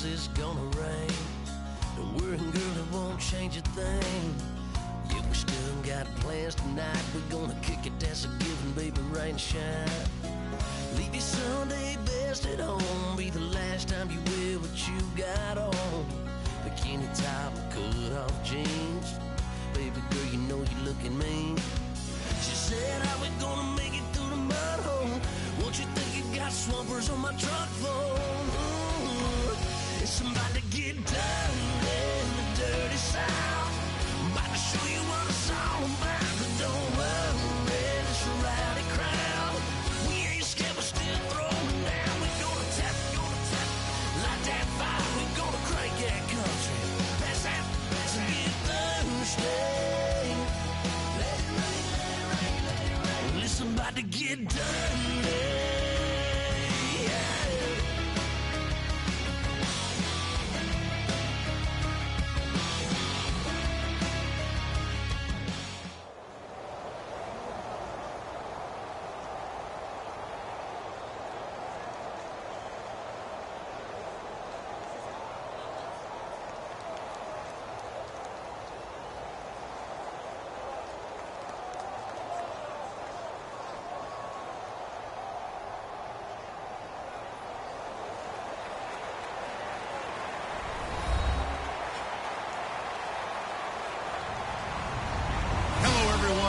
says it's gonna rain. Don't worry, girl, it won't change a thing. Yeah, we still got plans tonight. We're gonna kick it, that's a given, baby, rain and shine. Leave your Sunday best at home. Be the last time you wear what you got on. Bikini top and cut off jeans. Baby girl, you know you're looking mean. She said, how we gonna make it through the mud hole? Won't you think you got swampers on my truck floor? It's about to get dirty in the dirty South. I'm about to show you what it's all about. But don't worry, it's a rowdy crowd. We ain't scared, we're still throwing down. We gonna tap, light that fire. We gonna crank that country. Pass that, and get thirsty. Let it rain, let it rain, let it rain. Well, it's about to get dirty.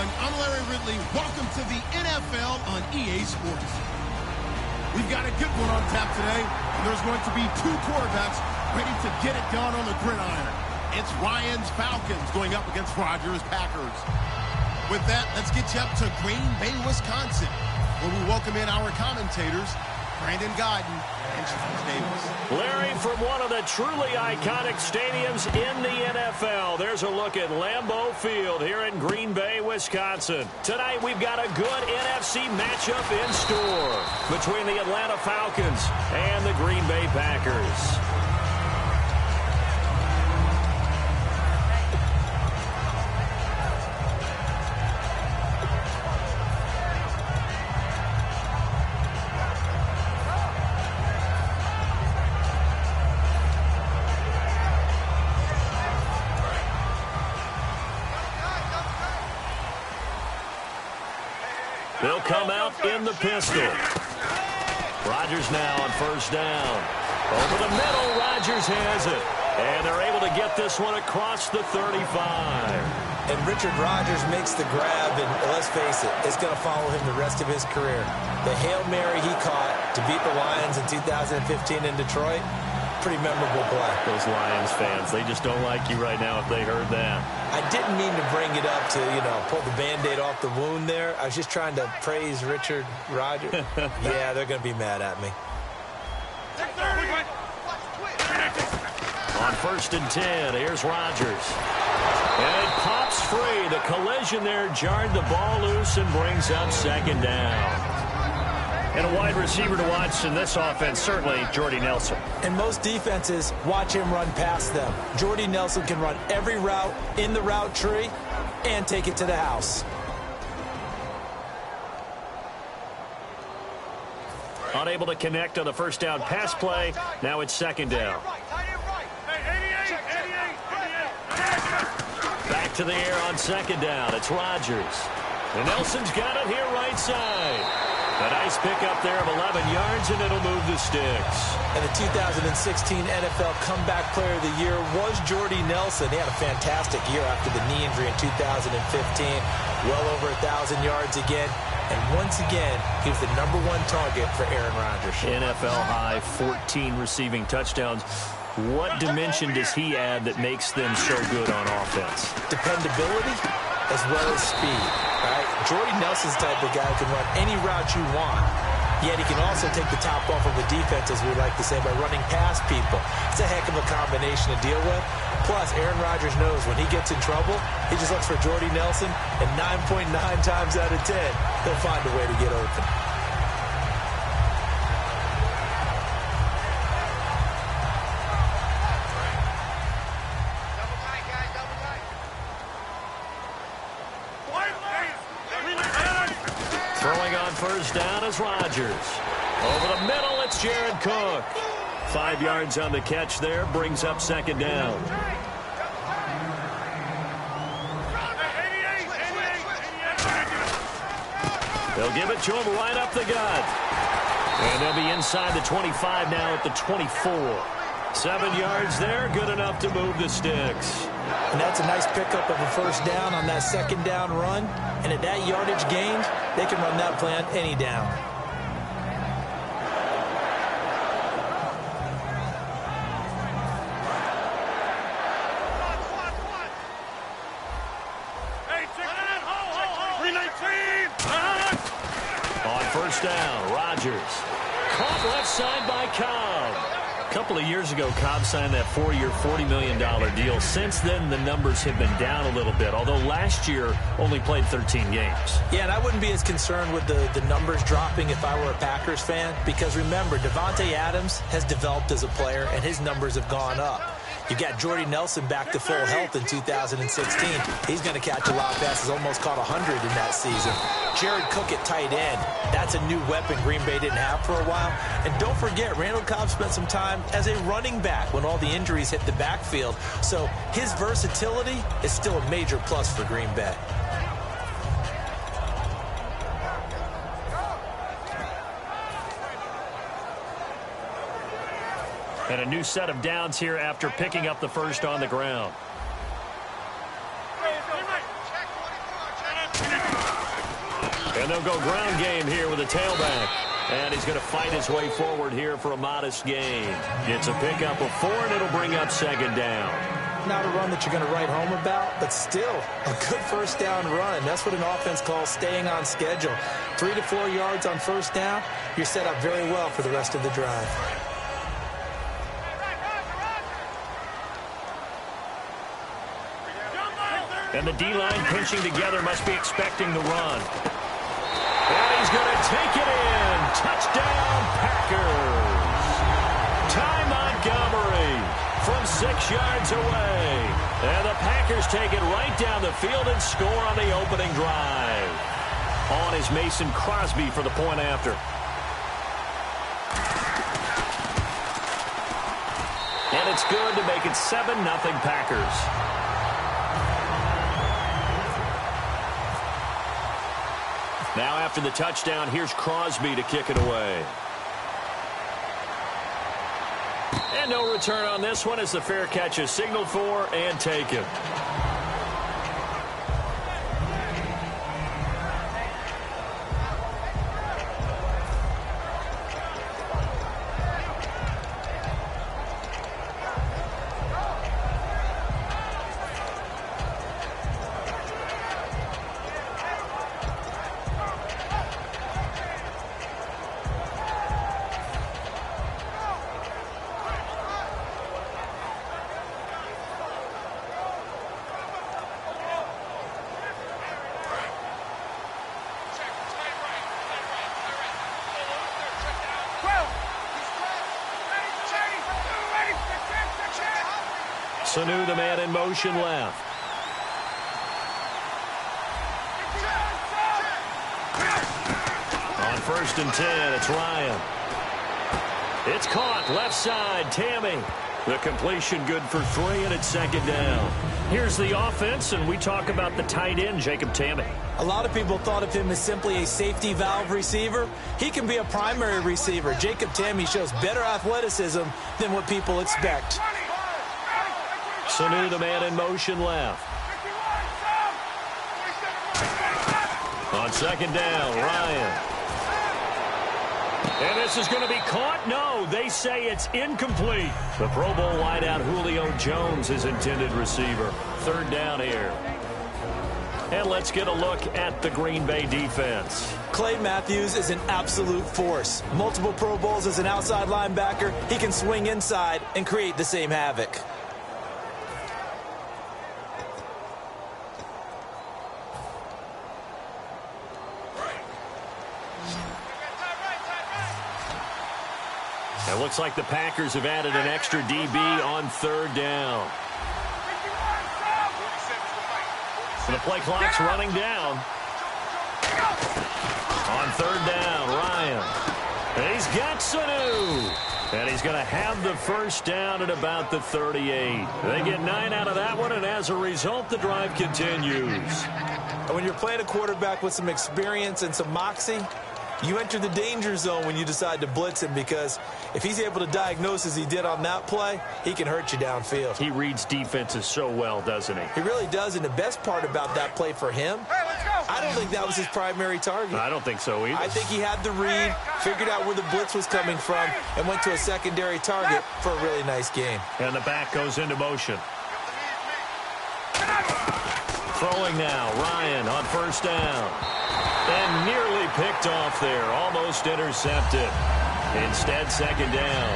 I'm Larry Ridley. Welcome to the NFL on EA Sports. We've got a good one on tap today, and there's going to be two quarterbacks ready to get it done on the gridiron. It's Ryan's Falcons going up against Rogers' Packers. With that, let's get you up to Green Bay, Wisconsin, where we welcome in our commentators, Brandon Godden and Charles Davis. Larry, from one of the truly iconic stadiums in the NFL, there's a look at Lambeau Field here in Green Bay, Wisconsin. Tonight, we've got a good NFC matchup in store between the Atlanta Falcons and the Green Bay Packers. They'll come out in the pistol. Rodgers now on first down. Over the middle, Rodgers has it. And they're able to get this one across the 35. And Richard Rodgers makes the grab, and let's face it, it's going to follow him the rest of his career. The Hail Mary he caught to beat the Lions in 2015 in Detroit, pretty memorable play. Those Lions fans, they just don't like you right now if they heard that. I didn't mean to bring it up to, pull the Band-Aid off the wound there. I was just trying to praise Richard Rodgers. Yeah, they're going to be mad at me. On first and 10, here's Rodgers. And it pops free. The collision there jarred the ball loose and brings up second down. And a wide receiver to watch in this offense, certainly Jordy Nelson. And most defenses watch him run past them. Jordy Nelson can run every route in the route tree and take it to the house. Unable to connect on the first down pass play. Now it's second down. Back to the air on second down. It's Rodgers. And Nelson's got it here right side. A nice pickup there of 11 yards, and it'll move the sticks. And the 2016 NFL Comeback Player of the Year was Jordy Nelson. He had a fantastic year after the knee injury in 2015. Well over 1,000 yards again. And once again, he was the #1 target for Aaron Rodgers. NFL high 14 receiving touchdowns. What dimension does he add that makes them so good on offense? Dependability as well as speed. Right? Jordy Nelson's the type of guy who can run any route you want, yet he can also take the top off of the defense, as we like to say, by running past people. It's a heck of a combination to deal with. Plus, Aaron Rodgers knows when he gets in trouble, he just looks for Jordy Nelson, and 9.9 times out of 10, he'll find a way to get open. Throwing on first down is Rodgers. Over the middle, it's Jared Cook. 5 yards on the catch there, brings up second down. They'll give it to him right up the gut. And they'll be inside the 25 now at the 24. 7 yards there, good enough to move the sticks. And that's a nice pickup of a first down on that second down run. And at that yardage gained, they can run that play on any down. On first down, Rodgers. Caught left side by Cobb. A couple of years ago, Cobb signed that 4-year, $40 million deal. Since then, the numbers have been down a little bit, although last year only played 13 games. Yeah, and I wouldn't be as concerned with the numbers dropping if I were a Packers fan, because remember, Devontae Adams has developed as a player, and his numbers have gone up. You got Jordy Nelson back to full health in 2016. He's going to catch a lot of passes, almost caught 100 in that season. Jared Cook at tight end. That's a new weapon Green Bay didn't have for a while. And don't forget, Randall Cobb spent some time as a running back when all the injuries hit the backfield. So his versatility is still a major plus for Green Bay. And a new set of downs here after picking up the first on the ground. And they'll go ground game here with a tailback. And he's going to fight his way forward here for a modest gain. It's a pickup of 4, and it'll bring up second down. Not a run that you're going to write home about, but still a good first down run. That's what an offense calls staying on schedule. 3 to 4 yards on first down, you're set up very well for the rest of the drive. And the D-line pinching together, must be expecting the run. And he's going to take it in. Touchdown, Packers. Ty Montgomery from 6 yards away. And the Packers take it right down the field and score on the opening drive. On is Mason Crosby for the point after. And it's good to make it 7-0 Packers. Now after the touchdown, here's Crosby to kick it away. And no return on this one as the fair catch is signaled for and taken. Sanu, the man in motion left. On 1st and 10, it's Ryan. It's caught, left side, Tammy. The completion good for 3, and it's second down. Here's the offense, and we talk about the tight end, Jacob Tammy. A lot of people thought of him as simply a safety valve receiver. He can be a primary receiver. Jacob Tammy shows better athleticism than what people expect. Sanu, the man in motion left. On 2nd down, Ryan. And this is going to be caught? No, they say it's incomplete. The Pro Bowl wideout Julio Jones is intended receiver. 3rd down here. And let's get a look at the Green Bay defense. Clay Matthews is an absolute force. Multiple Pro Bowls as an outside linebacker. He can swing inside and create the same havoc. It looks like the Packers have added an extra DB on 3rd down. And the play clock's running down. On 3rd down, Ryan. And he's got Sanu. And he's going to have the first down at about the 38. They get 9 out of that one, and as a result, the drive continues. When you're playing a quarterback with some experience and some moxie, you enter the danger zone when you decide to blitz him, because if he's able to diagnose as he did on that play, he can hurt you downfield. He reads defenses so well, doesn't he? He really does, and the best part about that play for him, I don't think that was his primary target. I don't think so either. I think he had the read, figured out where the blitz was coming from, and went to a secondary target for a really nice game. And the back goes into motion. Throwing now, Ryan on first down. And nearly picked off there, almost intercepted. Instead, second down.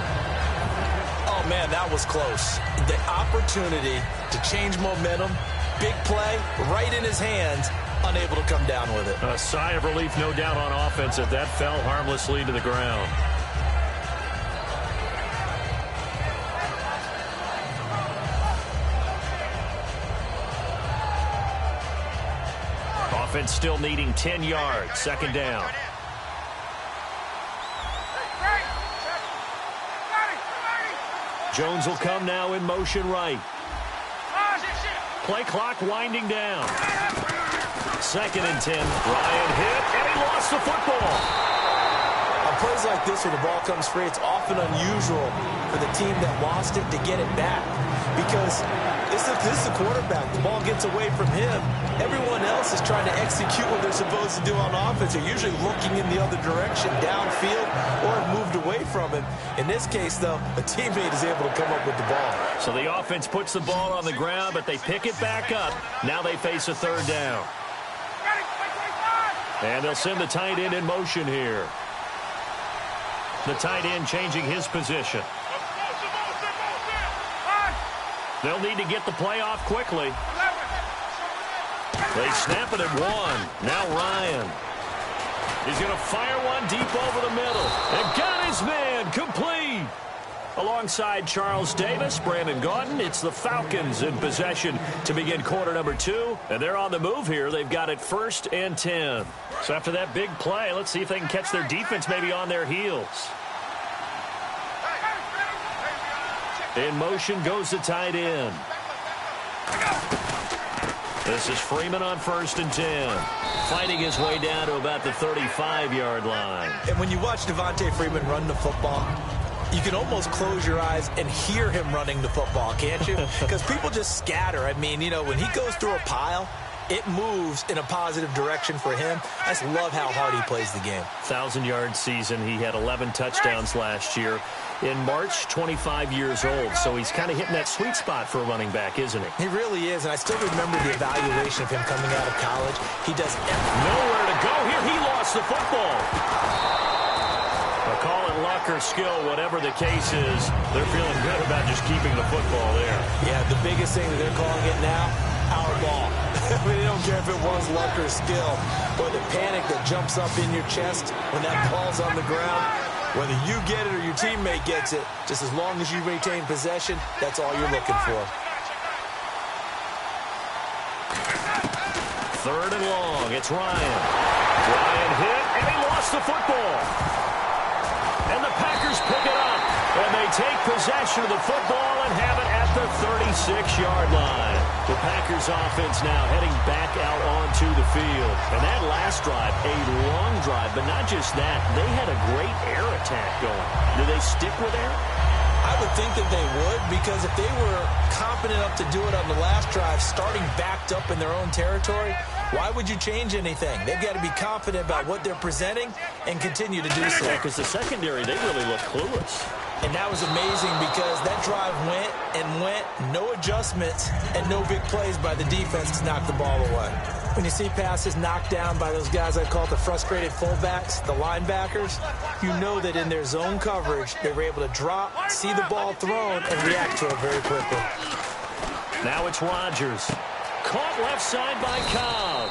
Oh, man, that was close. The opportunity to change momentum, big play, right in his hands, unable to come down with it. A sigh of relief, no doubt, on offense if that fell harmlessly to the ground. Offense still needing 10 yards. Second down. Jones will come now in motion right. Play clock winding down. Second and 10. Ryan hit, and he lost the football. On plays like this where the ball comes free, it's often unusual for the team that lost it to get it back, because this is the quarterback. The ball gets away from him. Everyone else is trying to execute what they're supposed to do on offense. They're usually looking in the other direction, downfield, or have moved away from him. In this case, though, a teammate is able to come up with the ball. So the offense puts the ball on the ground, but they pick it back up. Now they face a third down. And they'll send the tight end in motion here. The tight end changing his position. They'll need to get the play off quickly. They snap it at one. Now Ryan. He's going to fire one deep over the middle. And got his man complete. Alongside Charles Davis, Brandon Gaudin, it's the Falcons in possession to begin quarter number 2. And they're on the move here. They've got it 1st and 10. So after that big play, let's see if they can catch their defense maybe on their heels. In motion goes the tight end. This is Freeman on 1st and 10. Fighting his way down to about the 35-yard line. And when you watch Devontae Freeman run the football, you can almost close your eyes and hear him running the football, can't you? Because people just scatter. I mean, you know, when he goes through a pile, it moves in a positive direction for him. I just love how hard he plays the game. 1,000-yard season. He had 11 touchdowns last year. In March, 25 years old. So he's kind of hitting that sweet spot for a running back, isn't he? He really is, and I still remember the evaluation of him coming out of college. He does everything. Nowhere to go here. He lost the football. Call it luck or skill, whatever the case is, they're feeling good about just keeping the football there. Yeah, the biggest thing that they're calling it now, our ball. I mean, they don't care if it was luck or skill, or the panic that jumps up in your chest when that ball's on the ground. Whether you get it or your teammate gets it, just as long as you retain possession, that's all you're looking for. 3rd and long, it's Ryan. Ryan hit, and he lost the football. And the Packers pick it up, and they take possession of the football and have it at the 36-yard line. The Packers offense now heading back out onto the field. And that last drive, a long drive, but not just that. They had a great air attack going. Do they stick with air? I would think that they would, because if they were confident enough to do it on the last drive, starting backed up in their own territory, why would you change anything? They've got to be confident about what they're presenting and continue to do so. Because the secondary, they really look clueless. And that was amazing, because that drive went and went, no adjustments, and no big plays by the defense to knock the ball away. When you see passes knocked down by those guys I call the frustrated fullbacks, the linebackers, you know that in their zone coverage, they were able to drop, see the ball thrown, and react to it very quickly. Now it's Rodgers. Caught left side by Cobb.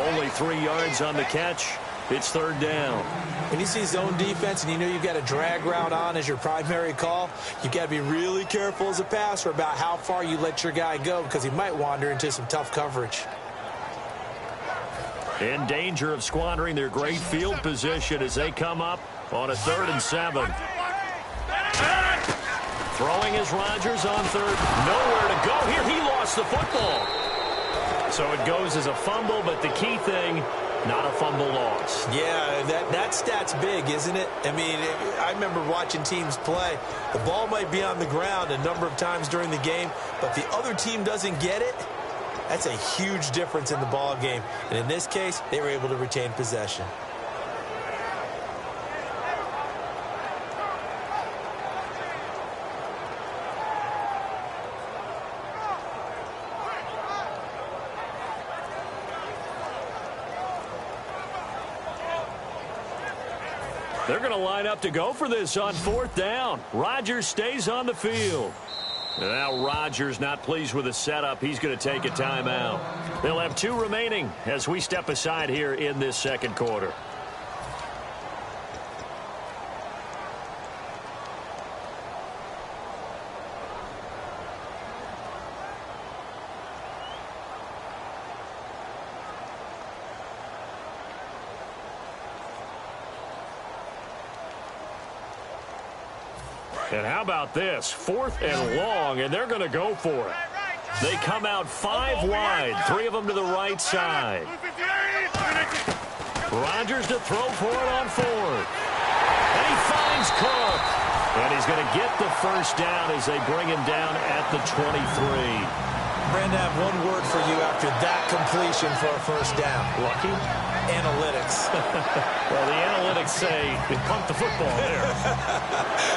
Only 3 yards on the catch. It's 3rd down. When you see zone defense and you know you've got a drag route on as your primary call, you've got to be really careful as a passer about how far you let your guy go, because he might wander into some tough coverage. In danger of squandering their great field position as they come up on a 3rd and 7. Throwing is Rodgers on third. Nowhere to go here. He lost the football. So it goes as a fumble, but the key thing, not a fumble loss. Yeah, that stat's big, isn't it? I mean, I remember watching teams play. The ball might be on the ground a number of times during the game, but the other team doesn't get it. That's a huge difference in the ball game. And in this case, they were able to retain possession. They're going to line up to go for this on fourth down. Rodgers stays on the field. Now Rodgers not pleased with the setup. He's going to take a timeout. They'll have 2 remaining as we step aside here in this second quarter. And how about this? 4th and long, and they're going to go for it. They come out 5 wide, 3 of them to the right side. Rodgers to throw for it on 4th. And he finds Cook. And he's going to get the first down as they bring him down at the 23. Brandon, I have one word for you after that completion for a first down. Lucky? Analytics. Well, the analytics say you pumped the football there.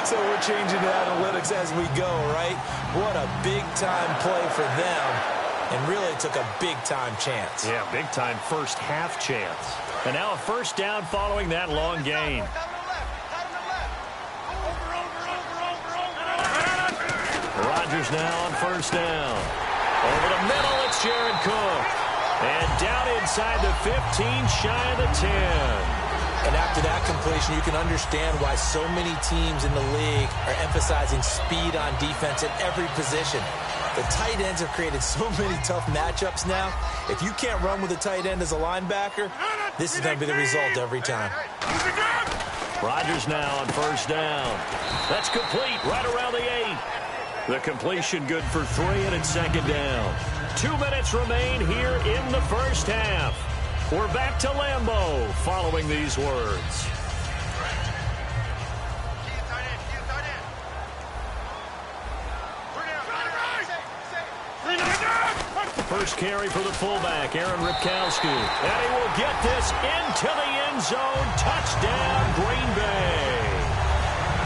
So we're changing to analytics as we go, right? What a big-time play for them. And really took a big-time chance. Yeah, big-time first half chance. And now a first down following that long gain. Rodgers now on first down. Over the middle, it's Jared Cook. And down inside the 15, shy of the 10. And after that completion, you can understand why so many teams in the league are emphasizing speed on defense at every position. The tight ends have created so many tough matchups now. If you can't run with a tight end as a linebacker, this is going to be the result every time. Rodgers now on first down. That's complete right around the 8. The completion good for 3, and it's second down. 2 minutes remain here in the first half. We're back to Lambeau following these words. First carry for the fullback, Aaron Ripkowski. And he will get this into the end zone. Touchdown, Green Bay.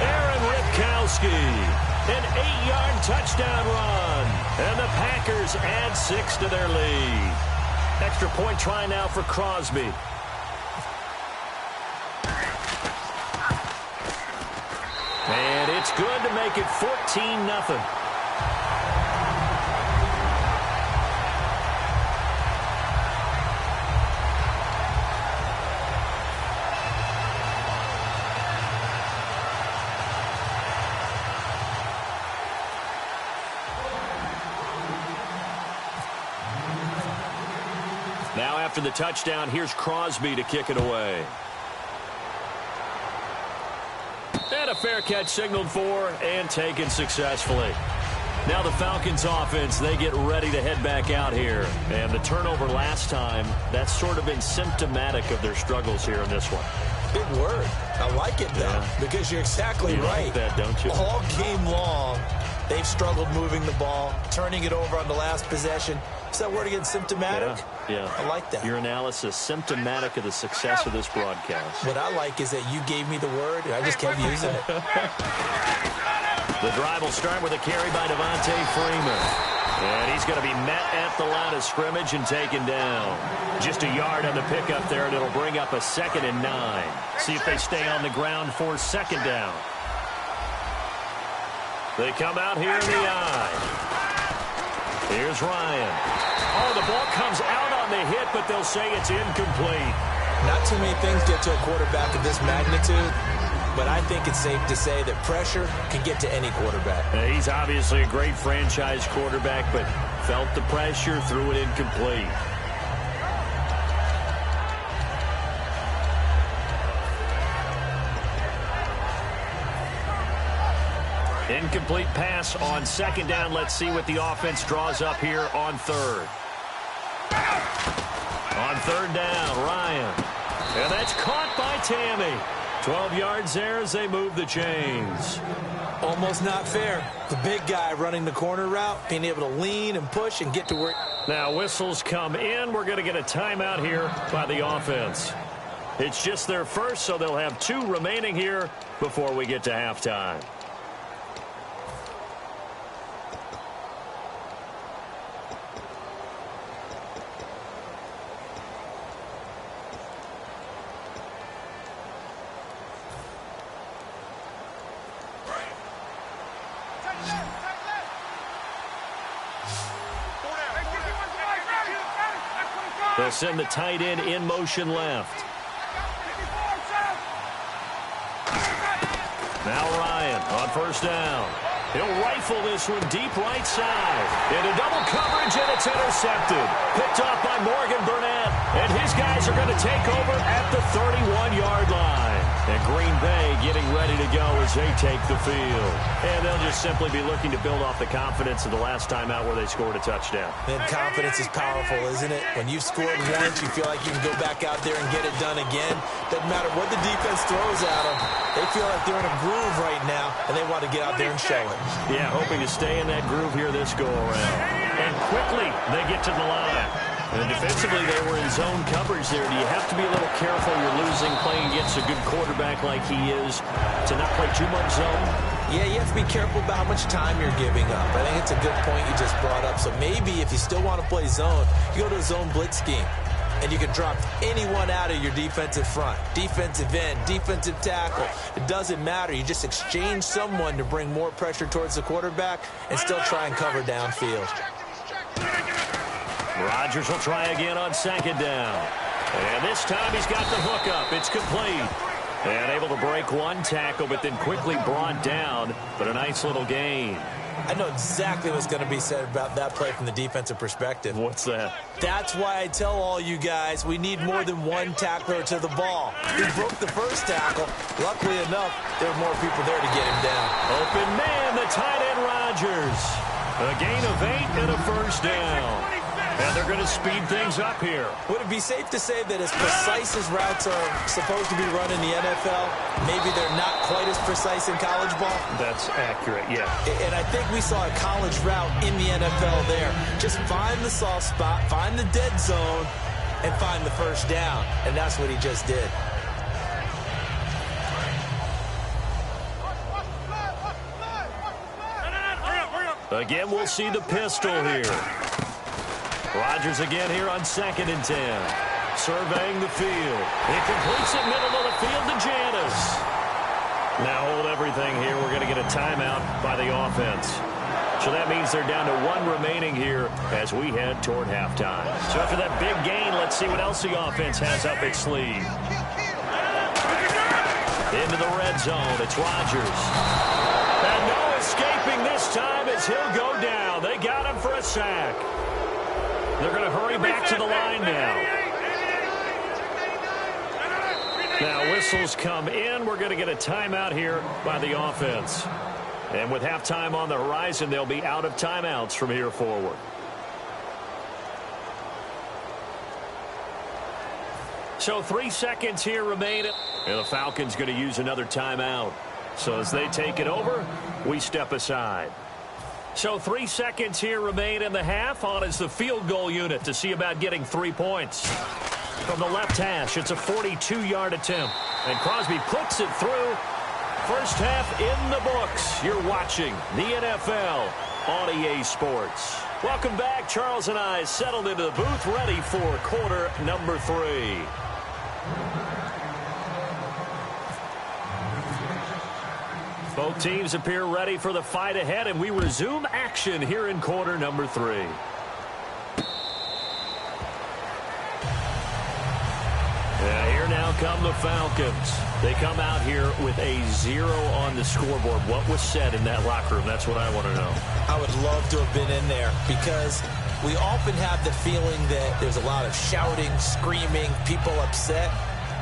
Aaron Ripkowski. An 8-yard touchdown run. And the Packers add 6 to their lead. Extra point try now for Crosby. And it's good to make it 14-0. Now after the touchdown, here's Crosby to kick it away. And a fair catch signaled for and taken successfully. Now the Falcons offense, they get ready to head back out here. And the turnover last time, that's sort of been symptomatic of their struggles here in this one. Big word. I like it, though, because you're exactly right. Like that, don't you? All game long, they've struggled moving the ball, turning it over on the last possession. Is that word again, symptomatic? Yeah. I like that. Your analysis, symptomatic of the success of this broadcast. What I like is that you gave me the word, and I just kept using it. The drive will start with a carry by Devontae Freeman. And he's going to be met at the line of scrimmage and taken down. Just a yard on the pickup there, and it'll bring up a 2nd and 9. See if they stay on the ground for 2nd down. They come out here in the eye. Here's Ryan. Oh, the ball comes out on the hit, but they'll say it's incomplete. Not too many things get to a quarterback of this magnitude, but I think it's safe to say that pressure can get to any quarterback. He's obviously a great franchise quarterback, but felt the pressure, threw it incomplete. Incomplete pass on second down. Let's see what the offense draws up here on third. On third down, Ryan. And that's caught by Tammy. 12 yards there as they move the chains. Almost not fair. The big guy running the corner route, being able to lean and push and get to work. Now whistles come in. We're going to get a timeout here by the offense. It's just their first, so they'll have 2 remaining here before we get to halftime. They'll send the tight end in motion left. Now Ryan on first down. He'll rifle this one deep right side. Into double coverage, and it's intercepted. Picked off by Morgan Burnett. And his guys are going to take over at the 31-yard line. And Green Bay getting ready to go as they take the field. And they'll just simply be looking to build off the confidence of the last time out where they scored a touchdown. And confidence is powerful, isn't it? When you've scored once, you feel like you can go back out there and get it done again. Doesn't matter what the defense throws at them. They feel like they're in a groove right now, and they want to get out there and show it. Yeah, hoping to stay in that groove here this go-around. And quickly, they get to the line. And defensively, they were in zone coverage there. Do you have to be a little careful? You're losing, playing against a good quarterback like he is, to not play too much zone? Yeah, you have to be careful about how much time you're giving up. I think it's a good point you just brought up. So maybe if you still want to play zone, you go to a zone blitz scheme. And you can drop anyone out of your defensive front. Defensive end, defensive tackle. It doesn't matter. You just exchange someone to bring more pressure towards the quarterback and still try and cover downfield. Rodgers will try again on second down. And this time he's got the hook up. It's complete. And able to break one tackle, but then quickly brought down. But a nice little gain. I know exactly what's going to be said about that play from the defensive perspective. What's that? That's why I tell all you guys we need more than one tackler to the ball. He broke the first tackle. Luckily enough, there were more people there to get him down. Open man, the tight end Rodgers. A gain of 8 and a first down. And they're going to speed things up here. Would it be safe to say that as precise as routes are supposed to be run in the NFL, maybe they're not quite as precise in college ball? That's accurate, yeah. And I think we saw a college route in the NFL there. Just find the soft spot, find the dead zone, and find the first down. And that's what he just did. Again, we'll see the pistol here. Rodgers again here on 2nd and 10. Surveying the field. He completes it middle of the field to Janis. Now hold everything here. We're going to get a timeout by the offense. So that means they're down to 1 remaining here as we head toward halftime. So after that big gain, let's see what else the offense has up its sleeve. Into the red zone. It's Rodgers. And no escaping this time as he'll go down. They got him for a sack. They're going to hurry back to the line now. Now whistles come in. We're going to get a timeout here by the offense. And with halftime on the horizon, they'll be out of timeouts from here forward. So 3 seconds here remain. And the Falcons going to use another timeout. So as they take it over, we step aside. So 3 seconds here remain in the half. On is the field goal unit to see about getting 3 points. From the left hash, it's a 42-yard attempt. And Crosby puts it through. First half in the books. You're watching the NFL on EA Sports. Welcome back. Charles and I settled into the booth, ready for quarter number 3. Both teams appear ready for the fight ahead, and we resume action here in quarter number 3. And here now come the Falcons. They come out here with a 0 on the scoreboard. What was said in that locker room? That's what I want to know. I would love to have been in there because we often have the feeling that there's a lot of shouting, screaming, people upset.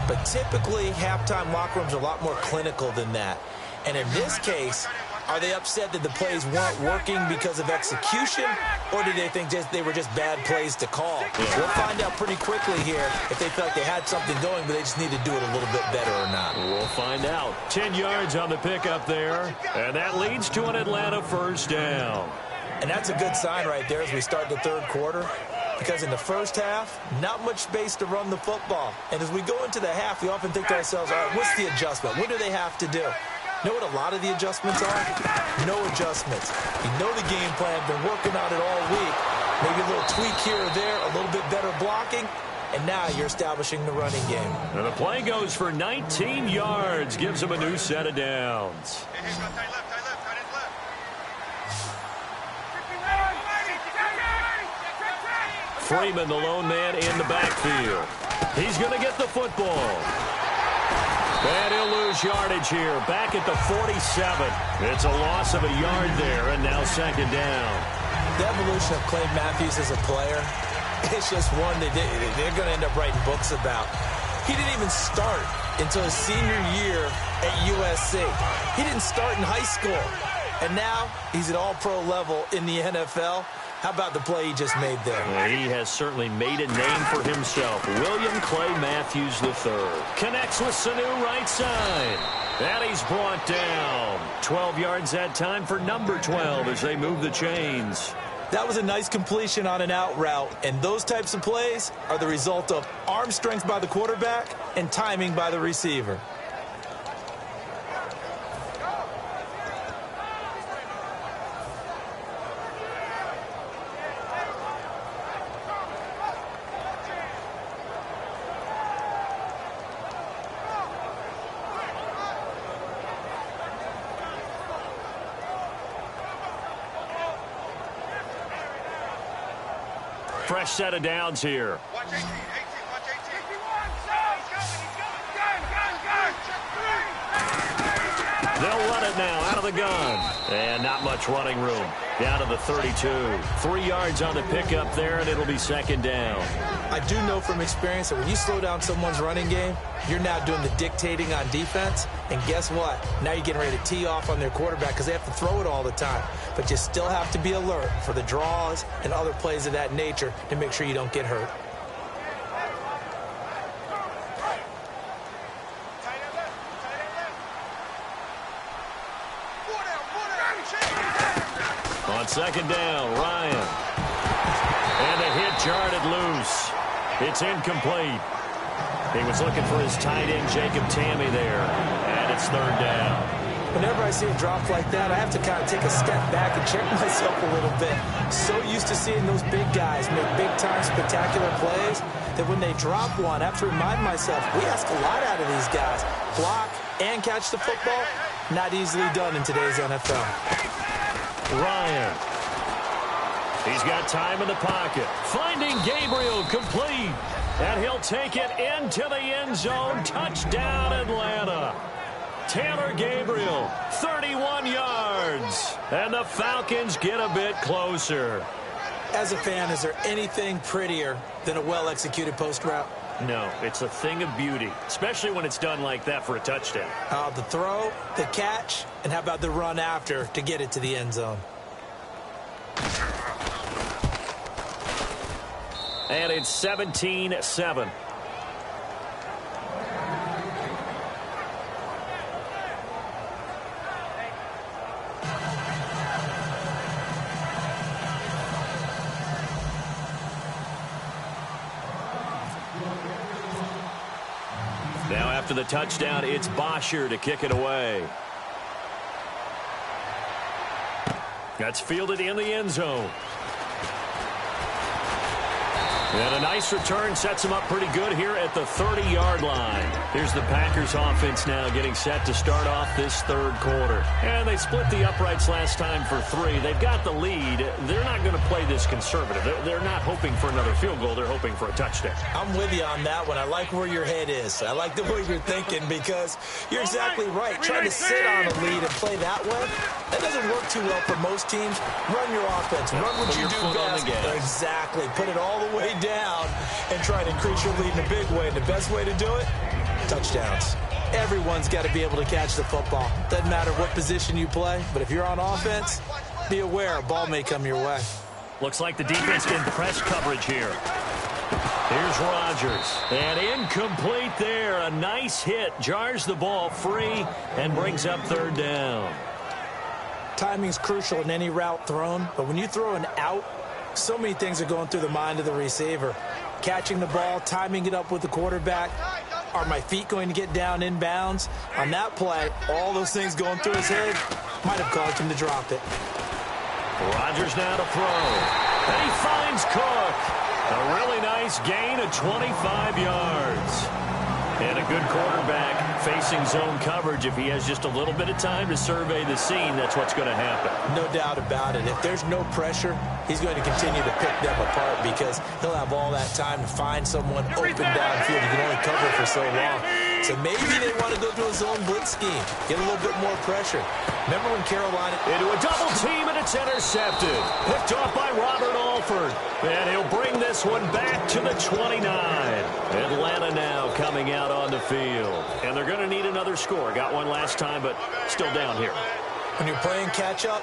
But typically, halftime locker rooms are a lot more clinical than that. And in this case, Are they upset that the plays weren't working because of execution, or do they think they were just bad plays to call? We'll find out pretty quickly here if they felt they had something going, but they just need to do it a little bit better or not. We'll find out. 10 yards on the pickup there, and that leads to an Atlanta first down. And that's a good sign right there as we start the third quarter, because in the first half, not much space to run the football. And as we go into the half, we often think to ourselves, all right, what's the adjustment? What do they have to do? You know what a lot of the adjustments are? No adjustments. You know the game plan, been working on it all week. Maybe a little tweak here or there, a little bit better blocking, and now you're establishing the running game. And the play goes for 19 yards, gives them a new set of downs. Freeman, the lone man in the backfield. He's going to get the football. And he'll lose yardage here, back at the 47. It's a loss of a yard there, and now second down. The evolution of Clay Matthews as a player, it's just one that they're going to end up writing books about. He didn't even start until his senior year at USC. He didn't start in high school, and now he's at all-pro level in the NFL. How about the play he just made there? Well, he has certainly made a name for himself. William Clay Matthews III connects with Sanu right side. And he's brought down. 12 yards that time for number 12 as they move the chains. That was a nice completion on an out route, and those types of plays are the result of arm strength by the quarterback and timing by the receiver. Fresh set of downs here. Watch 18, 18, watch 18. They'll run it now out of the gun. And not much running room. Down to the 32. 3 yards on the pickup there, and it'll be second down. I do know from experience that when you slow down someone's running game, you're now doing the dictating on defense. And guess what? Now you're getting ready to tee off on their quarterback because they have to throw it all the time. But you still have to be alert for the draws and other plays of that nature to make sure you don't get hurt. On second down, Ryan. And a hit jarred loose. It's incomplete. He was looking for his tight end, Jacob Tammy, there. And it's third down. Whenever I see a drop like that, I have to kind of take a step back and check myself a little bit. So used to seeing those big guys make big-time spectacular plays that when they drop one, I have to remind myself, we ask a lot out of these guys. Block and catch the football, not easily done in today's NFL. Ryan. He's got time in the pocket. Finding Gabriel complete. And he'll take it into the end zone. Touchdown, Atlanta. Taylor Gabriel, 31 yards. And the Falcons get a bit closer. As a fan, is there anything prettier than a well-executed post route? No, it's a thing of beauty, especially when it's done like that for a touchdown. The throw, the catch, and how about the run after to get it to the end zone? And it's 17-7. Now after the touchdown, it's Bosher to kick it away. That's fielded in the end zone. And a nice return sets him up pretty good here at the 30-yard line. Here's the Packers offense now getting set to start off this third quarter. And they split the uprights last time for 3. They've got the lead. They're not going to play this conservative. They're not hoping for another field goal. They're hoping for a touchdown. I'm with you on that one. I like where your head is. I like the way you're thinking because you're exactly right. Trying to sit on a lead and play that way, that doesn't work too well for most teams. Run your offense. Run what you do best. Exactly. Put it all the way down and try to increase your lead in a big way. And the best way to do it, touchdowns. Everyone's got to be able to catch the football. Doesn't matter what position you play, but if you're on offense, be aware a ball may come your way. Looks like the defense in press coverage here. Here's Rodgers. And incomplete there. A nice hit. Jars the ball free and brings up third down. Timing's crucial in any route thrown, but when you throw an out, so many things are going through the mind of the receiver. Catching the ball, timing it up with the quarterback. Are my feet going to get down inbounds? On that play, all those things going through his head might have caused him to drop it. Rodgers now to throw. And he finds Cook. A really nice gain of 25 yards. And a good quarterback facing zone coverage. If he has just a little bit of time to survey the scene, that's what's going to happen. No doubt about it. If there's no pressure, he's going to continue to pick them apart because he'll have all that time to find someone open downfield. You can only cover for so long. So maybe they want to go to a zone blitz scheme, get a little bit more pressure. Remember when Carolina... Into a double team, and it's intercepted. Picked off by Robert Alford. And he'll bring this one back to the 29. Atlanta now coming out on the field. And they're going to need another score. Got one last time, but still down here. When you're playing catch-up,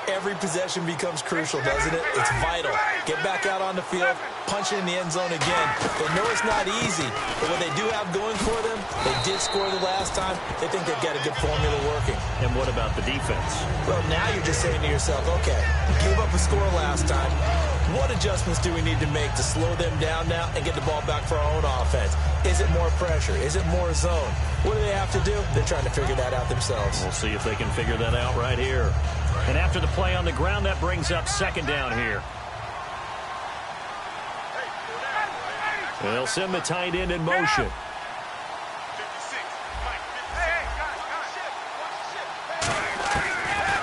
every possession becomes crucial, doesn't it? It's vital. Get back out on the field, punch it in the end zone again. They know it's not easy, but what they do have going for them, they did score the last time. They think they've got a good formula working. And what about the defense? Well, now you're just saying to yourself, okay, gave up a score last time. What adjustments do we need to make to slow them down now and get the ball back for our own offense? Is it more pressure? Is it more zone? What do they have to do? They're trying to figure that out themselves. We'll see if they can figure that out right here. And after the play on the ground, that brings up second down here. They'll send the tight end in motion.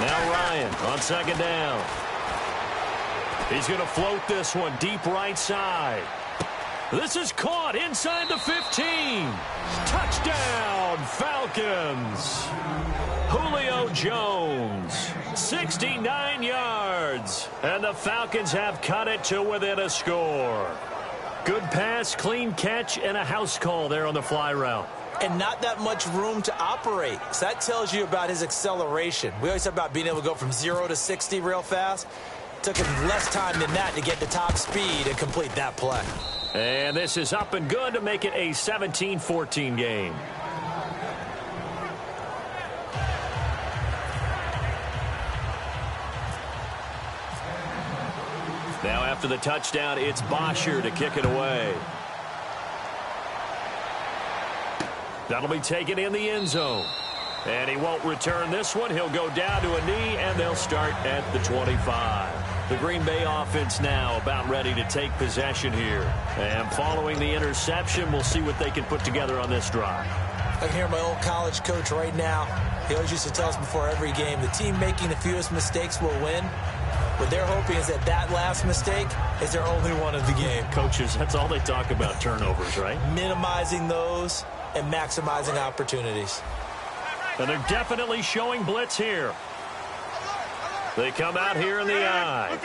Now Ryan on second down. He's going to float this one deep right side. This is caught inside the 15. Touchdown, Falcons. Julio Jones, 69 yards. And the Falcons have cut it to within a score. Good pass, clean catch, and a house call there on the fly route. And not that much room to operate. So that tells you about his acceleration. We always talk about being able to go from 0 to 60 real fast. Took him less time than that to get the top speed and complete that play. And this is up and good to make it a 17-14 game. Now after the touchdown, it's Bosher to kick it away. That'll be taken in the end zone. And he won't return this one. He'll go down to a knee, and they'll start at the 25. The Green Bay offense now about ready to take possession here. And following the interception, we'll see what they can put together on this drive. I can hear my old college coach right now. He always used to tell us before every game, the team making the fewest mistakes will win. What they're hoping is that that last mistake is their only one of the game. Coaches, that's all they talk about, turnovers, right? Minimizing those and maximizing opportunities. And they're definitely showing blitz here. They come out here in the eye.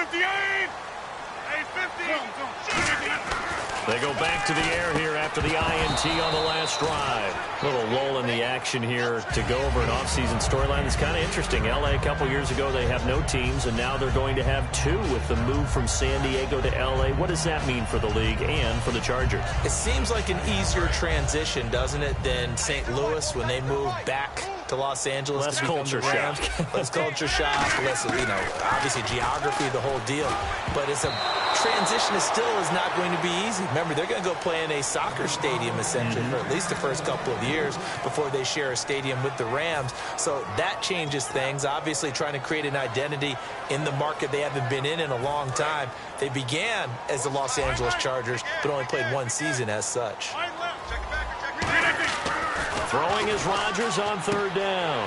They go back to the air here after the INT on the last drive. Little lull in the action here to go over an offseason storyline that's kind of interesting. LA a couple years ago, they have no teams, and now they're going to have two with the move from San Diego to LA. What does that mean for the league and for the Chargers? It seems like an easier transition, doesn't it, than St. Louis when they moved back to Los Angeles. Less culture shock. Less culture shock, less, obviously geography, the whole deal. But it's a transition that still is not going to be easy. Remember, they're going to go play in a soccer stadium, essentially, for at least the first couple of years before they share a stadium with the Rams. So that changes things. Obviously, trying to create an identity in the market they haven't been in a long time. They began as the Los Angeles Chargers, but only played one season as such. Throwing is Rodgers on third down.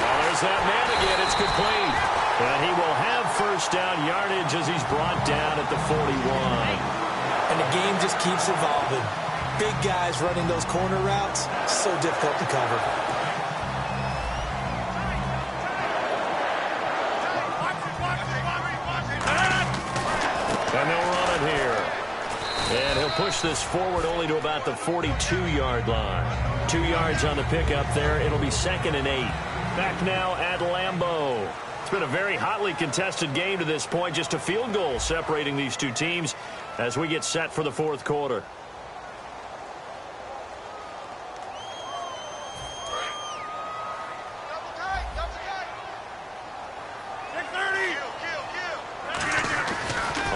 Well, there's that man again. It's complete. And he will have first down yardage as he's brought down at the 41. And the game just keeps evolving. Big guys running those corner routes, so difficult to cover. And they'll run it here. And he'll push this forward only to about the 42-yard line. 2 yards on the pickup there. It'll be 2nd and 8. Back now at Lambeau. It's been a very hotly contested game to this point. Just a field goal separating these two teams as we get set for the fourth quarter.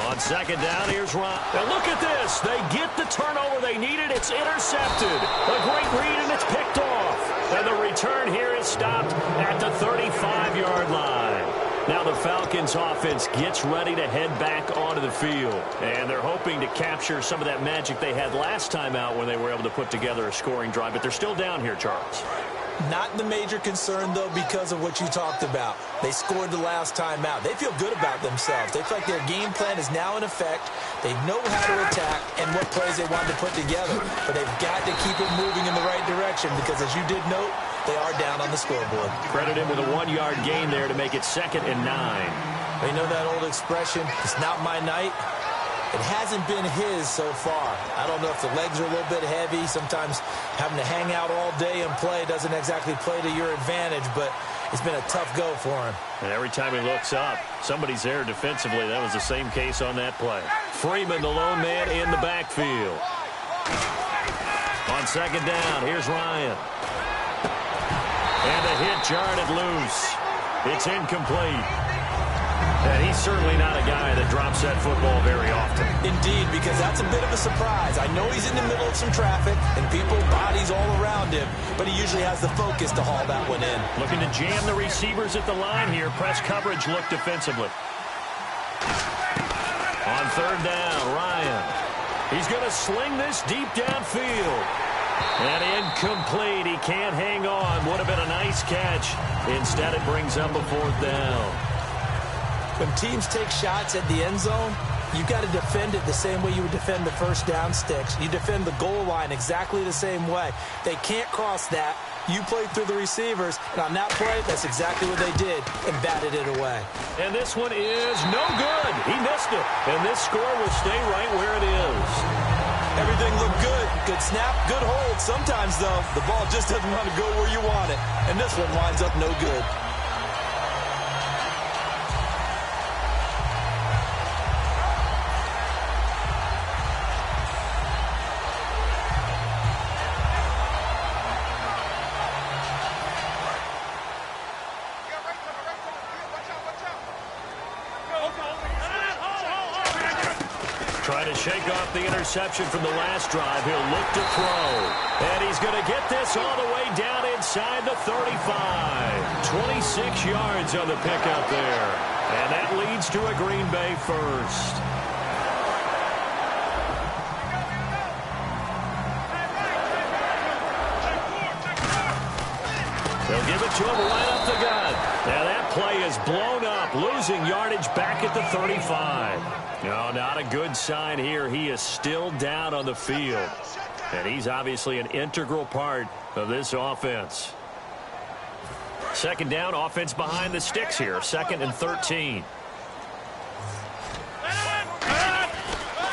On second down, here's Ron. Now look at this. They get the turnover they needed. It's intercepted. A great read, and it's picked off. And the return here is stopped at the 35-yard line. Now the Falcons offense gets ready to head back onto the field. And they're hoping to capture some of that magic they had last time out when they were able to put together a scoring drive. But they're still down here, Charles. Not the major concern, though, because of what you talked about. They scored the last time out. They feel good about themselves. They feel like their game plan is now in effect. They know how to attack and what plays they want to put together. But they've got to keep it moving in the right direction because, as you did note, they are down on the scoreboard. Credit him with a 1-yard gain there to make it 2nd and 9. They know that old expression, it's not my night. It hasn't been his so far. I don't know if the legs are a little bit heavy. Sometimes having to hang out all day and play doesn't exactly play to your advantage, but it's been a tough go for him. And every time he looks up, somebody's there defensively. That was the same case on that play. Freeman, the lone man, in the backfield. On second down, here's Ryan. And a hit jarred it loose. It's incomplete. And he's certainly not a guy that drops that football very often. Indeed, because that's a bit of a surprise. I know he's in the middle of some traffic and people, bodies all around him, but he usually has the focus to haul that one in. Looking to jam the receivers at the line here. Press coverage look defensively. On third down, Ryan. He's going to sling this deep downfield. And incomplete. He can't hang on. Would have been a nice catch. Instead, it brings up a 4th down. When teams take shots at the end zone, you've got to defend it the same way you would defend the first down sticks. You defend the goal line exactly the same way. They can't cross that. You played through the receivers, and on that play, that's exactly what they did, and batted it away. And this one is no good. He missed it. And this score will stay right where it is. Everything looked good. Good snap, good hold. Sometimes, though, the ball just doesn't want to go where you want it. And this one winds up no good. Trying to shake off the interception from the last drive. He'll look to throw. And he's going to get this all the way down inside the 35. 26 yards on the pickup there. And that leads to a Green Bay first. They'll give it to him right up the gut. Now that play is blown up, losing yardage back at the 35. No, not a good sign here. He is still down on the field. And he's obviously an integral part of this offense. Second down, offense behind the sticks here. 2nd and 13.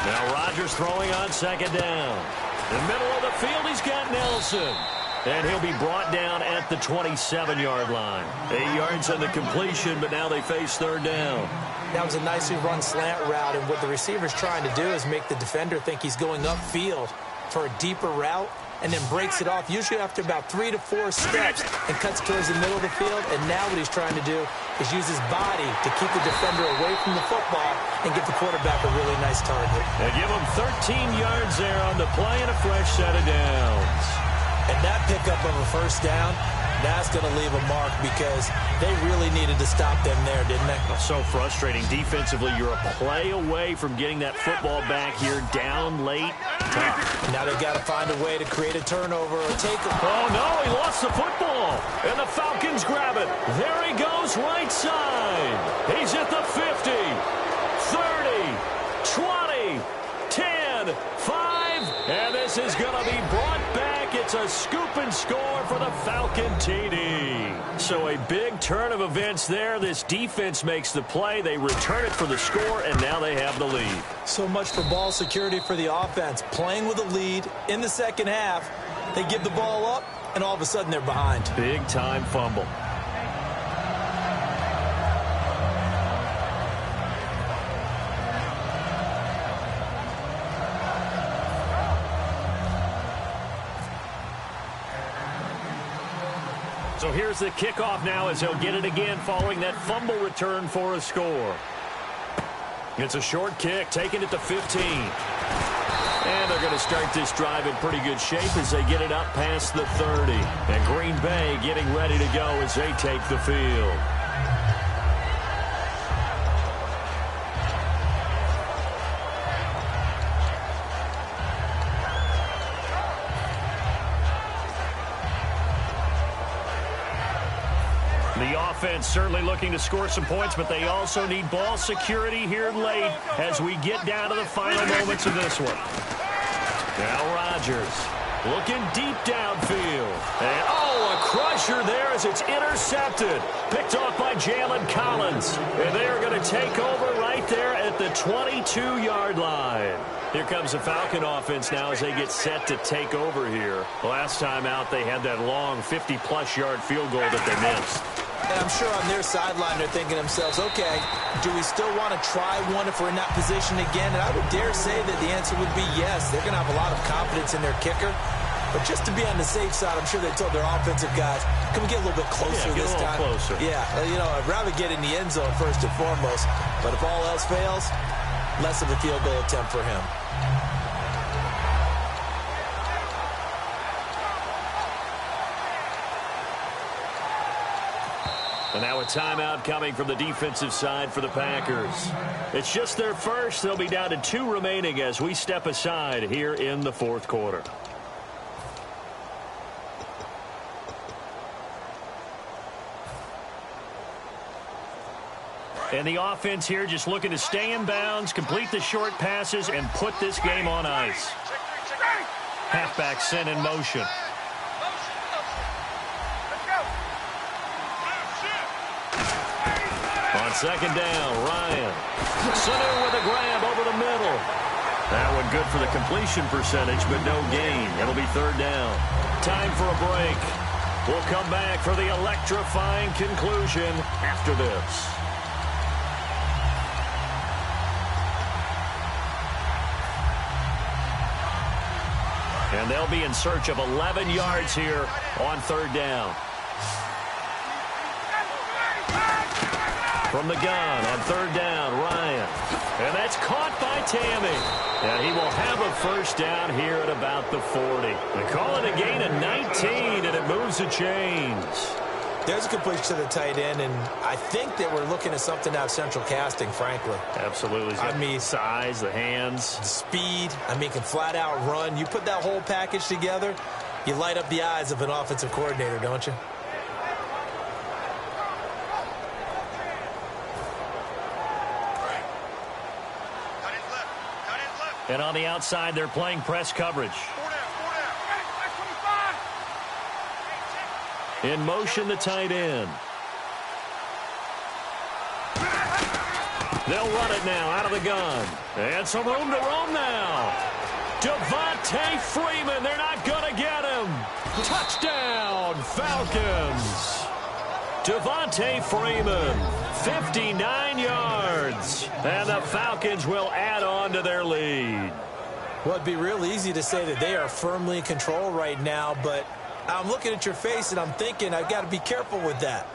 Now Rodgers throwing on second down. In the middle of the field, he's got Nelson. And he'll be brought down at the 27-yard line. 8 yards on the completion, but now they face third down. That was a nicely run slant route, and what the receiver's trying to do is make the defender think he's going upfield for a deeper route, and then breaks it off, usually after about 3 to 4 steps, and cuts towards the middle of the field. And now what he's trying to do is use his body to keep the defender away from the football and give the quarterback a really nice target. They give him 13 yards there on the play and a fresh set of downs. And that pickup of a first down, that's going to leave a mark because they really needed to stop them there, didn't they? So frustrating. Defensively, you're a play away from getting that football back here down late. Tough. Now they've got to find a way to create a turnover or take a... Oh, no, he lost the football. And the Falcons grab it. There he goes, right side. He's at the 50, 30, 20, 10, 5, And this is going to be brought back. It's a scoop and score for the Falcon TD. So a big turn of events there. This defense makes the play. They return it for the score, and now they have the lead. So much for ball security for the offense. Playing with a lead in the second half. They give the ball up, and all of a sudden they're behind. Big-time fumble. So here's the kickoff now as he'll get it again following that fumble return for a score. It's a short kick, taking it to 15. And they're going to start this drive in pretty good shape as they get it up past the 30. And Green Bay getting ready to go as they take the field. The offense certainly looking to score some points, but they also need ball security here late as we get down to the final moments of this one. Now Rodgers looking deep downfield. And, oh, a crusher there as it's intercepted. Picked off by Jalen Collins. And they are going to take over right there at the 22-yard line. Here comes the Falcon offense now as they get set to take over here. Last time out, they had that long 50-plus yard field goal that they missed. And I'm sure on their sideline they're thinking to themselves, okay, do we still want to try one if we're in that position again? And I would dare say that the answer would be yes. They're going to have a lot of confidence in their kicker. But just to be on the safe side, I'm sure they told their offensive guys, can we get a little bit closer this time? Closer. Yeah, you know, I'd rather get in the end zone first and foremost. But if all else fails, less of a field goal attempt for him. And now a timeout coming from the defensive side for the Packers. It's just their first. They'll be down to 2 remaining as we step aside here in the fourth quarter. And the offense here just looking to stay in bounds, complete the short passes, and put this game on ice. Halfback sent in motion. On second down, Ryan. Sanu with a grab over the middle. That one good for the completion percentage, but no gain. It'll be third down. Time for a break. We'll come back for the electrifying conclusion after this. And they'll be in search of 11 yards here on third down. From the gun on third down, Ryan. And that's caught by Tammy. And he will have a first down here at about the 40. They call it a gain of 19, and it moves the chains. There's a completion to the tight end, and I think that we're looking at something out of central casting, frankly. Absolutely. I mean, size, the hands. The speed. I mean, can flat out run. You put that whole package together, you light up the eyes of an offensive coordinator, don't you? And on the outside, they're playing press coverage. In motion, the tight end. They'll run it now out of the gun. And some room to roam now. Devontae Freeman, they're not going to get him. Touchdown, Falcons. Devontae Freeman, 59 yards. And the Falcons will add on to their lead. Well, it'd be real easy to say that they are firmly in control right now, but I'm looking at your face and I'm thinking I've got to be careful with that.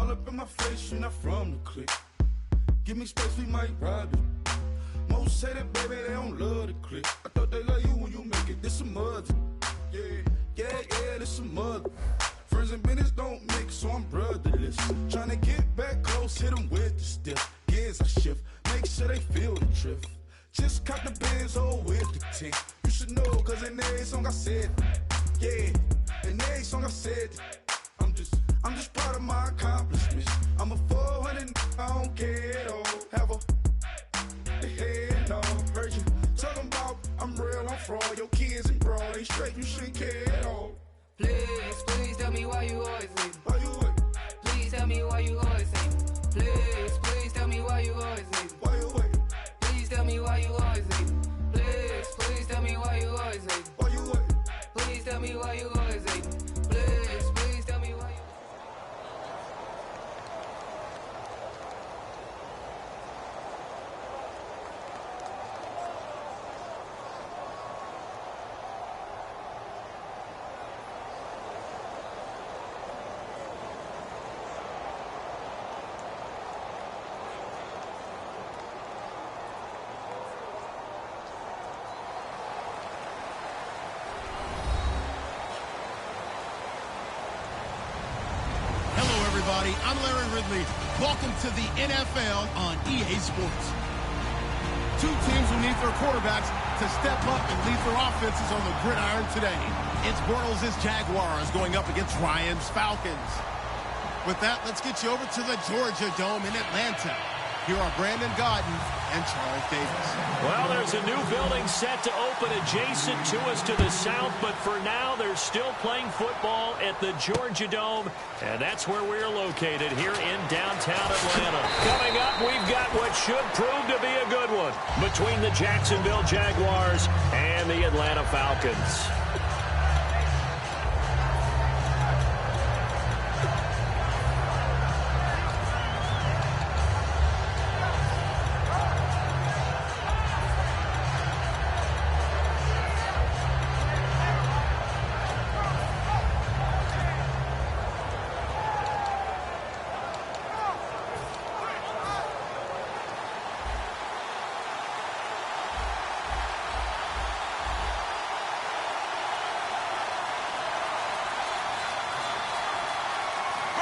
All up in my face, you're not from the clique. Give me space, we might rob it. Most say that, baby, they don't love the clique. I thought they love you when you make it. This some mother. Yeah, this some mother. Friends and business don't mix, so I'm brotherless. Tryna get back close, hit them with the stiff. Gears I shift, make sure they feel the drift. Just caught the Benz, oh, with the tint. You should know, cause in every song I said, yeah, in every song I said, I'm just proud of my accomplishments. I'm a 400, I don't care at all. Have a head on. Heard you talking about I'm real, I'm fraud. Your kids and broad, they straight, you shouldn't care at all. Please tell me why you always leave. Why you what? Please tell me why you always leave. Please tell me why you always leave. Why you what? Please tell me why you always leave. Please tell me why you always leave. Why you what? Please tell me why you always leave. Please tell me why you. I'm Larry Ridley. Welcome to the NFL on EA Sports. Two teams will need their quarterbacks to step up and lead their offenses on the gridiron today. It's Bortles' Jaguars going up against Ryan's Falcons. With that, let's get you over to the Georgia Dome in Atlanta. Here are Brandon Gaudin and Charles Davis. Well, there's a new building set to open adjacent to us to the south, but for now, they're still playing football at the Georgia Dome, and that's where we're located here in downtown Atlanta. Coming up, we've got what should prove to be a good one between the Jacksonville Jaguars and the Atlanta Falcons.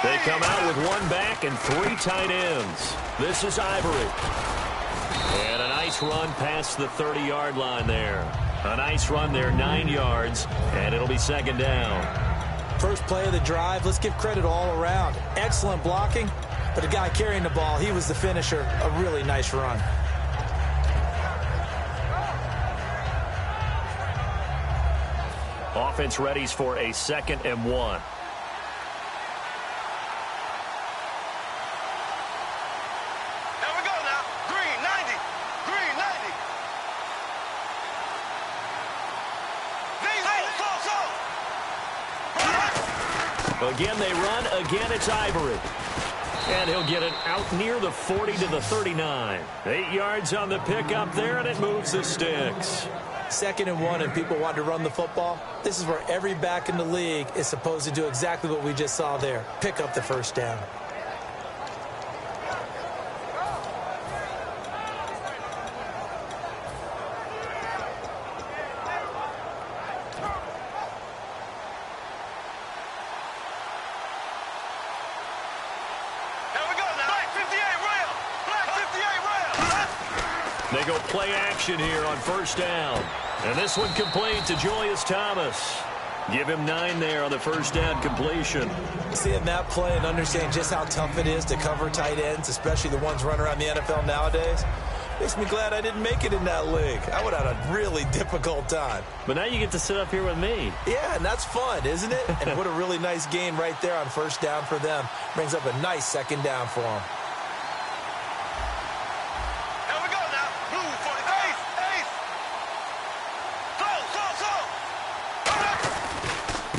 They come out with one back and three tight ends. This is Ivory. And a nice run past the 30-yard line there. A nice run there, 9 yards, and it'll be second down. First play of the drive, let's give credit all around. Excellent blocking, but the guy carrying the ball, he was the finisher. A really nice run. Offense readies for a 2nd and 1. Again, they run. Again, it's Ivory. And he'll get it out near the 40 to the 39. 8 yards on the pickup there, and it moves the sticks. 2nd and 1, and people want to run the football. This is where every back in the league is supposed to do exactly what we just saw there. Pick up the first down. They go play action here on first down. And this one complete to Julius Thomas. Give him 9 there on the first down completion. Seeing that play and understanding just how tough it is to cover tight ends, especially the ones running around the NFL nowadays, makes me glad I didn't make it in that league. I would have had a really difficult time. But now you get to sit up here with me. Yeah, and that's fun, isn't it? And what a really nice gain right there on first down for them. Brings up a nice second down for them.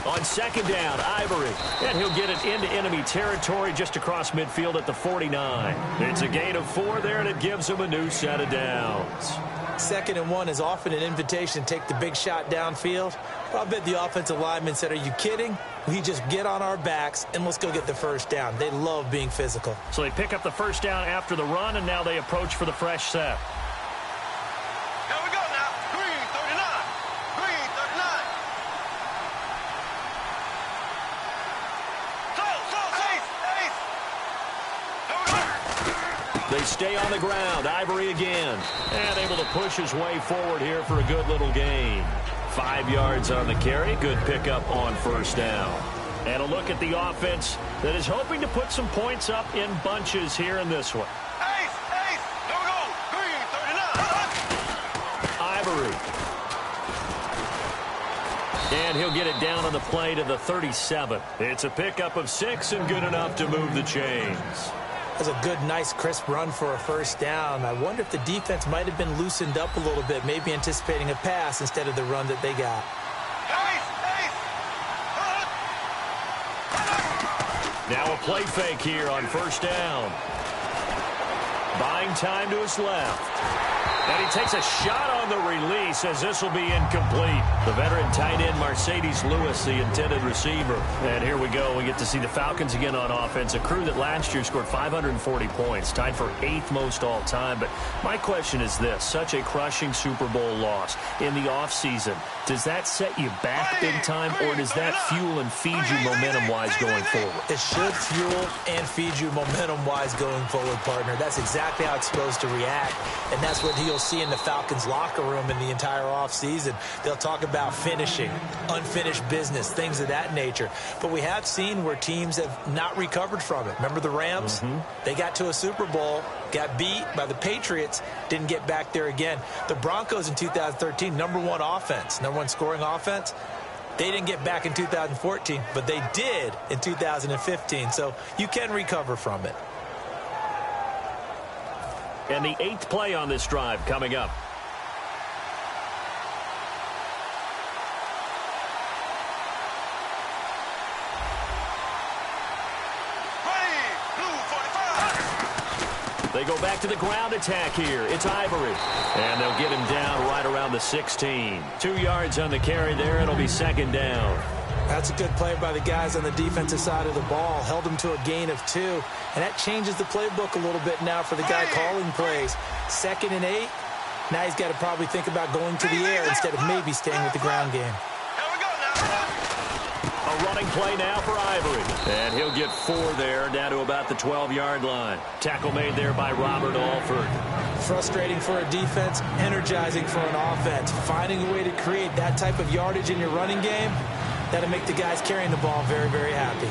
On second down, Ivory. And he'll get it into enemy territory just across midfield at the 49. It's a gain of 4 there, and it gives him a new set of downs. 2nd and 1 is often an invitation to take the big shot downfield. But I bet the offensive linemen said, are you kidding? We just get on our backs and let's go get the first down. They love being physical. So they pick up the first down after the run, and now they approach for the fresh set. Here we go now. Green 39. Green 39. Ace. Here we go. They stay on the ground. Ivory again. And able to push his way forward here for a good little gain. 5 yards on the carry. Good pickup on first down. And a look at the offense that is hoping to put some points up in bunches here in this one. Ace. Here we go. Green 39. Ivory. And he'll get it down on the play to the 37. It's a pickup of 6 and good enough to move the chains. That's a good, nice, crisp run for a first down. I wonder if the defense might have been loosened up a little bit, maybe anticipating a pass instead of the run that they got. Now a play fake here on first down. Buying time to his left. And he takes a shot on the release as this will be incomplete. The veteran tight end Mercedes Lewis, the intended receiver. And here we go. We get to see the Falcons again on offense, a crew that last year scored 540 points, tied for 8th most all time. But my question is this, such a crushing Super Bowl loss in the offseason, does that set you back big time, or does that fuel and feed you momentum-wise going forward? It should fuel and feed you momentum-wise going forward, partner. That's exactly how it's supposed to react, and that's what you'll see in the Falcons locker room in the entire offseason. They'll talk about finishing, unfinished business, things of that nature. But we have seen where teams have not recovered from it. Remember the Rams? They got to a Super Bowl, got beat by the Patriots, didn't get back there again. The Broncos in 2013, number 1 offense, number 1 scoring offense. They didn't get back in 2014, but they did in 2015. So you can recover from it. And the 8th play on this drive coming up. They go back to the ground attack here. It's Ivory. And they'll get him down right around the 16. 2 yards on the carry there. It'll be 2nd down. That's a good play by the guys on the defensive side of the ball. Held them to a gain of 2. And that changes the playbook a little bit now for the guy calling plays. 2nd and 8. Now he's got to probably think about going to the air instead of maybe staying with the ground game. A running play now for Ivory. And he'll get 4 there, down to about the 12-yard line. Tackle made there by Robert Alford. Frustrating for a defense, energizing for an offense. Finding a way to create that type of yardage in your running game, that'll make the guys carrying the ball very, very happy.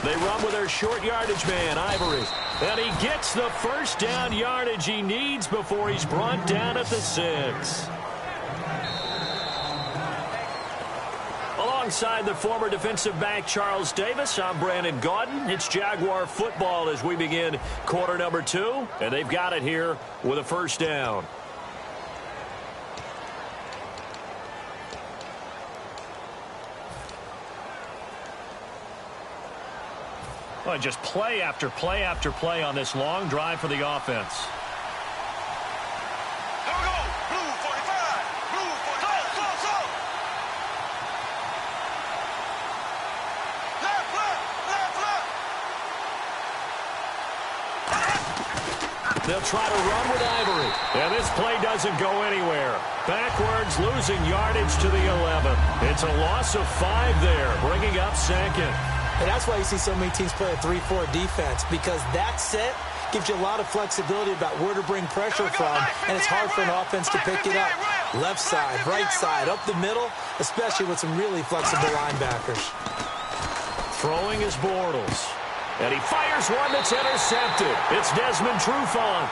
They run with their short yardage man, Ivory. And he gets the first down yardage he needs before he's brought down at the 6. Alongside the former defensive back Charles Davis, I'm Brandon Gaudin. It's Jaguar football as we begin quarter number 2. And they've got it here with a first down. Well, just play after play after play on this long drive for the offense. Here we go. Blue 45. Blue 45. So. Left. They'll try to run with Ivory. And this play doesn't go anywhere. Backwards, losing yardage to the 11. It's a loss of 5 there, bringing up 2nd. And that's why you see so many teams play a 3-4 defense, because that set gives you a lot of flexibility about where to bring pressure from, and it's hard for an offense to pick it up. Left side, right side, up the middle, especially with some really flexible linebackers. Throwing is Bortles. And he fires one that's intercepted. It's Desmond Trufant.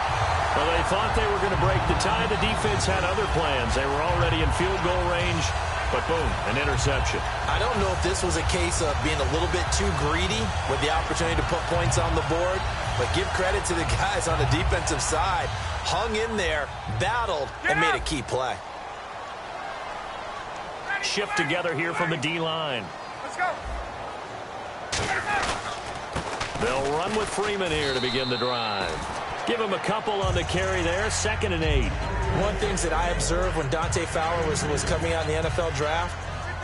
Well, they thought they were going to break the tie. The defense had other plans. They were already in field goal range. But boom, an interception. I don't know if this was a case of being a little bit too greedy with the opportunity to put points on the board, but give credit to the guys on the defensive side. Hung in there, battled, and made a key play. Shift together here from the D-line. Let's go. They'll run with Freeman here to begin the drive. Give him a couple on the carry there, 2nd and 8. One thing that I observed when Dante Fowler was coming out in the NFL draft,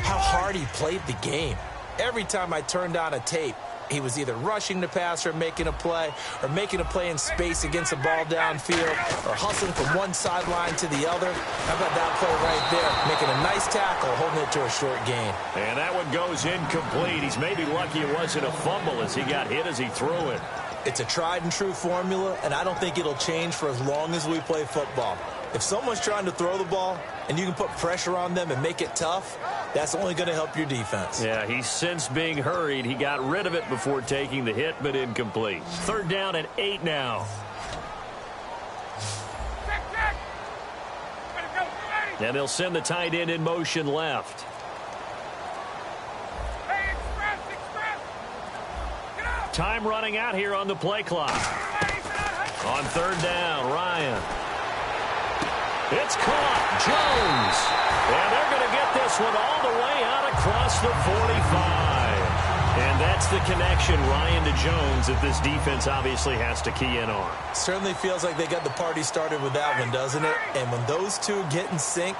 how hard he played the game. Every time I turned on a tape, he was either rushing the passer, making a play, or making a play in space against the ball downfield, or hustling from one sideline to the other. How about that play right there? Making a nice tackle, holding it to a short gain. And that one goes incomplete. He's maybe lucky it wasn't a fumble as he got hit as he threw it. It's a tried and true formula, and I don't think it'll change for as long as we play football. If someone's trying to throw the ball and you can put pressure on them and make it tough, that's only going to help your defense. Yeah, he's since being hurried. He got rid of it before taking the hit, but incomplete. 3rd down and 8 now. And they'll send the tight end in motion left. Time running out here on the play clock. On 3rd down, Ryan. It's caught. Jones. And they're going to get this one all the way out across the 45. And that's the connection, Ryan to Jones, that this defense obviously has to key in on. Certainly feels like they got the party started with that one, doesn't it? And when those two get in sync,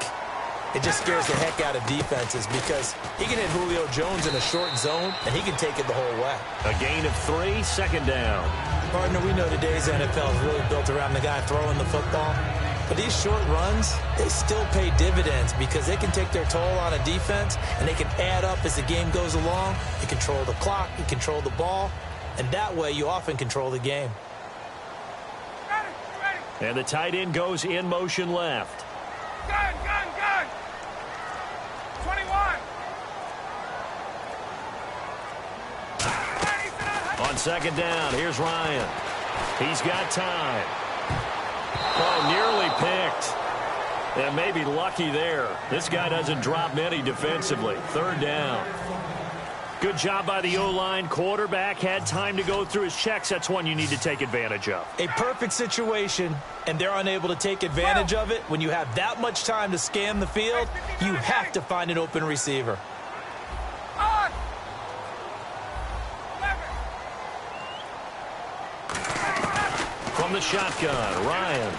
it just scares the heck out of defenses because he can hit Julio Jones in a short zone, and he can take it the whole way. A gain of 3, 2nd down. Partner, we know today's NFL is really built around the guy throwing the football. But these short runs, they still pay dividends because they can take their toll on a defense, and they can add up as the game goes along. You control the clock, you control the ball, and that way you often control the game. And the tight end goes in motion left. Gun! 21! On 2nd down, here's Ryan. He's got time. Oh, nearly picked. And maybe lucky there. This guy doesn't drop many defensively. 3rd down. Good job by the O-line. Quarterback had time to go through his checks. That's one you need to take advantage of. A perfect situation, and they're unable to take advantage of it. When you have that much time to scan the field, you have to find an open receiver. From the shotgun, Ryan.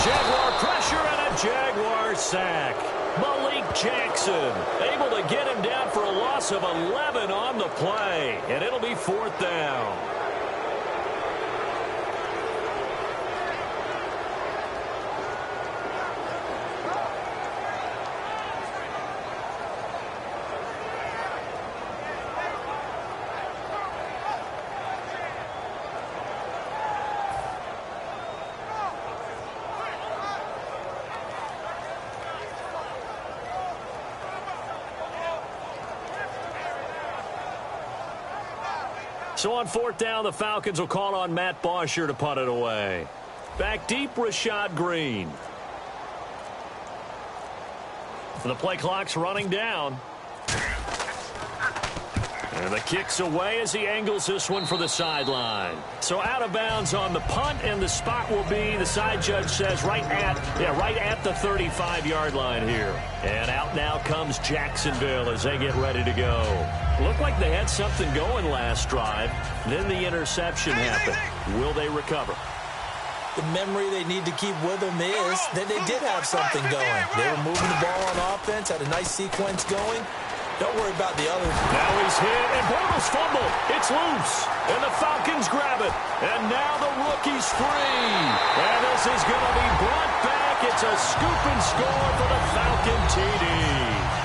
Jaguar pressure and a Jaguar sack. Malik Jackson able to get him down for a loss of 11 on the play. And it'll be 4th down. So on 4th down, the Falcons will call on Matt Bosher to punt it away. Back deep, Rashad Green. The play clock's running down. And the kick's away as he angles this one for the sideline. So out of bounds on the punt, and the spot will be, the side judge says, right at the 35-yard line here. And out now comes Jacksonville as they get ready to go. Looked like they had something going last drive. Then the interception happened. Will they recover? The memory they need to keep with them is that they did have something going. They were moving the ball on offense, had a nice sequence going. Don't worry about the others. Now he's hit, and Bortles fumble. It's loose, and the Falcons grab it. And now the rookie's free. And this is going to be brought back. It's a scoop and score for the Falcon TD.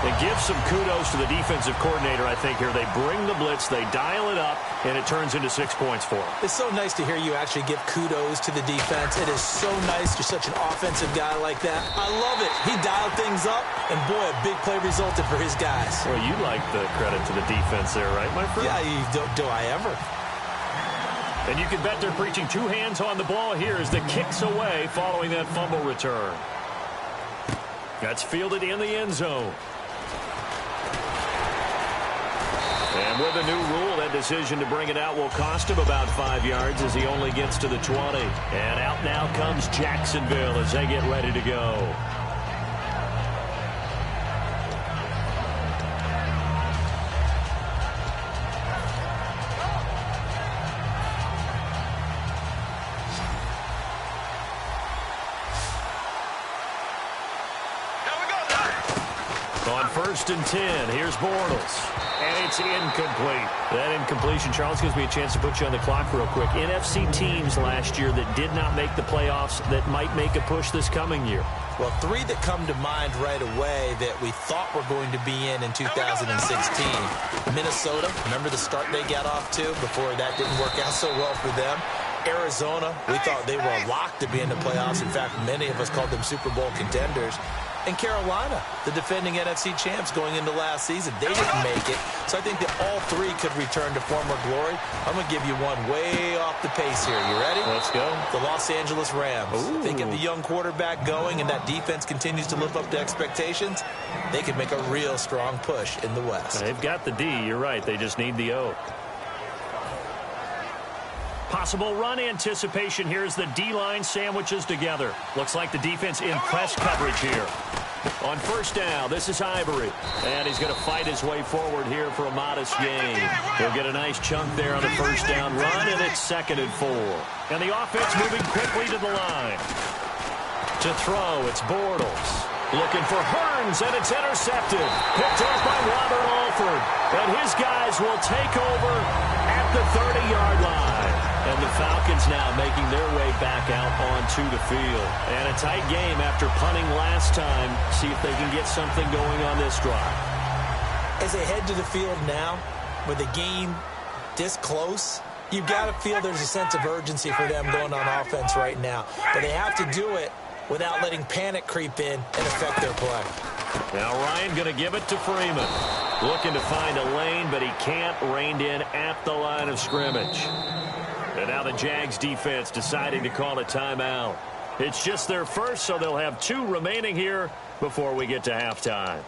It gives some kudos to the defensive coordinator, I think, here. They bring the blitz, they dial it up, and it turns into 6 points for them. It's so nice to hear you actually give kudos to the defense. It is so nice. You're such an offensive guy like that. I love it. He dialed things up, and boy, a big play resulted for his guys. Well, you like the credit to the defense there, right, my friend? Yeah, do I ever? And you can bet they're preaching 2 hands on the ball here as the kick's away following that fumble return. That's fielded in the end zone. And with a new rule, that decision to bring it out will cost him about 5 yards as he only gets to the 20. And out now comes Jacksonville as they get ready to go. On 1st and 10, here's Bortles. And it's incomplete. That incompletion, Charles, gives me a chance to put you on the clock real quick. NFC teams last year that did not make the playoffs that might make a push this coming year. Well, 3 that come to mind right away that we thought were going to be in 2016. Minnesota, remember the start they got off to before that didn't work out so well for them. Arizona, we thought they were a lock to be in the playoffs. In fact, many of us called them Super Bowl contenders. And Carolina, the defending NFC champs going into last season, they didn't make it. So I think that all 3 could return to former glory. I'm going to give you one way off the pace here. You ready? Let's go. The Los Angeles Rams. Ooh. They get the young quarterback going, and that defense continues to live up to expectations. They could make a real strong push in the West. They've got the D. You're right. They just need the O. Possible run anticipation here as the D-line sandwiches together. Looks like the defense in press coverage here. On 1st down, this is Ivory. And he's going to fight his way forward here for a modest gain. He'll get a nice chunk there on the 1st down run, and it's 2nd and 4. And the offense moving quickly to the line. To throw, it's Bortles. Looking for Hearns, and it's intercepted. Picked off by Robert Alford. And his guys will take over at the 30-yard line. And the Falcons now making their way back out onto the field. And a tight game after punting last time. See if they can get something going on this drive. As they head to the field now, with the game this close, you've got to feel there's a sense of urgency for them going on offense right now. But they have to do it without letting panic creep in and affect their play. Now Ryan going to give it to Freeman. Looking to find a lane, but he can't. Reined in at the line of scrimmage. And now the Jags defense deciding to call a timeout. It's just their first, so they'll have 2 remaining here before we get to halftime.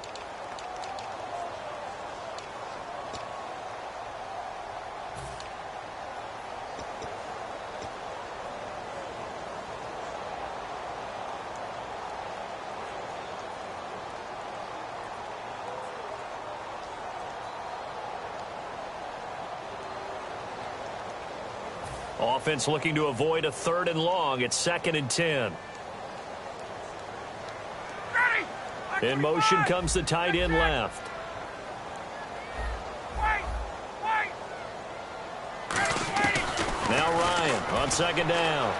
Offense looking to avoid a 3rd and long. It's 2nd and 10. In motion comes the tight end left. Now Ryan on 2nd down.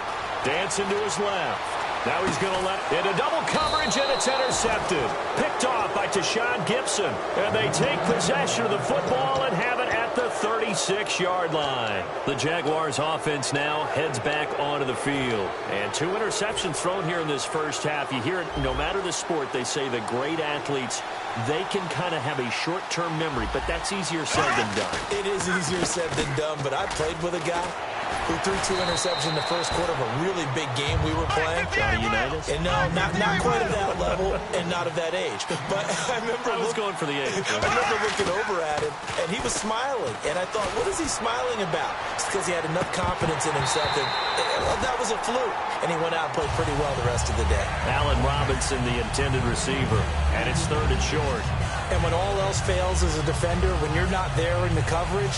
Dancing to his left. Now he's going to let it into double coverage, and it's intercepted. Picked off by Tashawn Gibson. And they take possession of the football and have it at the 36-yard line. The Jaguars offense now heads back onto the field. And 2 interceptions thrown here in this first half. You hear it, no matter the sport, they say the great athletes, they can kind of have a short-term memory, but that's easier said than done. It is easier said than done, but I played with a guy who threw 2 interceptions in the first quarter of a really big game we were playing. Johnny Unitas? And no, not quite at that level and not of that age. But I remember I was going for the age. I remember looking over at him, and he was smiling. And I thought, what is he smiling about? It's because he had enough confidence in himself that was a fluke. And he went out and played pretty well the rest of the day. Allen Robinson, the intended receiver. And it's 3rd and short. And when all else fails as a defender, when you're not there in the coverage,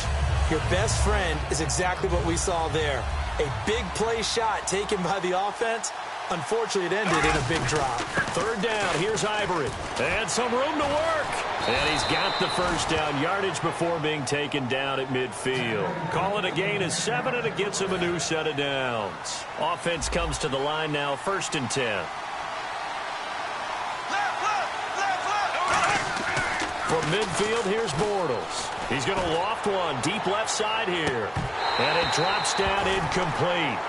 your best friend is exactly what we saw there. A big play shot taken by the offense. Unfortunately, it ended in a big drop. 3rd down. Here's Ivory. And some room to work. And he's got the 1st down yardage before being taken down at midfield. Call it a gain of 7, and it gets him a new set of downs. Offense comes to the line now, 1st and 10. From midfield, here's Bortles. He's going to loft one deep left side here. And it drops down incomplete.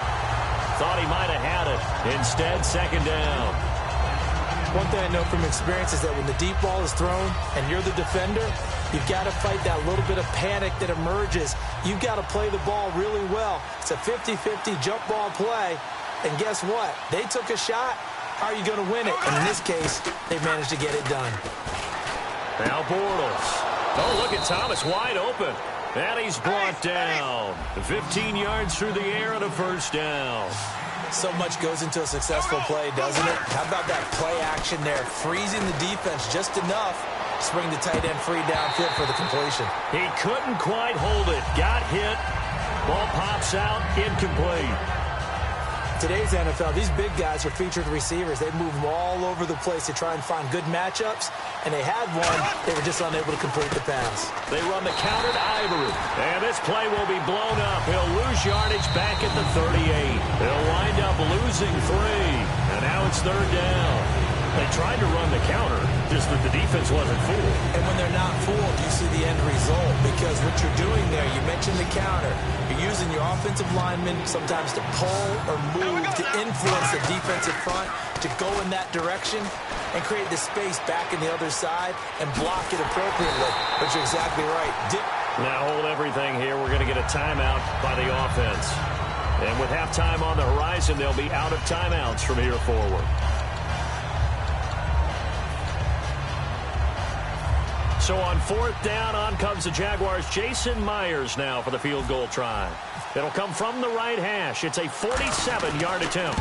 Thought he might have had it. Instead, 2nd down. One thing I know from experience is that when the deep ball is thrown and you're the defender, you've got to fight that little bit of panic that emerges. You've got to play the ball really well. It's a 50-50 jump ball play. And guess what? They took a shot. How are you going to win it? And in this case, they managed to get it done. Now Bortles. Oh, look at Thomas wide open. And he's brought down. 15 yards through the air and a 1st down. So much goes into a successful play, doesn't it? How about that play action there? Freezing the defense just enough to bring the tight end free downfield for the completion. He couldn't quite hold it. Got hit. Ball pops out. Incomplete. today's NFL, these big guys are featured receivers. They move them all over the place to try and find good matchups, and they had one. They were just unable to complete the pass. They run the counter to Ivory, and this play will be blown up. He'll lose yardage back at the 38. He'll wind up losing 3, and now it's 3rd down. They tried to run the counter, just that the defense wasn't fooled. And when they're not fooled, you see the end result, because what you're doing there, you mentioned the counter. You're using your offensive linemen sometimes to pull or move to influence the defensive front to go in that direction and create the space back in the other side and block it appropriately. But you're exactly right. Now hold everything here. We're going to get a timeout by the offense. And with halftime on the horizon, they'll be out of timeouts from here forward. So on 4th down, on comes the Jaguars' Jason Myers now for the field goal try. It'll come from the right hash. It's a 47-yard attempt.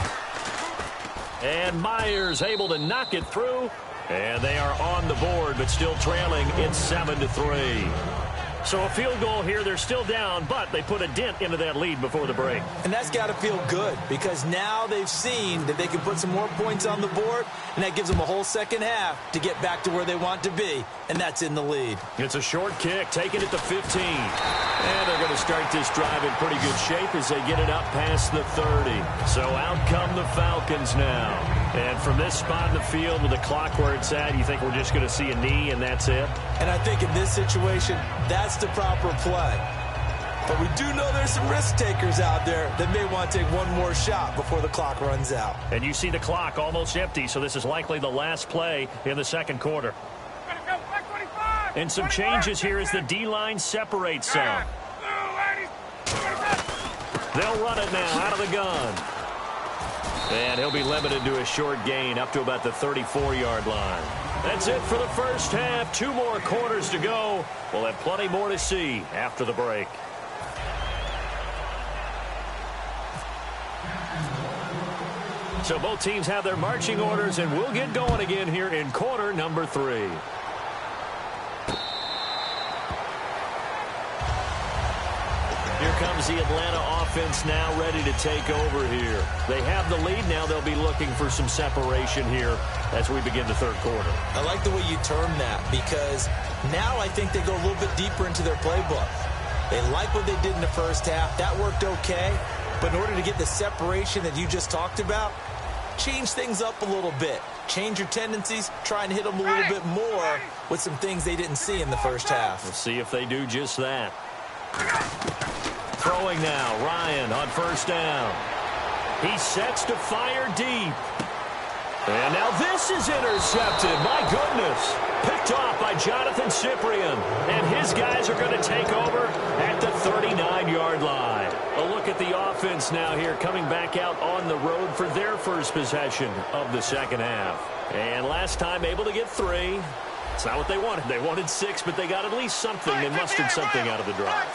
And Myers able to knock it through. And they are on the board, but still trailing. It's 7-3. So a field goal here. They're still down, but they put a dent into that lead before the break. And that's got to feel good, because now they've seen that they can put some more points on the board, and that gives them a whole second half to get back to where they want to be, and that's in the lead. It's a short kick, taken at the 15. And they're going to start this drive in pretty good shape as they get it up past the 30. So out come the Falcons now. And from this spot in the field with the clock where it's at, you think we're just going to see a knee and that's it? And I think in this situation, that's the proper play. But we do know there's some risk takers out there that may want to take one more shot before the clock runs out. And you see the clock almost empty, so this is likely the last play in the second quarter. And some changes here as the D-line separates some. They'll run it now out of the gun. And he'll be limited to a short gain up to about the 34-yard line. That's it for the first half. 2 more quarters to go. We'll have plenty more to see after the break. So both teams have their marching orders, and we'll get going again here in quarter number 3. Here comes the Atlanta offense now ready to take over here. They have the lead now. They'll be looking for some separation here as we begin the third quarter. I like the way you term that, because now I think they go a little bit deeper into their playbook. They like what they did in the first half. That worked okay. But in order to get the separation that you just talked about, change things up a little bit. Change your tendencies. Try and hit them a little bit more with some things they didn't see in the first half. We'll see if they do just that. Throwing now, Ryan on first down. He sets to fire deep. And now this is intercepted. My goodness. Picked off by Jonathan Cyprien. And his guys are going to take over at the 39-yard line. A look at the offense now here, coming back out on the road for their first possession of the second half. And last time able to get 3. It's not what they wanted. They wanted 6, but they got at least something. They mustered something out of the drive.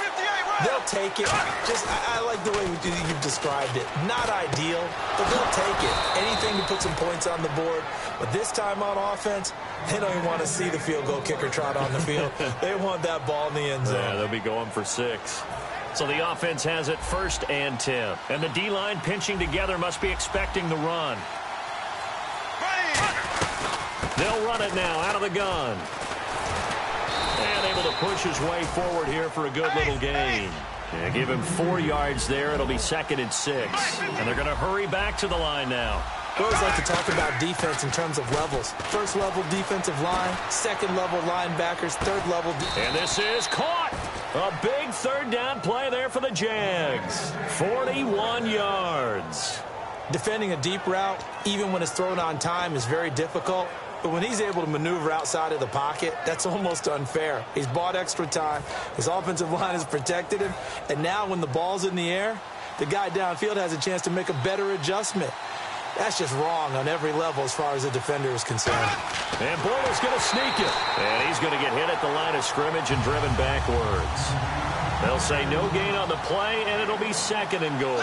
They'll take it. I like the way you've described it. Not ideal, but they'll take it. Anything to put some points on the board. But this time on offense, they don't even want to see the field goal kicker trot on the field. They want that ball in the end zone. Yeah, they'll be going for 6. So the offense has it 1st and 10. And the D-line pinching together must be expecting the run. They'll run it now out of the gun. And able to push his way forward here for a good little gain. Yeah, give him 4 yards there. It'll be 2nd and 6. And they're going to hurry back to the line now. I always like to talk about defense in terms of levels. First level defensive line, second level linebackers, third level. And this is caught. A big 3rd down play there for the Jags. 41 yards. Defending a deep route, even when it's thrown on time, is very difficult. But when he's able to maneuver outside of the pocket, that's almost unfair. He's bought extra time. His offensive line has protected him. And now when the ball's in the air, the guy downfield has a chance to make a better adjustment. That's just wrong on every level as far as the defender is concerned. And Bortles going to sneak it. And he's going to get hit at the line of scrimmage and driven backwards. They'll say no gain on the play, and it'll be 2nd and goal.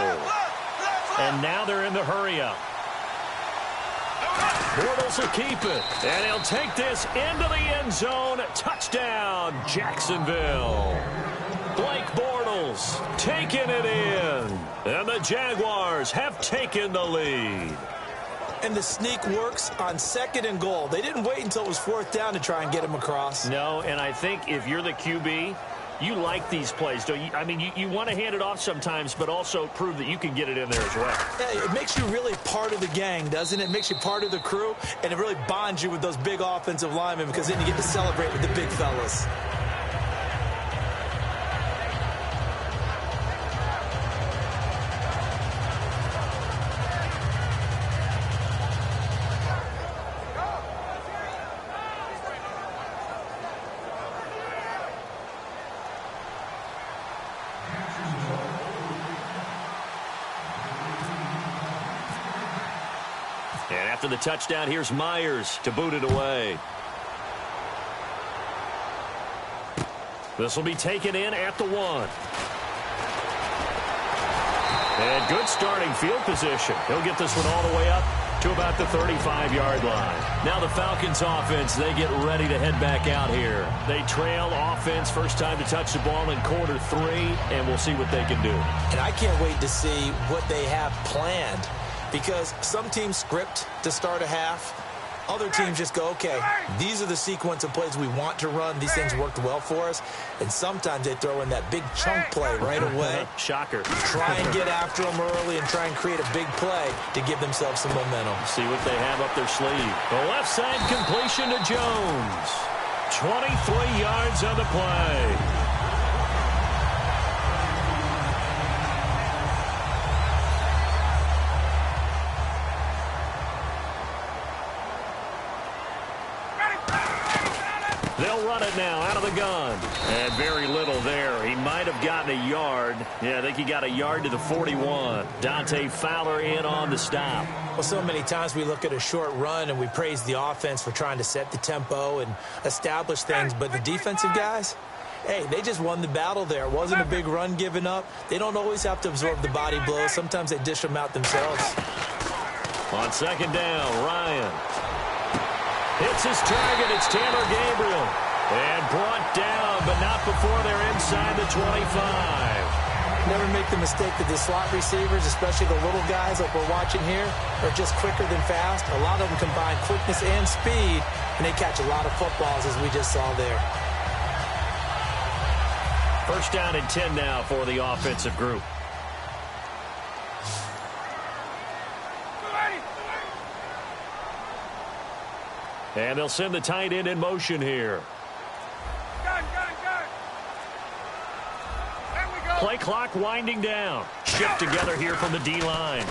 And now they're in the hurry-up. Bortles will keep it. And he'll take this into the end zone. Touchdown, Jacksonville. Blake Bortles Davis taking it in. And the Jaguars have taken the lead. And the sneak works on 2nd and goal. They didn't wait until it was 4th down to try and get him across. No, and I think if you're the QB, you like these plays, don't you? I mean, you want to hand it off sometimes, but also prove that you can get it in there as well. Yeah, it makes you really part of the gang, doesn't it? It makes you part of the crew, and it really bonds you with those big offensive linemen because then you get to celebrate with the big fellas. And after the touchdown, here's Myers to boot it away. This will be taken in at the 1. And good starting field position. He'll get this one all the way up to about the 35-yard line. Now the Falcons offense, they get ready to head back out here. They trail offense, first time to touch the ball in quarter 3, and we'll see what they can do. And I can't wait to see what they have planned. Because some teams script to start a half. Other teams just go, okay, these are the sequence of plays we want to run. These things worked well for us. And sometimes they throw in that big chunk play right away. Shocker. Try and get after them early and try and create a big play to give themselves some momentum. See what they have up their sleeve. The left side completion to Jones. 23 yards on the play. They'll run it now out of the gun. And very little there. He might have gotten a yard. Yeah, I think he got a yard to the 41. Dante Fowler in on the stop. Well, so many times we look at a short run and we praise the offense for trying to set the tempo and establish things. But the defensive guys, hey, they just won the battle there. It wasn't a big run given up. They don't always have to absorb the body blows. Sometimes they dish them out themselves. On 2nd down, Ryan hits his target. It's Taylor Gabriel. And brought down, but not before they're inside the 25. Never make the mistake that the slot receivers, especially the little guys like we're watching here, are just quicker than fast. A lot of them combine quickness and speed, and they catch a lot of footballs, as we just saw there. First down and 10 now for the offensive group. And they'll send the tight end in motion here. Play clock winding down. Shift together here from the D-line.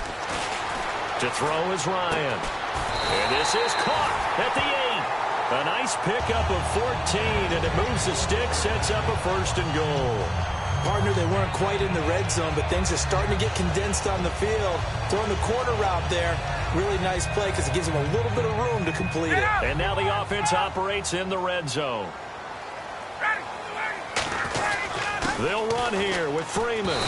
To throw is Ryan. And this is caught at the 8. A nice pickup of 14, and it moves the stick, sets up a 1st and goal. Partner, they weren't quite in the red zone, but things are starting to get condensed on the field. Throwing the corner route there, really nice play because it gives them a little bit of room to complete it. And now the offense operates in the red zone. They'll run here with Freeman.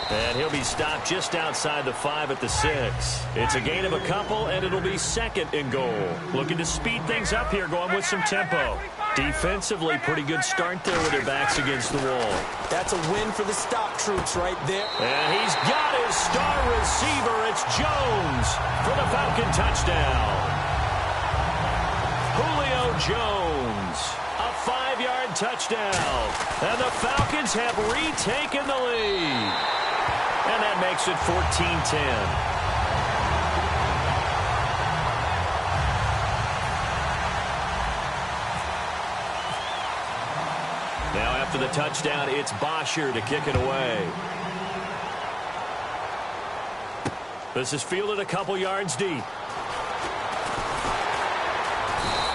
And he'll be stopped just outside the 5 at the 6. It's a gain of a couple, and it'll be 2nd and goal. Looking to speed things up here, going with some tempo. Defensively, pretty good start there with their backs against the wall. That's a win for the stop troops right there. And he's got his star receiver. It's Jones for the Falcon touchdown. Julio Jones, a 5-yard touchdown. And the Falcons have retaken the lead. And that makes it 14-10. Now after the touchdown, it's Bosher to kick it away. This is fielded a couple yards deep.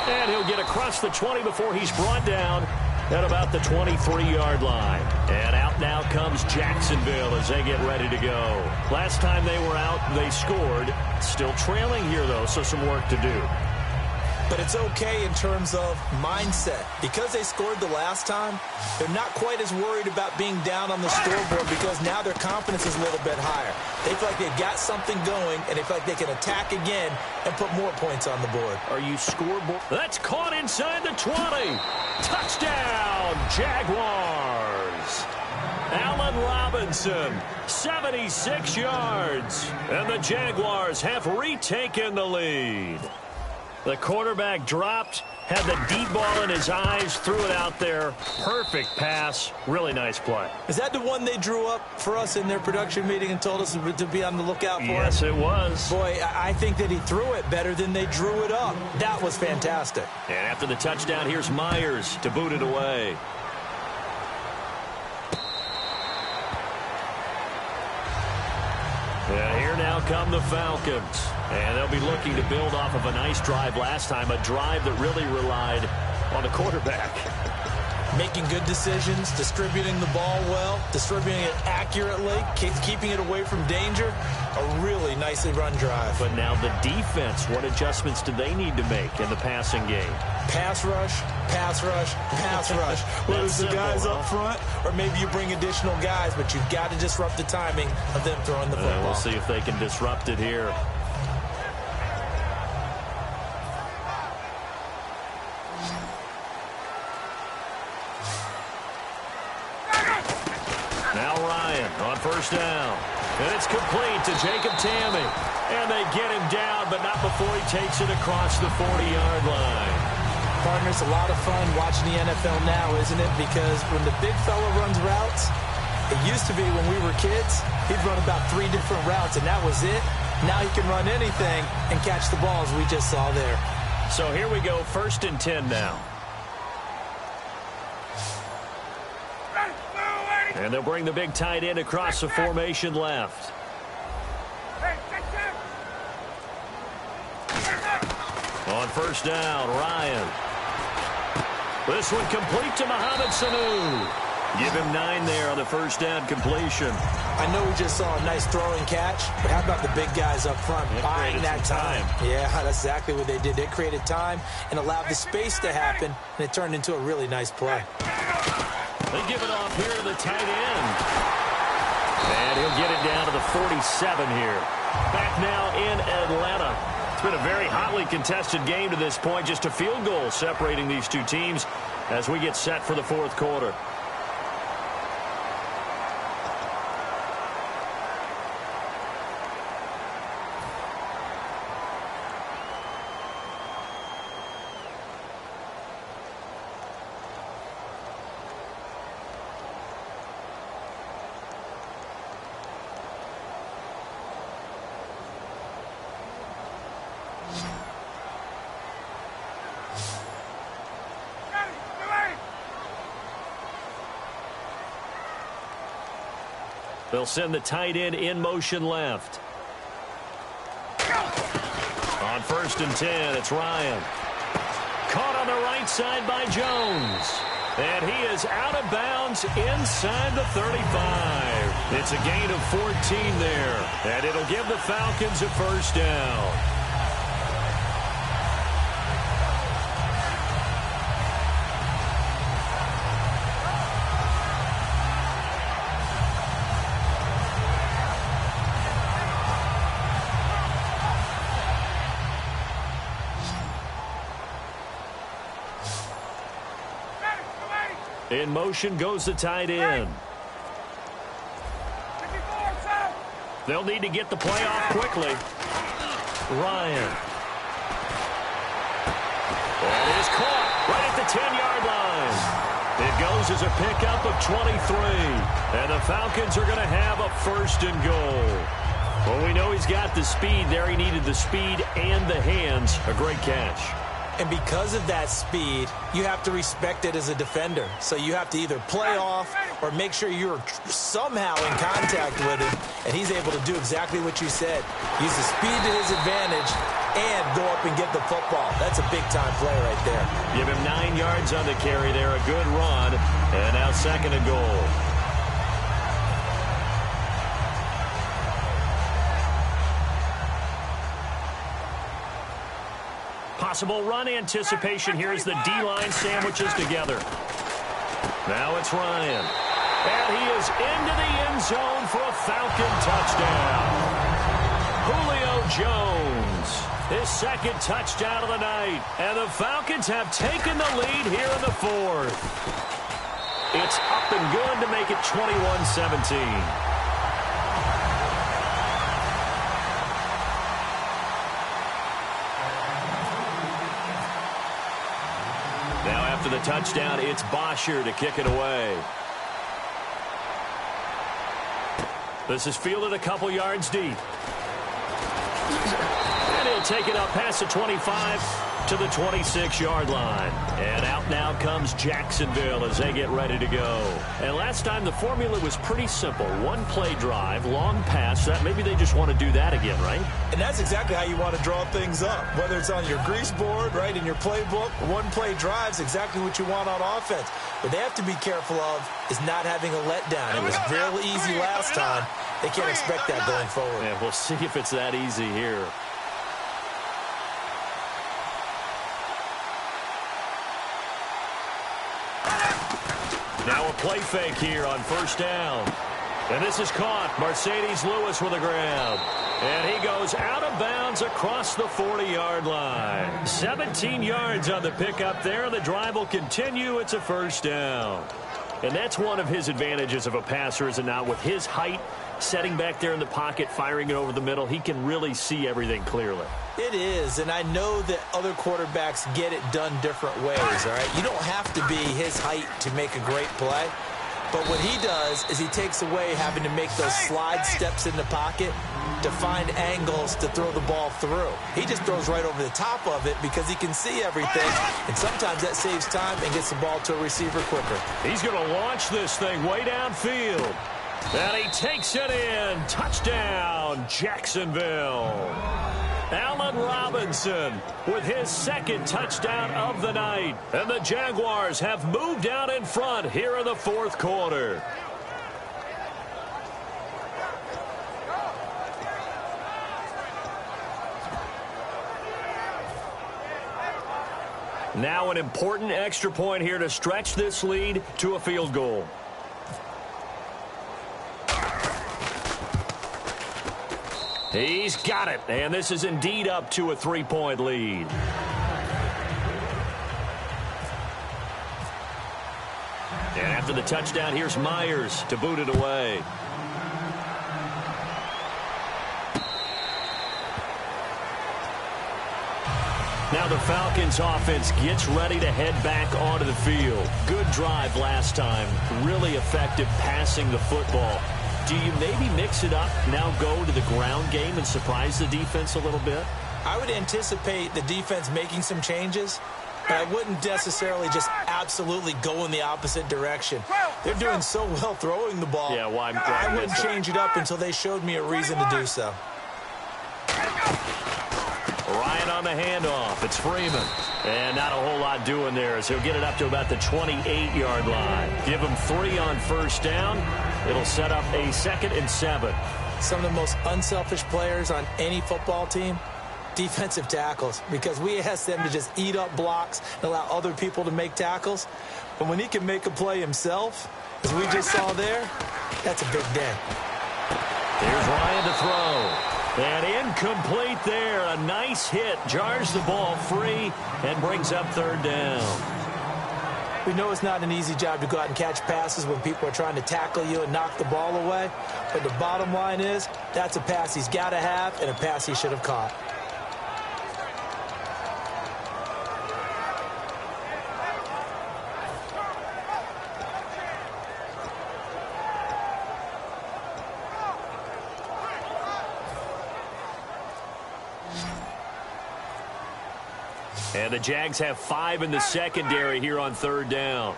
And he'll get across the 20 before he's brought down at about the 23-yard line. And out now comes Jacksonville as they get ready to go. Last time they were out, they scored. Still trailing here, though, so some work to do. But it's okay in terms of mindset. Because they scored the last time, they're not quite as worried about being down on the scoreboard because now their confidence is a little bit higher. They feel like they've got something going, and they feel like they can attack again and put more points on the board. Are you scoreboard? That's caught inside the 20. Touchdown, Jaguars. Allen Robinson, 76 yards. And the Jaguars have retaken the lead. The quarterback dropped, had the deep ball in his eyes, threw it out there. Perfect pass. Really nice play. Is that the one they drew up for us in their production meeting and told us to be on the lookout for? Yes, it was. Boy, I think that he threw it better than they drew it up. That was fantastic. And after the touchdown, here's Myers to boot it away. And here now come the Falcons. And they'll be looking to build off of a nice drive last time, a drive that really relied on the quarterback. Making good decisions, distributing the ball well, distributing it accurately, keeping it away from danger. A really nicely run drive. But now the defense, what adjustments do they need to make in the passing game? Pass rush, pass rush, pass rush. Whether it's the guys up front or maybe you bring additional guys, but you've got to disrupt the timing of them throwing the football. We'll see if they can disrupt it here. Now Ryan on first down. And it's complete to Jacob Tamme. And they get him down, but not before he takes it across the 40-yard line. Partner, it's a lot of fun watching the NFL now, isn't it? Because when the big fella runs routes, it used to be when we were kids, he'd run about 3 different routes, and that was it. Now he can run anything and catch the balls we just saw there. So here we go, 1st and 10 now. And they'll bring the big tight end across the formation left. On first down, Ryan. This one complete to Mohamed Sanu. Give him 9 there on the first down completion. I know we just saw a nice throwing catch, but how about the big guys up front buying that time? Yeah, that's exactly what they did. They created time and allowed the space to happen, and it turned into a really nice play. They give it off here to the tight end. And he'll get it down to the 47 here. Back now in Atlanta. It's been a very hotly contested game to this point. Just a field goal separating these two teams as we get set for the 4th quarter. They'll send the tight end in motion left. On 1st and 10, it's Ryan. Caught on the right side by Jones. And he is out of bounds inside the 35. It's a gain of 14 there. And it'll give the Falcons a first down. In motion goes the tight end. They'll need to get the play off quickly. Ryan. That is caught right at the 10-yard line. It goes as a pickup of 23. And the Falcons are going to have a 1st and goal. Well, we know he's got the speed there. He needed the speed and the hands. A great catch. And because of that speed, you have to respect it as a defender. So you have to either play off or make sure you're somehow in contact with him. And he's able to do exactly what you said. Use the speed to his advantage and go up and get the football. That's a big-time play right there. Give him 9 yards on the carry there. A good run. And now 2nd and goal. Possible run anticipation here as the D-line sandwiches together. Now it's Ryan. And he is into the end zone for a Falcon touchdown. Julio Jones, his 2nd touchdown of the night. And the Falcons have taken the lead here in the 4th. It's up and good to make it 21-17. Now after the touchdown, it's Bosher to kick it away. This is fielded a couple yards deep. And he'll take it up past the 25 to the 26-yard line. And out now comes Jacksonville as they get ready to go. And last time the formula was pretty simple. One-play drive, long pass. That maybe they just want to do that again, right? And that's exactly how you want to draw things up. Whether it's on your grease board, right, in your playbook, one-play drive is exactly what you want on offense. What they have to be careful of is not having a letdown. It was real easy last time. They can't expect that going forward. Yeah, we'll see if it's that easy here. Now a play fake here on first down. And this is caught. Mercedes Lewis with a grab. And he goes out of bounds across the 40-yard line. 17 yards on the pickup there. The drive will continue. It's a first down. And that's one of his advantages of a passer, is it not? With his height, setting back there in the pocket, firing it over the middle, he can really see everything clearly. It is, and I know that other quarterbacks get it done different ways, all right? You don't have to be his height to make a great play. But what he does is he takes away having to make those slide steps in the pocket to find angles to throw the ball through. He just throws right over the top of it because he can see everything, and sometimes that saves time and gets the ball to a receiver quicker. He's going to launch this thing way downfield. And he takes it in. Touchdown, Jacksonville. Allen Robinson with his second touchdown of the night. And the Jaguars have moved out in front here in the fourth quarter. Now an important extra point here to stretch this lead to a field goal. He's got it, and this is indeed up to a 3-point lead. And after the touchdown, here's Myers to boot it away. Now the Falcons offense gets ready to head back onto the field. Good drive last time. Really effective passing the football. Do you maybe mix it up, now go to the ground game and surprise the defense a little bit? I would anticipate the defense making some changes, but I wouldn't necessarily just absolutely go in the opposite direction. They're doing so well throwing the ball. Yeah, why I wouldn't change it up until they showed me a reason to do so. Ryan on the handoff. It's Freeman. And not a whole lot doing there as he'll get it up to about the 28-yard line. Give him 3 on first down. It'll set up a 2nd and 7. Some of the most unselfish players on any football team, defensive tackles, because we ask them to just eat up blocks and allow other people to make tackles. But when he can make a play himself, as we just saw there, that's a big day. Here's Ryan to throw. And incomplete there. A nice hit. Jars the ball free and brings up 3rd down. We know it's not an easy job to go out and catch passes when people are trying to tackle you and knock the ball away. But the bottom line is, that's a pass he's got to have and a pass he should have caught. And the Jags have 5 in the secondary here on 3rd down.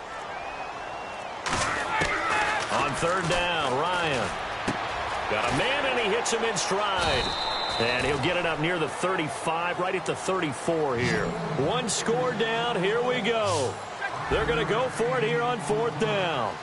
On 3rd down, Ryan. Got a man, and he hits him in stride. And he'll get it up near the 35, right at the 34 here. 1 score down. Here we go. They're going to go for it here on 4th down.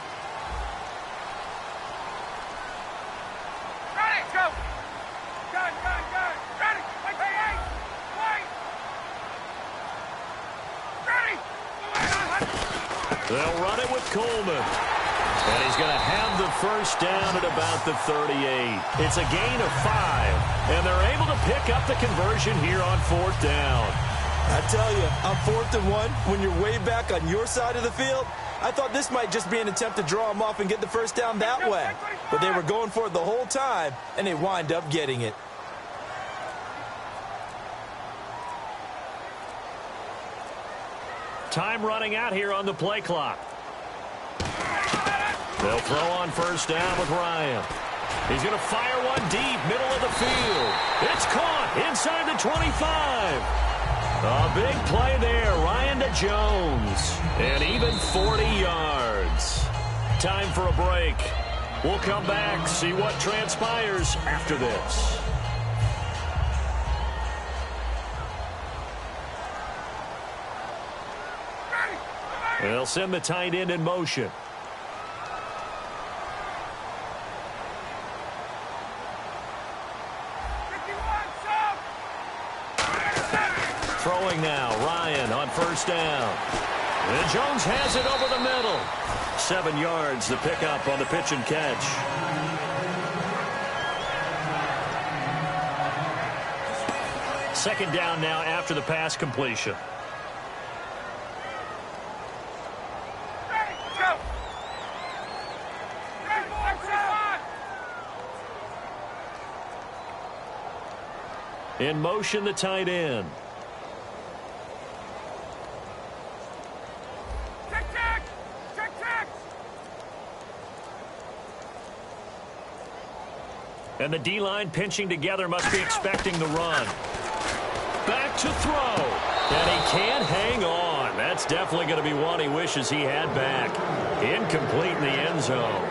They'll run it with Coleman. And he's going to have the first down at about the 38. It's a gain of 5. And they're able to pick up the conversion here on 4th down. I tell you, on 4th and 1, when you're way back on your side of the field, I thought this might just be an attempt to draw him off and get the first down that way. But they were going for it the whole time, and they wind up getting it. Time running out here on the play clock. They'll throw on first down with Ryan. He's going to fire one deep, middle of the field. It's caught inside the 25. A big play there, Ryan to Jones. And even 40 yards. Time for a break. We'll come back, see what transpires after this. They'll send the tight end in motion. Throwing now, Ryan on first down. And Jones has it over the middle. 7 yards to pick up on the pitch and catch. Second down now after the pass completion. In motion, the tight end. And the D-line pinching together, must be expecting the run. Back to throw. And he can't hang on. That's definitely going to be one he wishes he had back. Incomplete in the end zone.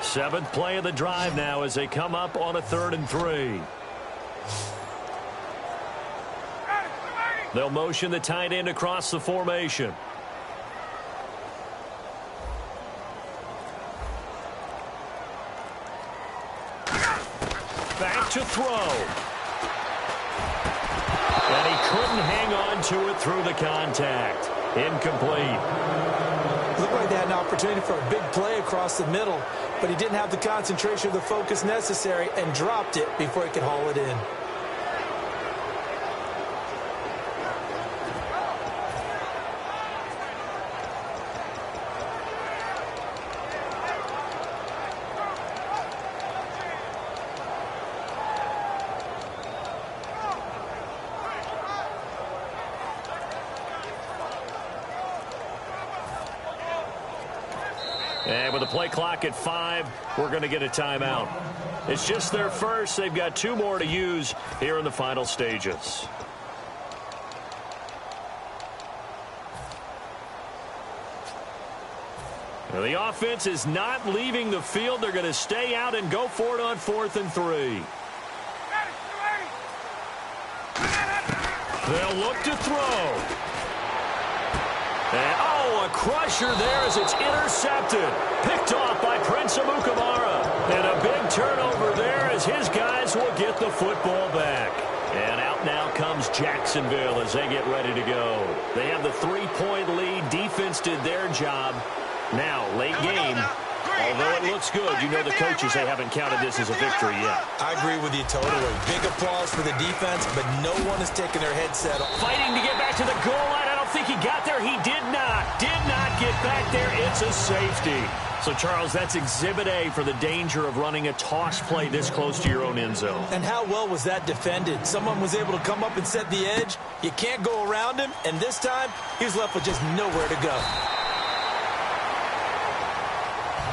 Seventh play of the drive now as they come up on a 3rd and 3. They'll motion the tight end across the formation. Back to throw. And he couldn't hang on to it through the contact. Incomplete. Looked like they had an opportunity for a big play across the middle, but he didn't have the concentration or the focus necessary and dropped it before he could haul it in. And with the play clock at 5, we're going to get a timeout. It's just their first. They've got 2 more to use here in the final stages. Now the offense is not leaving the field. They're going to stay out and go for it on 4th and 3. They'll look to throw. And, a crusher there as it's intercepted. Picked off by Prince Amukamara. And a big turnover there as his guys will get the football back. And out now comes Jacksonville as they get ready to go. They have the 3-point lead. Defense did their job. Now, late game. Although it looks good, you know the coaches, they haven't counted this as a victory yet. I agree with you totally. Big applause for the defense, but no one is taking their head set. Fighting to get back to the goal line. I don't think he got there. He did not get back there. It's a safety. So, Charles, that's Exhibit A for the danger of running a toss play this close to your own end zone. And how well was that defended? Someone was able to come up and set the edge. You can't go around him, and this time he was left with just nowhere to go.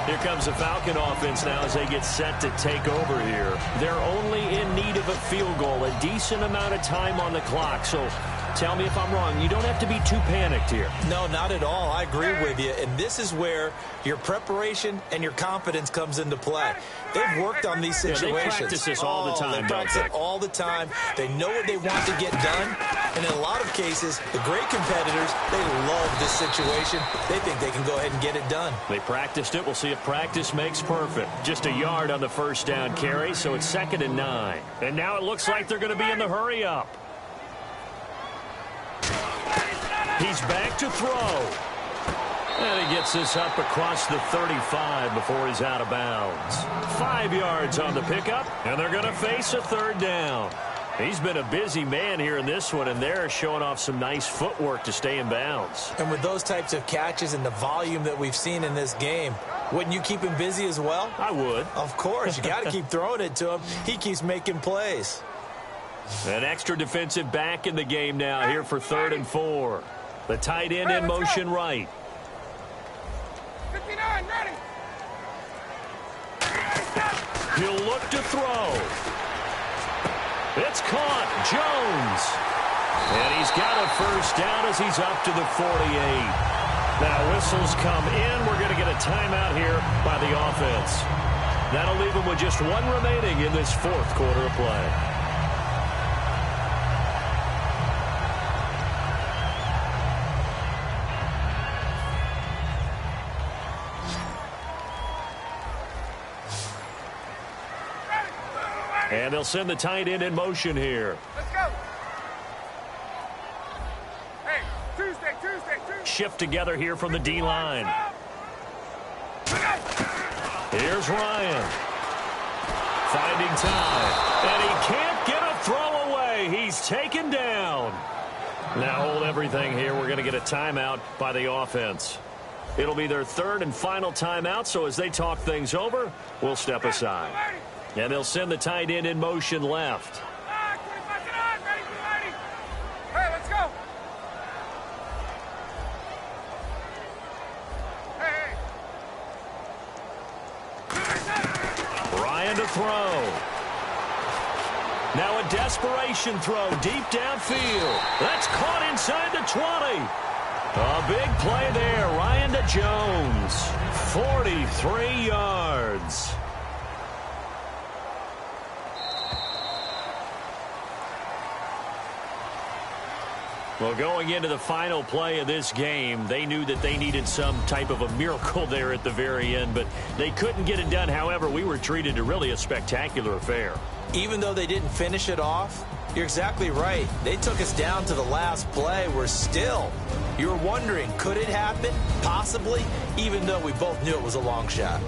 Here comes the Falcon offense now as they get set to take over here. They're only in need of a field goal, a decent amount of time on the clock. So tell me if I'm wrong. You don't have to be too panicked here. No, not at all. I agree with you. And this is where your preparation and your confidence comes into play. They've worked on these situations. Yeah, they practice this all the time. They practice it all the time. They know what they want to get done. And in a lot of cases, the great competitors, they love this situation. They think they can go ahead and get it done. They practiced it. We'll see if practice makes perfect. Just a yard on the first down carry, so it's 2nd and 9. And now it looks like they're going to be in the hurry up. He's back to throw. And he gets this up across the 35 before he's out of bounds. 5 yards on the pickup, and they're going to face a third down. He's been a busy man here in this one, and they're showing off some nice footwork to stay in bounds. And with those types of catches and the volume that we've seen in this game, wouldn't you keep him busy as well? I would. Of course. You got to keep throwing it to him. He keeps making plays. An extra defensive back in the game now here for 3rd and 4. The tight end in motion right. 59, ready. He'll look to throw. It's caught. Jones. And he's got a first down as he's up to the 48. Now whistles come in. We're going to get a timeout here by the offense. That'll leave him with just 1 remaining in this 4th quarter of play. And they'll send the tight end in motion here. Let's go. Hey, Tuesday. Shift together here from the D-line. Here's Ryan. Finding time. And he can't get a throw away. He's taken down. Now hold everything here. We're going to get a timeout by the offense. It'll be their 3rd and final timeout, so as they talk things over, we'll step aside. And they'll send the tight end in motion left. Hey, let's go. Ryan to throw. Now a desperation throw deep downfield. That's caught inside the 20. A big play there. Ryan to Jones. 43 yards. Well, going into the final play of this game, they knew that they needed some type of a miracle there at the very end, but they couldn't get it done. However, we were treated to really a spectacular affair. Even though they didn't finish it off, you're exactly right. They took us down to the last play. We're still, you were wondering, could it happen? Possibly, even though we both knew it was a long shot.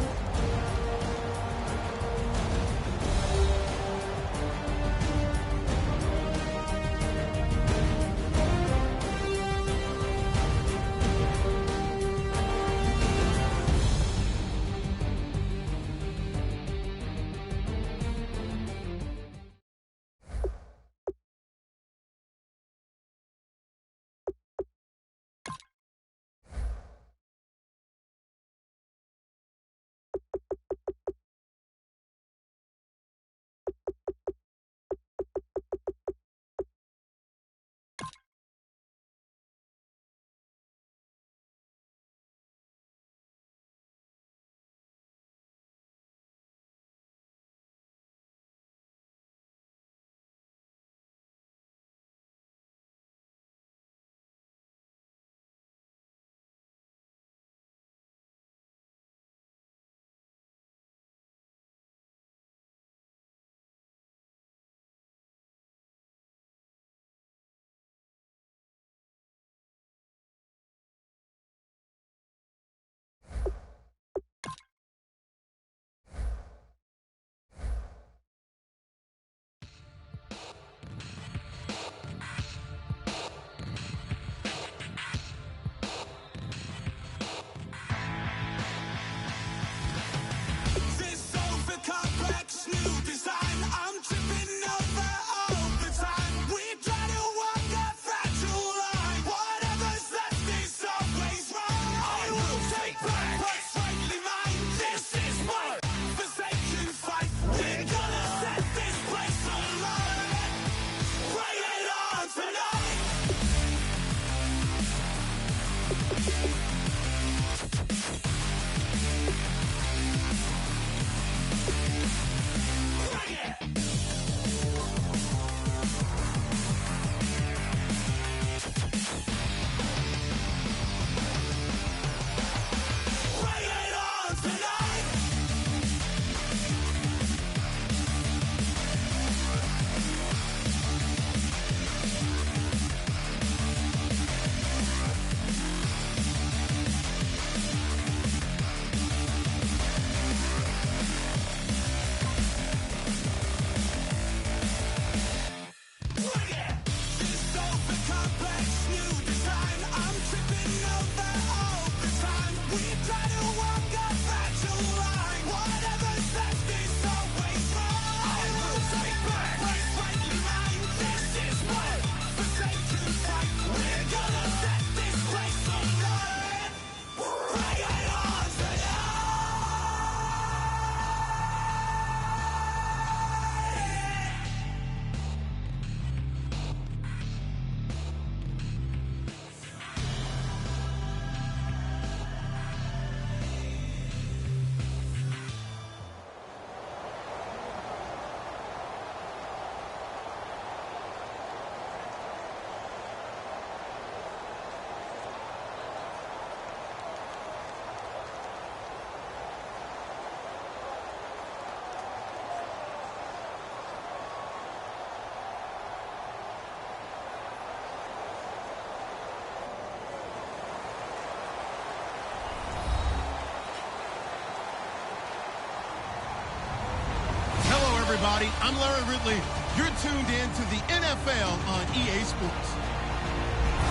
everybody. I'm Larry Ridley. You're tuned in to the NFL on EA Sports.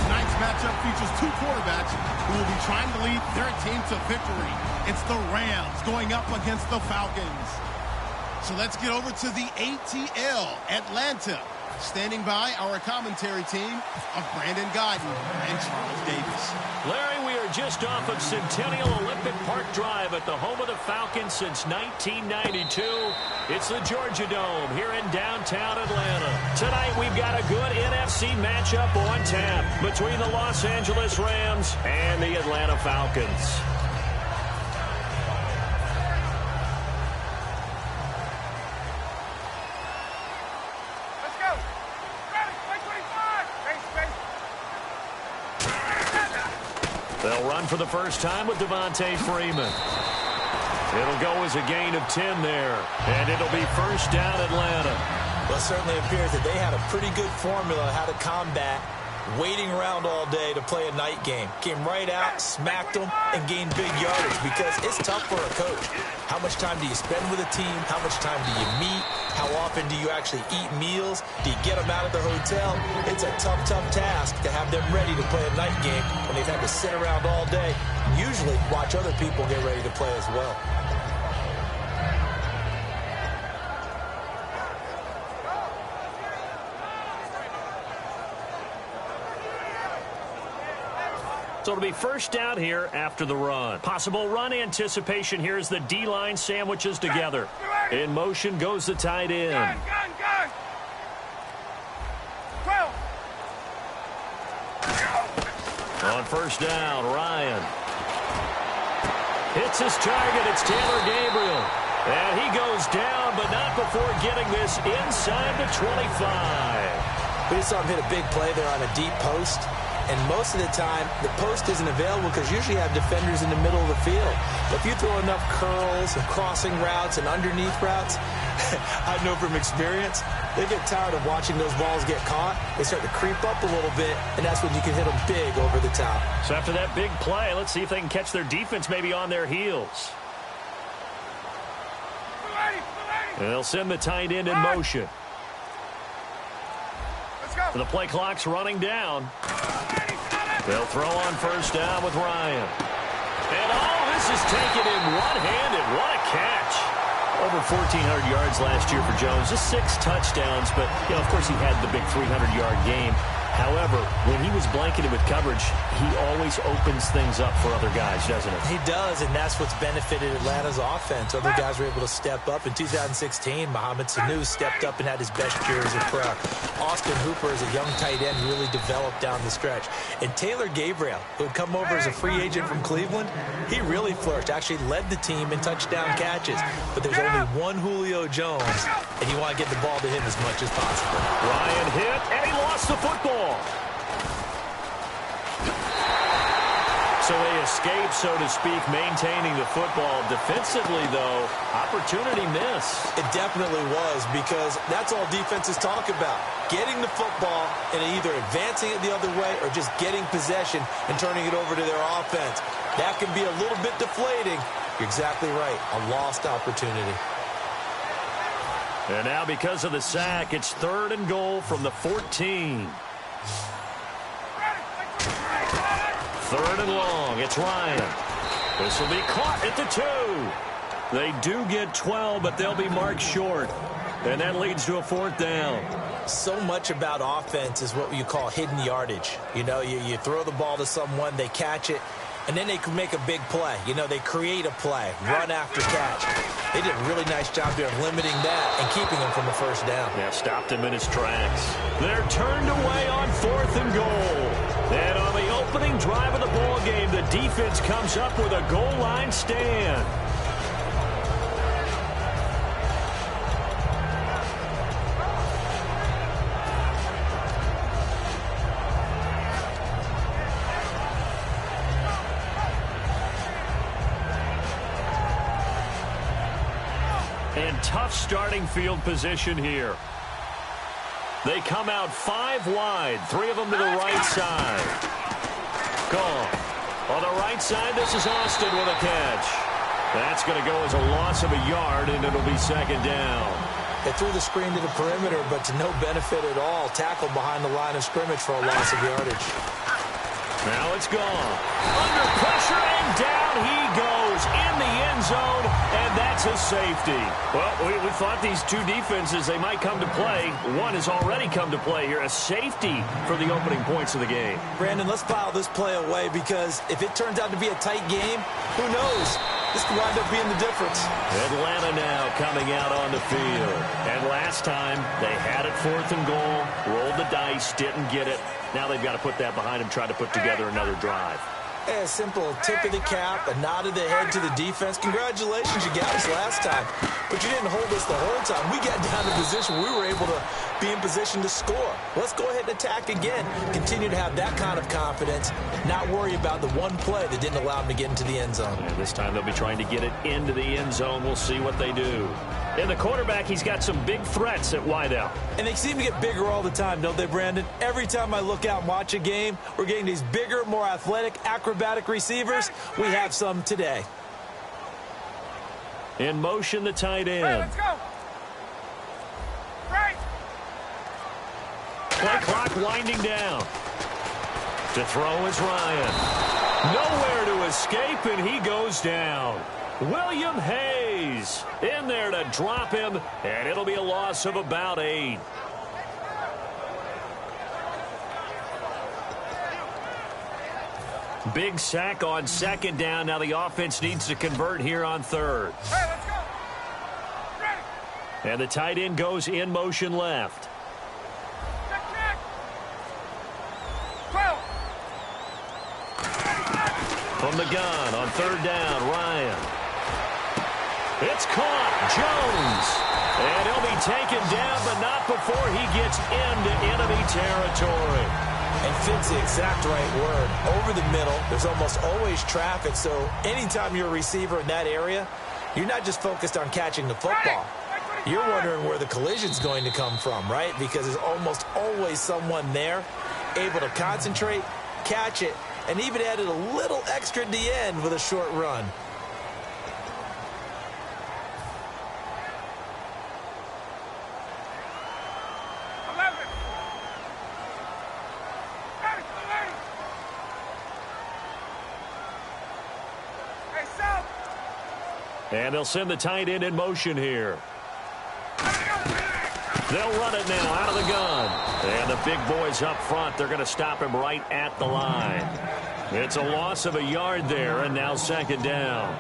Tonight's matchup features two quarterbacks who will be trying to lead their team to victory. It's the Rams going up against the Falcons. So let's get over to the ATL, Atlanta. Standing by our commentary team of Brandon Guyton and Charles Davis. Larry, we are just off of Centennial Olympic Park Drive at the home of the Falcons since 1992. It's the Georgia Dome here in downtown Atlanta. Tonight we've got a good NFC matchup on tap between the Los Angeles Rams and the Atlanta Falcons. They'll run for the first time with Devontae Freeman. It'll go as a gain of 10 there, and it'll be first down Atlanta. Well, it certainly appears that they had a pretty good formula how to combat waiting around all day to play a night game. Came right out, smacked them, and gained big yardage because it's tough for a coach. How much time do you spend with a team? How much time do you meet? How often do you actually eat meals? Do you get them out of the hotel? It's a tough, tough task to have them ready to play a night game when they've had to sit around all day and usually watch other people get ready to play as well. So it'll be first down here after the run. Possible run anticipation here as the D-line sandwiches together. In motion goes the tight end. Gun. 12. On first down, Ryan hits his target. It's Taylor Gabriel. And he goes down, but not before getting this inside the 25. We just saw him hit a big play there on a deep post. And most of the time, the post isn't available because usually you have defenders in the middle of the field. But if you throw enough curls and crossing routes and underneath routes, I know from experience, they get tired of watching those balls get caught. They start to creep up a little bit, and that's when you can hit them big over the top. So after that big play, let's see if they can catch their defense maybe on their heels. And they'll send the tight end in motion. The play clock's running down. They'll throw on first down with Ryan. And this is taken in one-handed. What a catch. Over 1,400 yards last year for Jones. Just 6 touchdowns, but, of course he had the big 300-yard game. However, when he was blanketed with coverage, he always opens things up for other guys, doesn't he? He does, and that's what's benefited Atlanta's offense. Other guys were able to step up. In 2016, Mohamed Sanu stepped up and had his best year as a pro. Austin Hooper, as a young tight end, really developed down the stretch. And Taylor Gabriel, who had come over as a free agent from Cleveland, he really flourished, actually led the team in touchdown catches. But there's only one Julio Jones, and you want to get the ball to him as much as possible. Ryan hit, and he lost the football. So they escape, so to speak, maintaining the football. Defensively, though, opportunity miss. It definitely was, because that's all defenses talk about. Getting the football and either advancing it the other way or just getting possession and turning it over to their offense. That can be a little bit deflating. You're exactly right. A lost opportunity. And now because of the sack, it's 3rd and goal from the 14. 3rd and long. It's Ryan. This will be caught at the 2. They do get 12, but they'll be marked short. And that leads to a 4th down. So much about offense is what you call hidden yardage. You throw the ball to someone, they catch it, and then they can make a big play. They create a play, run after catch. They did a really nice job there of limiting that and keeping him from the first down. Yeah, stopped him in his tracks. They're turned away on 4th and goal. And on the opening drive of the ball game, the defense comes up with a goal line stand. And tough starting field position here. They come out 5 wide, 3 of them to the right side. Gone. On the right side, this is Austin with a catch. That's going to go as a loss of a yard, and it'll be 2nd down. They threw the screen to the perimeter, but to no benefit at all. Tackled behind the line of scrimmage for a loss of yardage. Now it's gone. Under pressure, and down he goes in the end zone, and that's a safety. Well, we thought these two defenses, they might come to play. One has already come to play here, a safety for the opening points of the game. Brandon, let's file this play away because if it turns out to be a tight game, who knows? This could wind up being the difference. Atlanta now coming out on the field. And last time, they had it 4th and goal, rolled the dice, didn't get it. Now they've got to put that behind them, try to put together another drive. A simple tip of the cap, a nod of the head to the defense. Congratulations, you got us last time. But you didn't hold us the whole time. We got down to position. We were able to be in position to score. Let's go ahead and attack again. Continue to have that kind of confidence. Not worry about the one play that didn't allow them to get into the end zone. And this time they'll be trying to get it into the end zone. We'll see what they do. And the quarterback, he's got some big threats at wideout. And they seem to get bigger all the time, don't they, Brandon? Every time I look out and watch a game, we're getting these bigger, more athletic, acrobatic receivers. We have some today. In motion, the tight end. Hey, let's go. Right. Play clock winding down. To throw is Ryan. Nowhere to escape, and he goes down. William Hayes in there to drop him, and it'll be a loss of about 8. Big sack on 2nd down. Now the offense needs to convert here on 3rd. Hey, let's go. Ready. And the tight end goes in motion left. Check. 12. From the gun on 3rd down, Ryan. It's caught. Jones. And he'll be taken down, but not before he gets into enemy territory. And fits the exact right word. Over the middle, there's almost always traffic, so anytime you're a receiver in that area, you're not just focused on catching the football. You're wondering where the collision's going to come from, right? Because there's almost always someone there able to concentrate, catch it, and even added a little extra at the end with a short run. And they'll send the tight end in motion here. They'll run it now out of the gun. And the big boys up front, they're going to stop him right at the line. It's a loss of a yard there, and now 2nd down.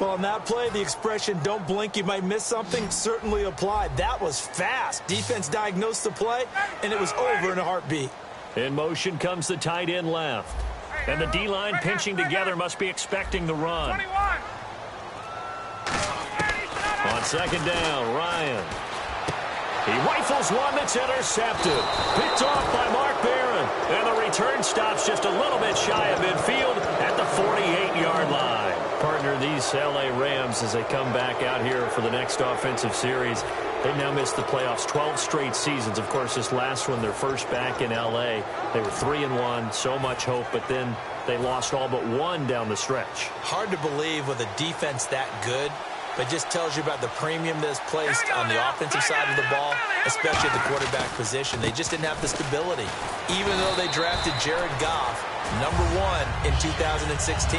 Well, on that play, the expression, don't blink, you might miss something, certainly applied. That was fast. Defense diagnosed the play, and it was over in a heartbeat. In motion comes the tight end left. And the D-line pinching together must be expecting the run. 21. On 2nd down, Ryan. He rifles one that's intercepted. Picked off by Mark Barron. And the return stops just a little bit shy of midfield at the 48-yard line. Partner, these L.A. Rams, as they come back out here for the next offensive series, they've now missed the playoffs 12 straight seasons. Of course, this last one, their first back in L.A. They were 3-1, so much hope, but then they lost all but one down the stretch. Hard to believe with a defense that good, but just tells you about the premium that's placed on the offensive side of the ball, especially at the quarterback position. They just didn't have the stability. Even though they drafted Jared Goff, #1 in 2016,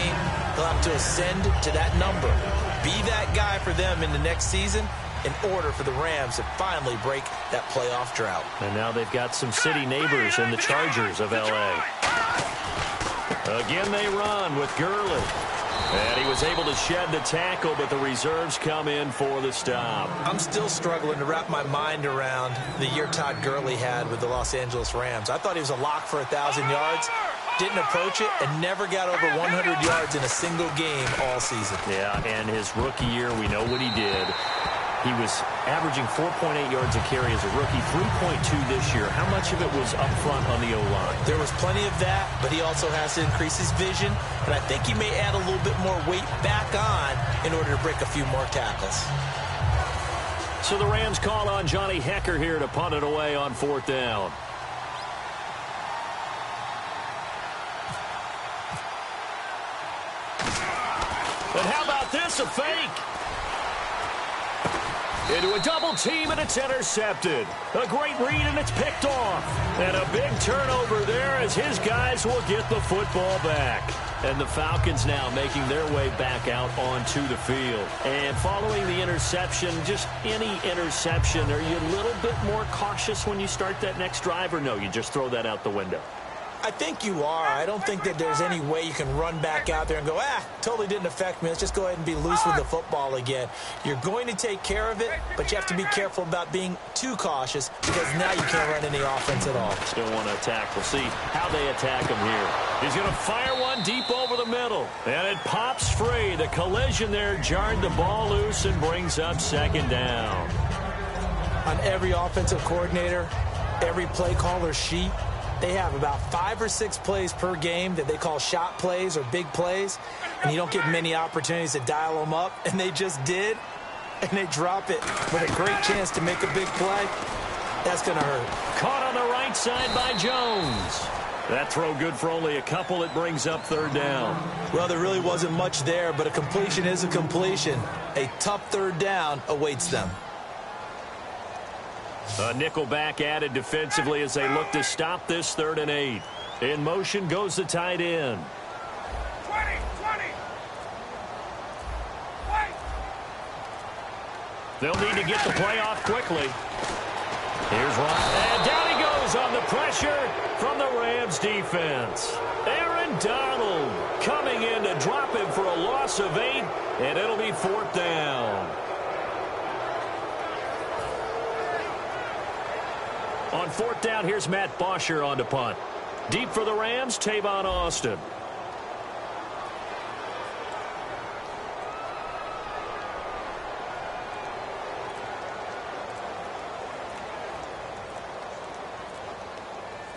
they'll have to ascend to that number. Be that guy for them in the next season in order for the Rams to finally break that playoff drought. And now they've got some city neighbors in the Chargers of L.A. Again they run with Gurley. And he was able to shed the tackle, but the reserves come in for the stop. I'm still struggling to wrap my mind around the year Todd Gurley had with the Los Angeles Rams. I thought he was a lock for 1,000 yards, didn't approach it, and never got over 100 yards in a single game all season. Yeah, and his rookie year, we know what he did. He was averaging 4.8 yards a carry as a rookie, 3.2 this year. How much of it was up front on the O-line? There was plenty of that, but he also has to increase his vision. And I think he may add a little bit more weight back on in order to break a few more tackles. So the Rams call on Johnny Hecker here to punt it away on 4th down. And how about this, a fake? Into a double team, and it's intercepted. A great read, and it's picked off. And a big turnover there as his guys will get the football back. And the Falcons now making their way back out onto the field. And following the interception, just any interception, are you a little bit more cautious when you start that next drive, or no, you just throw that out the window? I think you are. I don't think that there's any way you can run back out there and go, totally didn't affect me. Let's just go ahead and be loose with the football again. You're going to take care of it, but you have to be careful about being too cautious because now you can't run any offense at all. Still want to attack. We'll see how they attack him here. He's going to fire one deep over the middle, and it pops free. The collision there jarred the ball loose and brings up second down. On every offensive coordinator, every play caller sheet, they have about 5 or 6 plays per game that they call shot plays or big plays, and you don't get many opportunities to dial them up, and they just did, and they drop it with a great chance to make a big play. That's going to hurt. Caught on the right side by Jones. That throw good for only a couple. It brings up third down. Well, there really wasn't much there, but a completion is a completion. A tough third down awaits them. A nickel back added defensively as they look to stop this 3rd and 8. In motion goes the tight end. 20. They'll need to get the play off quickly. Here's Ryan. And down he goes on the pressure from the Rams defense. Aaron Donald coming in to drop him for a loss of 8, and it'll be 4th down. On 4th down, here's Matt Bosher on to punt. Deep for the Rams, Tavon Austin.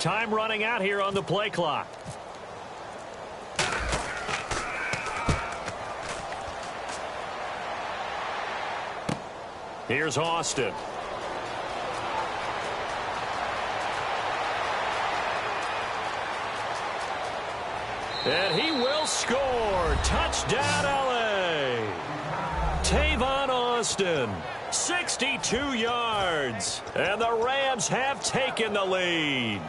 Time running out here on the play clock. Here's Austin. And he will score. Touchdown, L.A. Tavon Austin, 62 yards. And the Rams have taken the lead.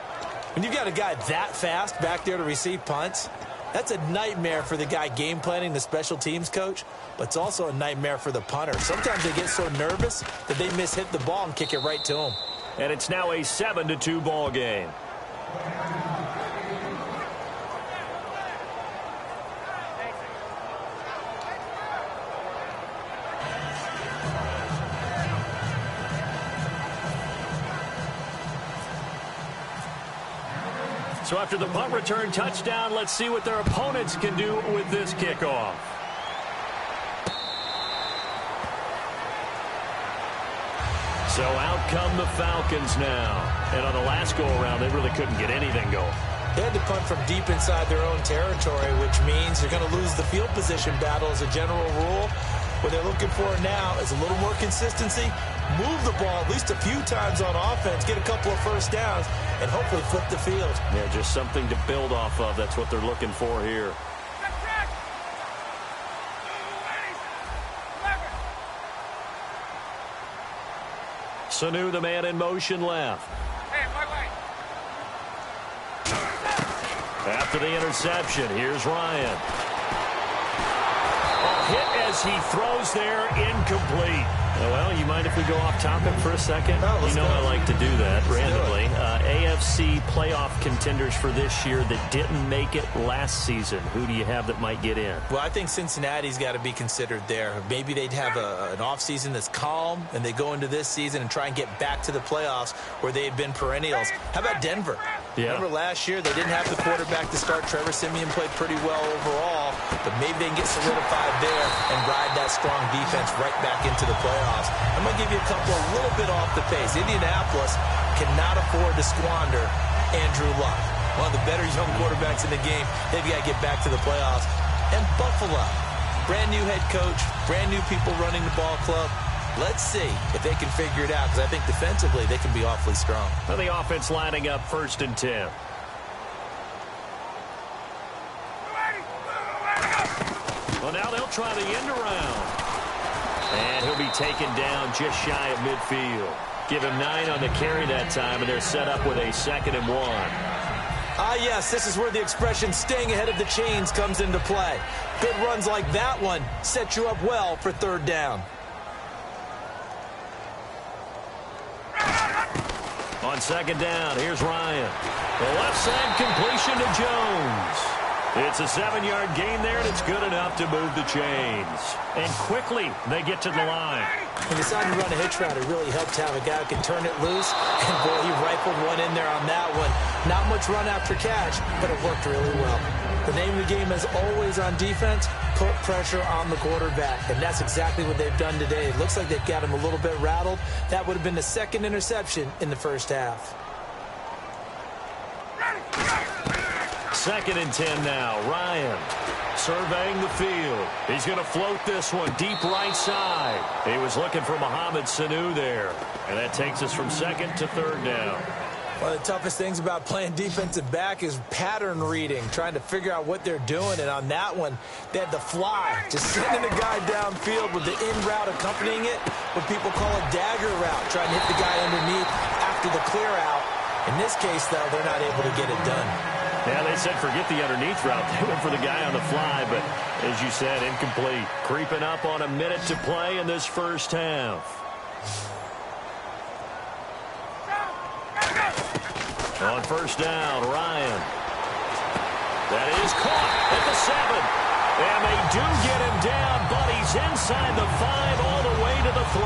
When you've got a guy that fast back there to receive punts, that's a nightmare for the guy game planning, the special teams coach, but it's also a nightmare for the punter. Sometimes they get so nervous that they mishit the ball and kick it right to him. And it's now a 7-2 ball game. So after the punt return touchdown, let's see what their opponents can do with this kickoff. So out come the Falcons now. And on the last go-around, they really couldn't get anything going. They had to punt from deep inside their own territory, which means they're going to lose the field position battle as a general rule. What they're looking for now is a little more consistency, move the ball at least a few times on offense, get a couple of first downs, and hopefully flip the field. Yeah, just something to build off of. That's what they're looking for here. Sanu, the man in motion, left. After the interception, here's Ryan. Hit as he throws there, incomplete. Well, you mind if we go off topic for a second? No, you know I like to do that randomly. AFC playoff contenders for this year that didn't make it last season. Who do you have that might get in? Well, I think Cincinnati's got to be considered there. Maybe they'd have an offseason that's calm, and they go into this season and try and get back to the playoffs where they had been perennials. How about Denver? Yeah. Remember last year they didn't have the quarterback to start. Trevor Siemian played pretty well overall, but maybe they can get solidified there and ride that strong defense right back into the playoffs. I'm going to give you a couple a little bit off the pace. Indianapolis cannot afford to squander Andrew Luck, one of the better young quarterbacks in the game. They've got to get back to the playoffs. And Buffalo, brand new head coach, brand new people running the ball club. Let's see if they can figure it out, because I think defensively they can be awfully strong. Well, the offense lining up 1st and 10. Well, now they'll try the end around. And he'll be taken down just shy of midfield. Give him 9 on the carry that time, and they're set up with a 2nd and 1. Ah, yes, this is where the expression staying ahead of the chains comes into play. Good runs like that one set you up well for 3rd down. On 2nd down, here's Ryan. The left side completion to Jones. It's a 7-yard gain there, and it's good enough to move the chains. And quickly, they get to the line. When he decided to run a hitch route, it really helped to have a guy who can turn it loose. And, boy, he rifled one in there on that one. Not much run after catch, but it worked really well. The name of the game is always on defense, put pressure on the quarterback. And that's exactly what they've done today. It looks like they've got him a little bit rattled. That would have been the 2nd interception in the first half. 2nd and 10 now. Ryan surveying the field. He's going to float this one deep right side. He was looking for Mohamed Sanu there. And that takes us from 2nd to 3rd down. One of the toughest things about playing defensive back is pattern reading, trying to figure out what they're doing. And on that one, they had the fly, just sending a guy downfield with the in route accompanying it, what people call a dagger route, trying to hit the guy underneath after the clear out. In this case, though, they're not able to get it done. Yeah, they said forget the underneath route. They went for the guy on the fly, but as you said, incomplete. Creeping up on a minute to play in this first half. On 1st down, Ryan. That is caught at the 7. And they do get him down, but he's inside the 5 all the way to the 3.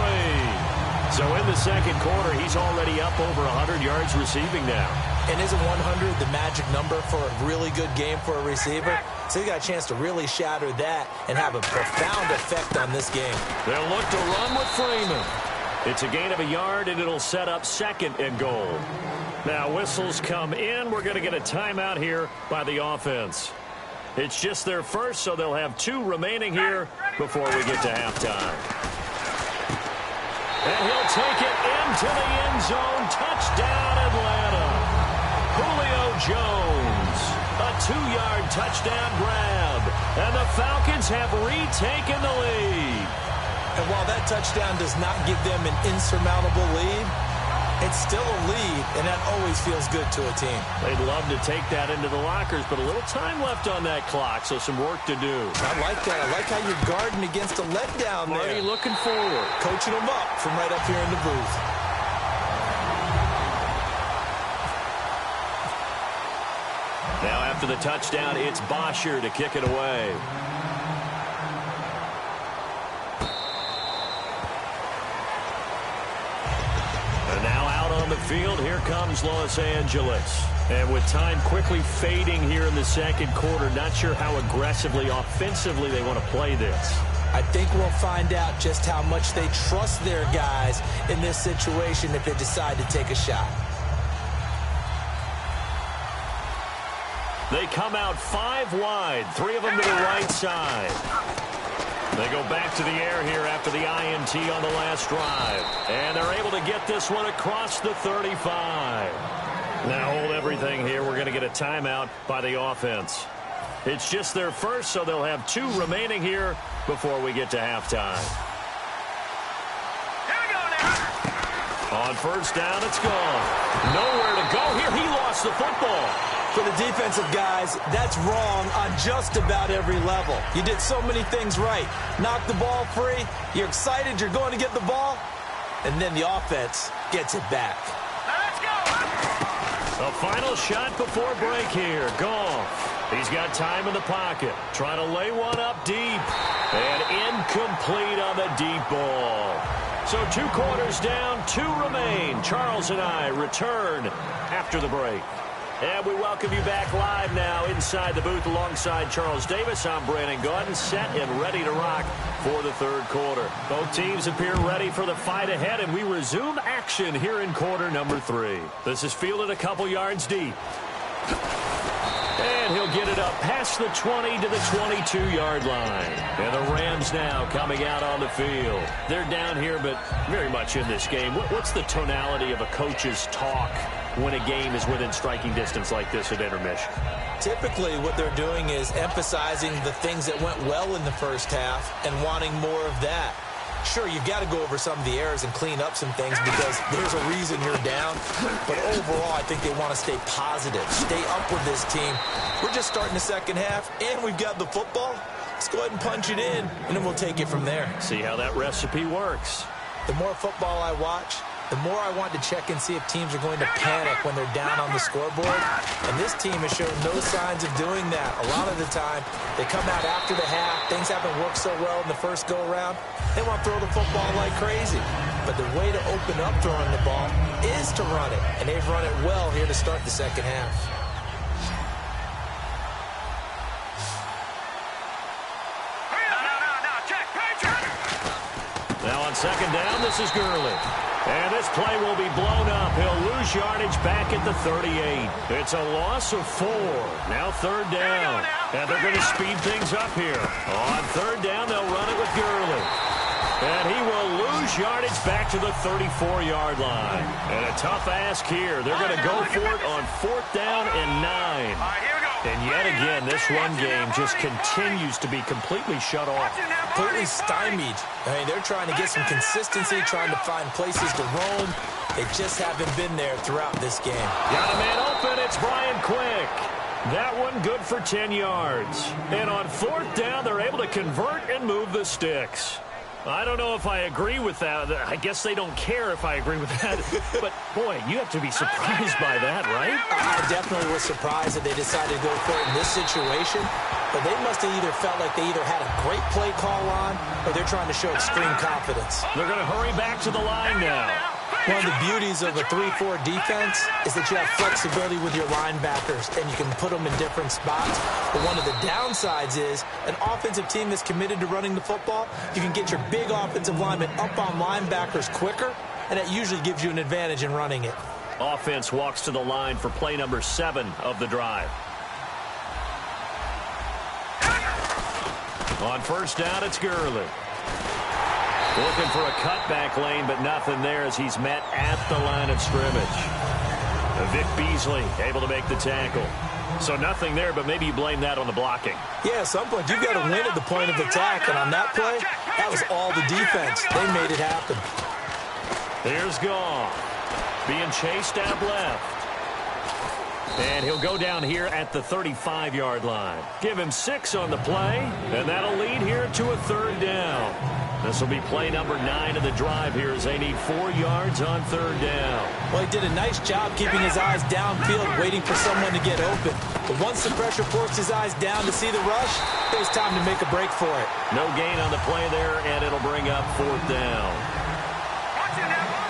So in the 2nd quarter, he's already up over 100 yards receiving now. And isn't 100 the magic number for a really good game for a receiver? So he got a chance to really shatter that and have a profound effect on this game. They'll look to run with Freeman. It's a gain of a yard, and it'll set up 2nd and goal. Now whistles come in. We're going to get a timeout here by the offense. It's just their first, so they'll have 2 remaining here before we get to halftime. And he'll take it into the end zone. Touchdown, Atlanta. Julio Jones. A 2-yard touchdown grab. And the Falcons have retaken the lead. And while that touchdown does not give them an insurmountable lead, it's still a lead, and that always feels good to a team. They'd love to take that into the lockers, but a little time left on that clock, so some work to do. I like that. I like how you're guarding against a letdown there. Marty looking forward. Coaching them up from right up here in the booth. Now after the touchdown, it's Bosher to kick it away. The field, here comes Los Angeles. And with time quickly fading here in the 2nd quarter, not sure how aggressively, offensively they want to play this. I think we'll find out just how much they trust their guys in this situation if they decide to take a shot. They come out 5 wide, 3 of them to the right side. They go back to the air here after the INT on the last drive. And they're able to get this one across the 35. Now hold everything here. We're going to get a timeout by the offense. It's just their first, so they'll have 2 remaining here before we get to halftime. Here we go now. On 1st down, it's gone. Nowhere to go here. He lost the football. For the defensive guys, that's wrong on just about every level. You did so many things right. Knock the ball free. You're excited you're going to get the ball. And then the offense gets it back. Let's go. A final shot before break here. Goff. He's got time in the pocket. Trying to lay one up deep. And incomplete on the deep ball. So 2 quarters down, 2 remain. Charles and I return after the break. And we welcome you back live now inside the booth alongside Charles Davis. I'm Brandon Gaudin, set and ready to rock for the 3rd quarter. Both teams appear ready for the fight ahead, and we resume action here in quarter number 3. This is fielded a couple yards deep. And he'll get it up past the 20 to the 22-yard line. And the Rams now coming out on the field. They're down here, but very much in this game. What's the tonality of a coach's talk when a game is within striking distance like this at intermission? Typically, what they're doing is emphasizing the things that went well in the first half and wanting more of that. Sure, you've got to go over some of the errors and clean up some things because there's a reason you're down. But overall, I think they want to stay positive, stay up with this team. We're just starting the second half, and we've got the football. Let's go ahead and punch it in, and then we'll take it from there. See how that recipe works. The more football I watch, the more I want to check and see if teams are going to panic when they're down on the scoreboard. And this team has shown no signs of doing that. A lot of the time, they come out after the half. Things haven't worked so well in the first go-around. They want to throw the football like crazy. But the way to open up throwing the ball is to run it. And they've run it well here to start the second half. Now on second down, this is Gurley. And this play will be blown up. He'll lose yardage back at the 38. It's a loss of 4. Now third down. And they're going to speed things up here. On third down, they'll run it with Gurley. And he will lose yardage back to the 34-yard line. And a tough ask here. They're going to go for it on fourth down and 9. And yet again, this run game just continues to be completely shut off. Completely stymied. I mean, they're trying to get some consistency, trying to find places to roam. They just haven't been there throughout this game. Got a man open. It's Brian Quick. That one good for 10 yards. And on fourth down, they're able to convert and move the sticks. I don't know if I agree with that. I guess they don't care if I agree with that. But, boy, you have to be surprised by that, right? I definitely was surprised that they decided to go for it in this situation. But they must have either felt like they either had a great play call on or they're trying to show extreme confidence. They're going to hurry back to the line now. One of the beauties of a 3-4 defense is that you have flexibility with your linebackers, and you can put them in different spots. But one of the downsides is an offensive team that's committed to running the football, you can get your big offensive linemen up on linebackers quicker, and that usually gives you an advantage in running it. Offense walks to the line for play number 7 of the drive. On first down, it's Gurley. Looking for a cutback lane, but nothing there as he's met at the line of scrimmage. Vic Beasley able to make the tackle. So nothing there, but maybe you blame that on the blocking. Yeah, at some point, you've got to win at the point of attack. And on that play, that was all the defense. They made it happen. Here's Goff. Being chased out left. And he'll go down here at the 35-yard line. Give him 6 on the play, and that'll lead here to a third down. This will be play number 9 of the drive here as they need 4 yards on third down. Well, he did a nice job keeping his eyes downfield, waiting for someone to get open. But once the pressure forced his eyes down to see the rush, it was time to make a break for it. No gain on the play there, and it'll bring up fourth down.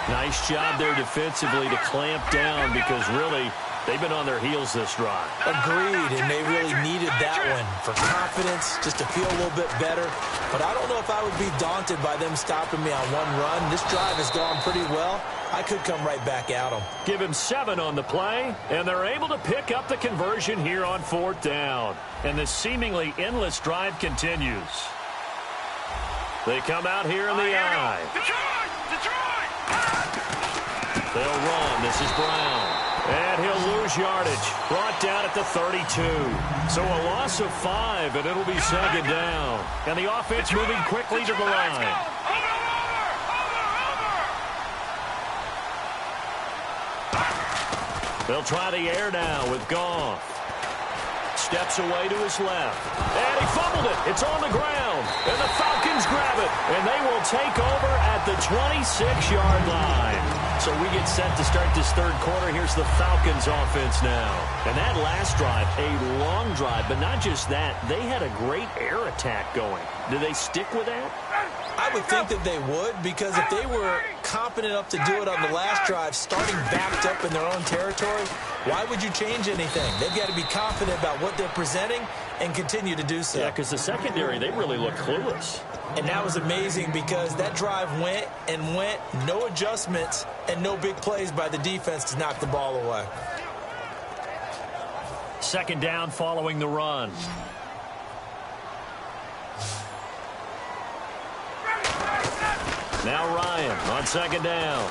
Nice job there defensively to clamp down because really they've been on their heels this drive. Agreed, and they really needed that one for confidence, just to feel a little bit better. But I don't know if I would be daunted by them stopping me on one run. This drive has gone pretty well. I could come right back at them. Give him 7 on the play, and they're able to pick up the conversion here on fourth down. And the seemingly endless drive continues. They come out here in the eye. They'll run. This is Brown. And he'll lose yardage. Brought down at the 32. So a loss of 5, and it'll be second down. And the offense moving quickly to the line. They'll try the air now with Goff. Steps away to his left. And he fumbled it. It's on the ground. And the Falcons grab it. And they will take over at the 26-yard line. So we get set to start this third quarter. Here's the Falcons offense now. And that last drive, a long drive, but not just that. They had a great air attack going. Do they stick with that? I would think that they would, because if they were confident enough to do it on the last drive, starting backed up in their own territory, why would you change anything? They've got to be confident about what they're presenting and continue to do so. Yeah, because the secondary, they really look clueless. And that was amazing because that drive went and went, no adjustments, and no big plays by the defense to knock the ball away. Second down following the run. Now Ryan on second down.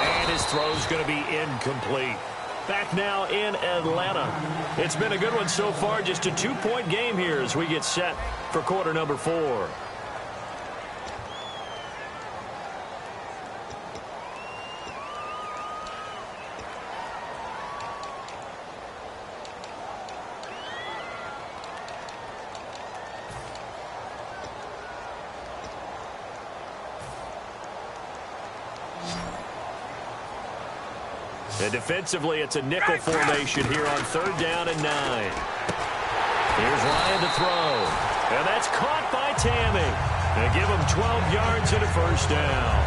And his throw's going to be incomplete. Back now in Atlanta. It's been a good one so far. Just a 2-point game here as we get set for quarter number 4. And defensively, it's a nickel formation here on 3rd down and 9. Here's Ryan to throw. And that's caught by Tammy. They give him 12 yards and a 1st down.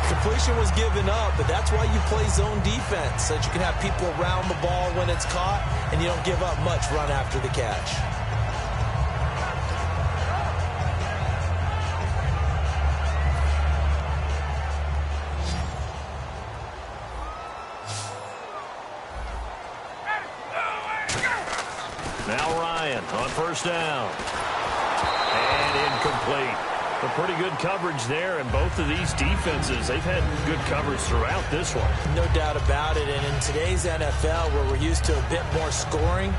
Completion was given up, but that's why you play zone defense, so that you can have people around the ball when it's caught, and you don't give up much run after the catch. Now Ryan on 1st down. And incomplete. A pretty good coverage there, and both of these defenses, they've had good coverage throughout this one. No doubt about it, and in today's NFL, where we're used to a bit more scoring,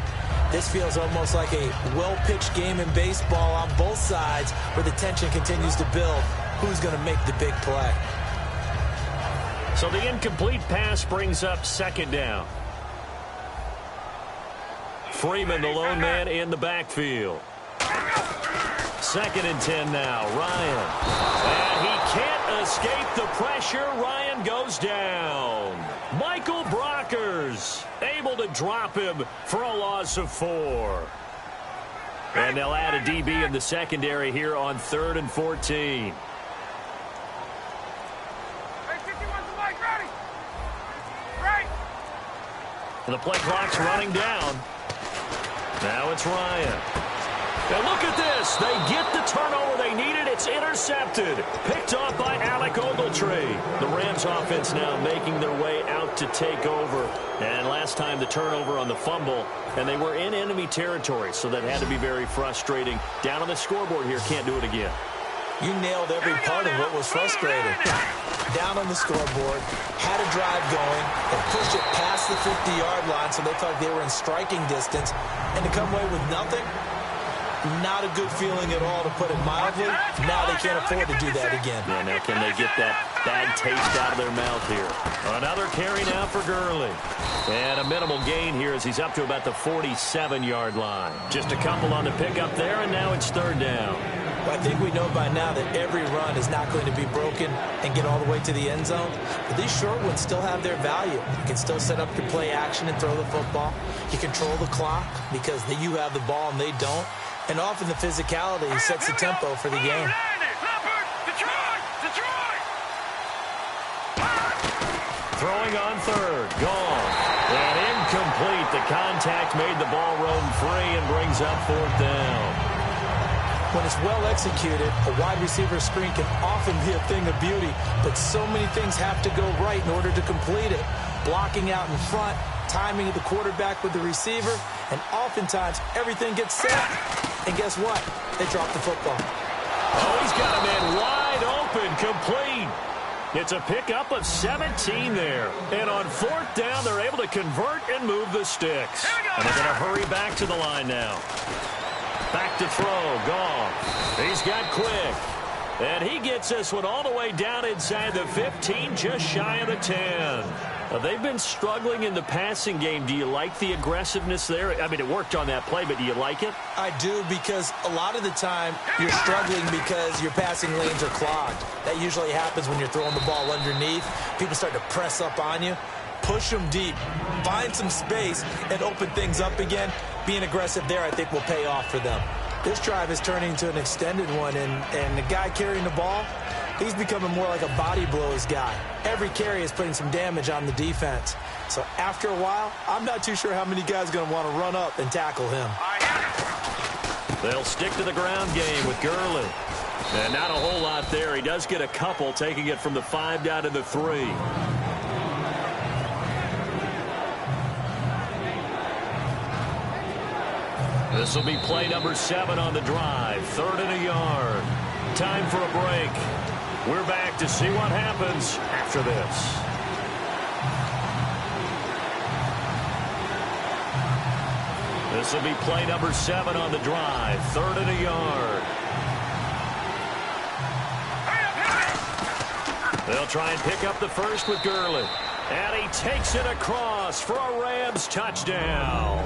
this feels almost like a well-pitched game in baseball on both sides, where the tension continues to build. Who's going to make the big play? So the incomplete pass brings up 2nd down. Freeman, the lone man in the backfield. 2nd and 10 now. Ryan. And he can't escape the pressure. Ryan goes down. Michael Brockers able to drop him for a loss of 4. And they'll add a DB in the secondary here on 3rd and 14. The play clock's running down. Now it's Ryan. And look at this. They get the turnover they needed. It's intercepted. Picked off by Alec Ogletree. The Rams offense now making their way out to take over. And last time the turnover on the fumble, and they were in enemy territory, so that had to be very frustrating. Down on the scoreboard here, can't do it again. You nailed every part of what was frustrating. Down on the scoreboard, had a drive going, and pushed it past the 50-yard line so they thought they were in striking distance, and to come away with nothing, not a good feeling at all, to put it mildly. Now they can't afford to do that again. Yeah, now can they get that bad taste out of their mouth here? Another carry now for Gurley. And a minimal gain here as he's up to about the 47-yard line. Just a couple on the pickup there, and now it's 3rd down. Well, I think we know by now that every run is not going to be broken and get all the way to the end zone. But these short ones still have their value. You can still set up your play action and throw the football. You control the clock because you have the ball and they don't. And often the physicality sets the tempo for the game. Throwing on 3rd. Gone. And incomplete. The contact made the ball roam free and brings up 4th down. When it's well executed, a wide receiver screen can often be a thing of beauty, but so many things have to go right in order to complete it. Blocking out in front, timing of the quarterback with the receiver, and oftentimes everything gets set. And guess what? They drop the football. Oh, he's got a man wide open, complete. It's a pickup of 17 there. And on 4th down, they're able to convert and move the sticks. And they're going to hurry back to the line now. Back to throw. Gone. He's got Quick. And he gets this one all the way down inside the 15, just shy of the 10. They've been struggling in the passing game. Do you like the aggressiveness there? I mean, it worked on that play, but do you like it? I do, because a lot of the time you're struggling because your passing lanes are clogged. That usually happens when you're throwing the ball underneath. People start to press up on you. Push them deep. Find some space and open things up again. Being aggressive there, I think, will pay off for them. This drive is turning into an extended one, and the guy carrying the ball, he's becoming more like a body blows guy. Every carry is putting some damage on the defense. So after a while, I'm not too sure how many guys are going to want to run up and tackle him. They'll stick to the ground game with Gurley. And not a whole lot there. He does get a couple, taking it from the 5 down to the 3. This will be play number 7 on the drive. 3rd and a yard. Time for a break. We're back to see what happens after this. This will be play number 7 on the drive. 3rd and a yard. They'll try and pick up the first with Gurley. And he takes it across for a Rams touchdown.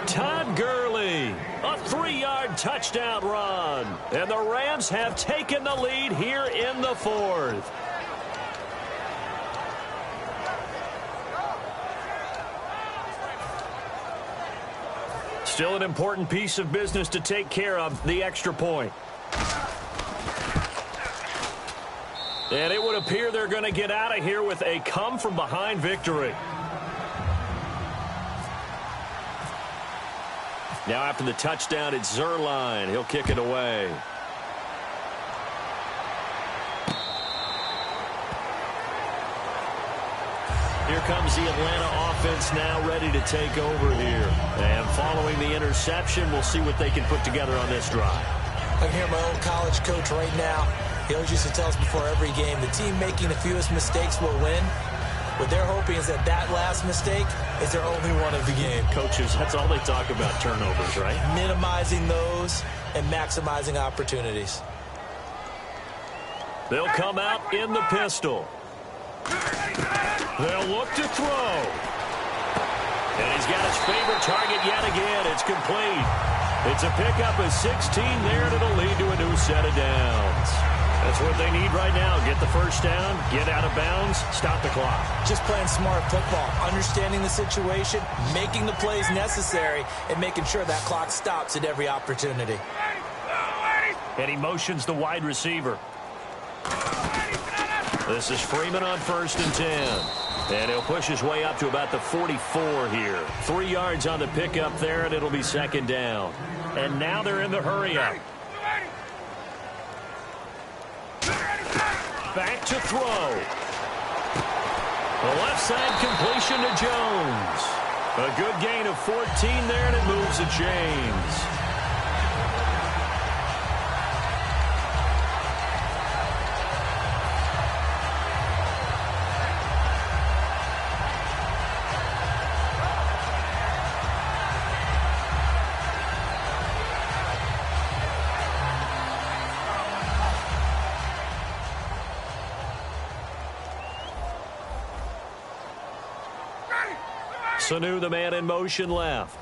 Todd Gurley, a 3-yard touchdown run. And the Rams have taken the lead here in the 4th. Still an important piece of business to take care of, the extra point. And it would appear they're going to get out of here with a come-from-behind victory. Now after the touchdown, it's Zerline. He'll kick it away. Here comes the Atlanta offense now ready to take over here. And following the interception, we'll see what they can put together on this drive. I can hear my old college coach right now. He always used to tell us before every game, the team making the fewest mistakes will win. What they're hoping is that that last mistake is their only one of the game. Coaches, that's all they talk about, turnovers, right? Minimizing those and maximizing opportunities. They'll come out in the pistol. They'll look to throw. And he's got his favorite target yet again. It's complete. It's a pickup of 16 there, and it'll lead to a new set of downs. That's what they need right now. Get the first down, get out of bounds, stop the clock. Just playing smart football, understanding the situation, making the plays necessary, and making sure that clock stops at every opportunity. And he motions the wide receiver. This is Freeman on 1st and 10. And he'll push his way up to about the 44 here. 3 yards on the pickup there, and it'll be 2nd down. And now they're in the hurry-up. Back to throw. The left side completion to Jones. A good gain of 14 there, and it moves the chains. Sanu, the man in motion left.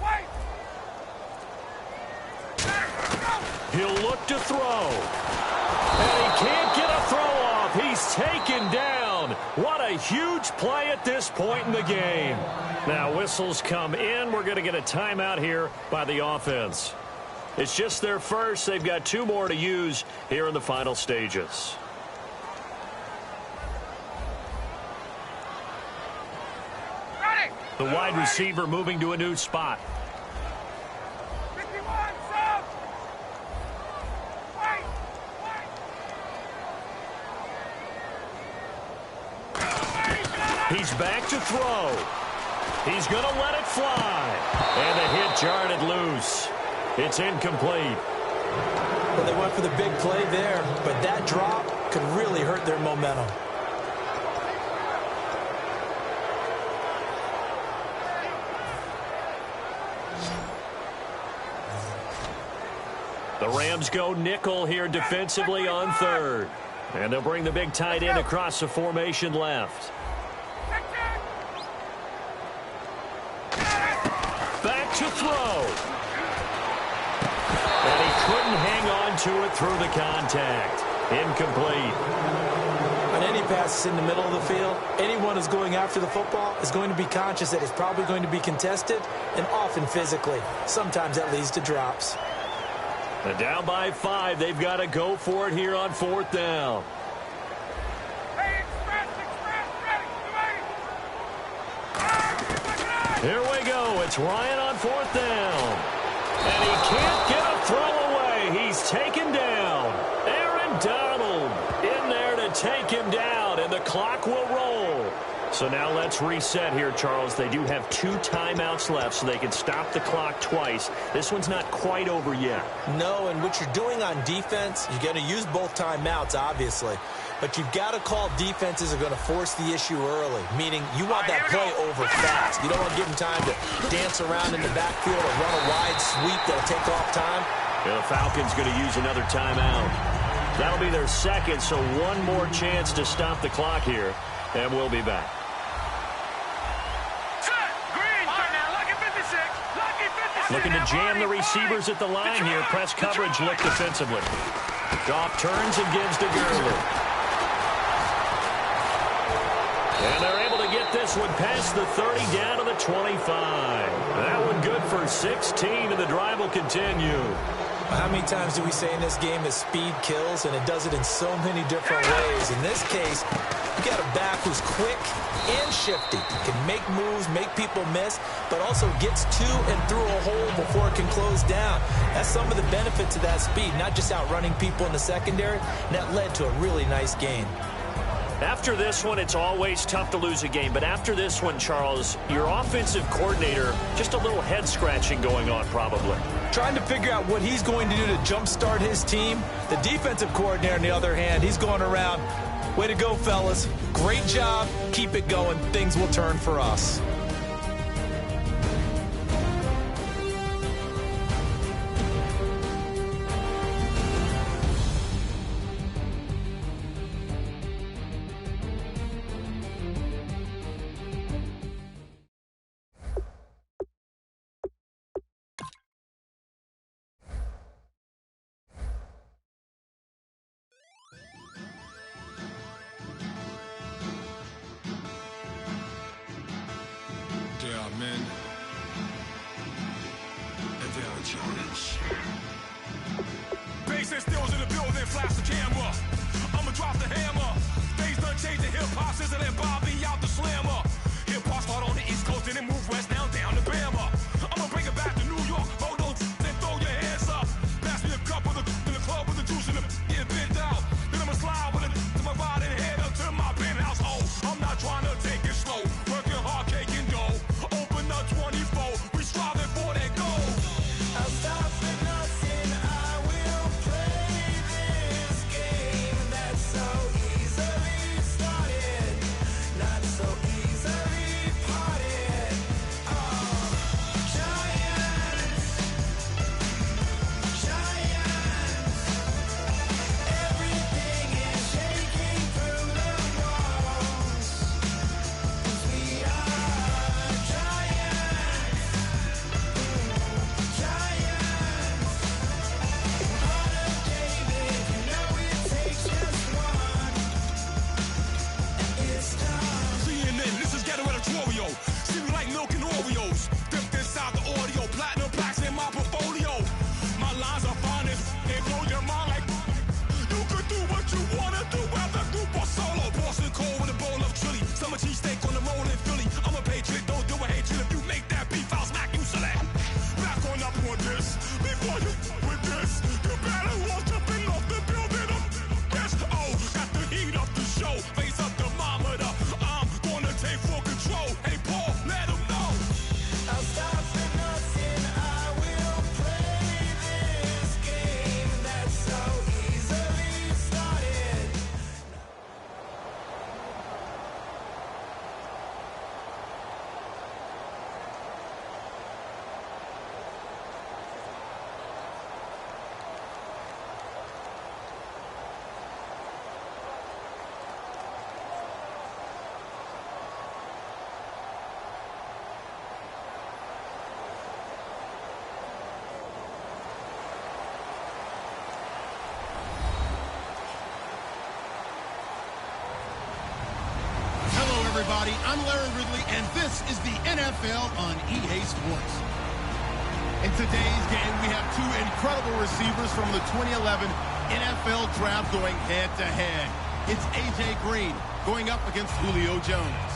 He'll look to throw. And he can't get a throw off. He's taken down. What a huge play at this point in the game. Now whistles come in. We're going to get a timeout here by the offense. It's just their first. They've got 2 more to use here in the final stages. The wide receiver moving to a new spot. He's back to throw. He's going to let it fly. And the hit jarred it loose. It's incomplete. Well, they went for the big play there, but that drop could really hurt their momentum. The Rams go nickel here defensively on 3rd. And they'll bring the big tight end across the formation left. Back to throw. And he couldn't hang on to it through the contact. Incomplete. On any passes in the middle of the field, anyone who's going after the football is going to be conscious that it's probably going to be contested, and often physically. Sometimes that leads to drops. And down by 5, they've got to go for it here on 4th down. Here we go. It's Ryan on 4th down. And he can't get a throw away. He's taken down. Aaron Donald in there to take him down, and the clock will roll. So now let's reset here, Charles. They do have 2 timeouts left, so they can stop the clock twice. This one's not quite over yet. No, and what you're doing on defense, you're going to use both timeouts, obviously. But you've got to call defenses are going to force the issue early, meaning you want that play over fast. You don't want to give them time to dance around in the backfield or run a wide sweep that'll take off time. Yeah, the Falcons going to use another timeout. That'll be their 2nd, so 1 more chance to stop the clock here, and we'll be back. Looking to jam the receivers at the line here. Press coverage look defensively. Goff turns and gives to Gurley. And they're able to get this one past the 30 down to the 25. That one good for 16, and the drive will continue. How many times do we say in this game that speed kills, and it does it in so many different ways? In this case, you got a back who's quick and shifty, can make moves, make people miss, but also gets to and through a hole before it can close down. That's some of the benefits of that speed, not just outrunning people in the secondary, and that led to a really nice gain. After this one, it's always tough to lose a game. But after this one, Charles, your offensive coordinator, just a little head-scratching going on probably. Trying to figure out what he's going to do to jumpstart his team. The defensive coordinator, on the other hand, he's going around. Way to go, fellas. Great job. Keep it going. Things will turn for us. Bass stills in the building, flash the camera. I'ma drop the hammer. Things done changed in hip-hop since I let Bobby out the slammer. Hip-hop start on the East Coast and then move west down to Bama. I'ma bring it back to New York. Hold on, then throw your hands up. Pass me a cup with in the club with the juice in the get bent out. Then I'ma slide with it to my ride and head up to my penthouse. Oh, I'm not trying to take it slow. Working hard, cake and dough. Open up 24. We striving for that goal. I'll stop for nothing. I will play this game that's so easily started, not so easily parted. Oh, giants, everything is shaking through the walls. 'Cause we are giants. Heart of David, you know it takes just one. It's done. CNN, this is Ghetto Editorial. See me like milk and Oreos. Dipped inside the audio, platinum plaques in my portfolio. My lines are finest, they blow your mind like you could do what you wanna do, whether group or solo. Boston cold with a bowl of chili. Summer cheesesteak on the roll in Philly. I'm a patriot, don't do a hatred. If you make that beef, I'll smack you silly. Back on up on this. Before you with this, you better walk jumping off the building up. Yes, oh, got the heat up the show. Face up the thermometer. I'm gonna take full control. Hey, Paul, let him know. I'll stop for nothing. I will play this game that's so easily started. Hello, everybody. I'm Larry Ridley, and this is the NFL on EA Sports. In today's game, we have two incredible receivers from the 2011 NFL Draft going head-to-head. It's A.J. Green going up against Julio Jones.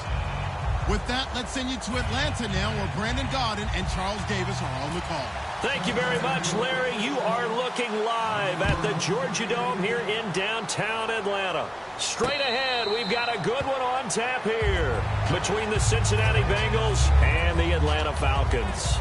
With that, let's send you to Atlanta now, where Brandon Gaudin and Charles Davis are on the call. Thank you very much, Larry. You are looking live at the Georgia Dome here in downtown Atlanta. Straight ahead, we've got a good one on tap here between the Cincinnati Bengals and the Atlanta Falcons.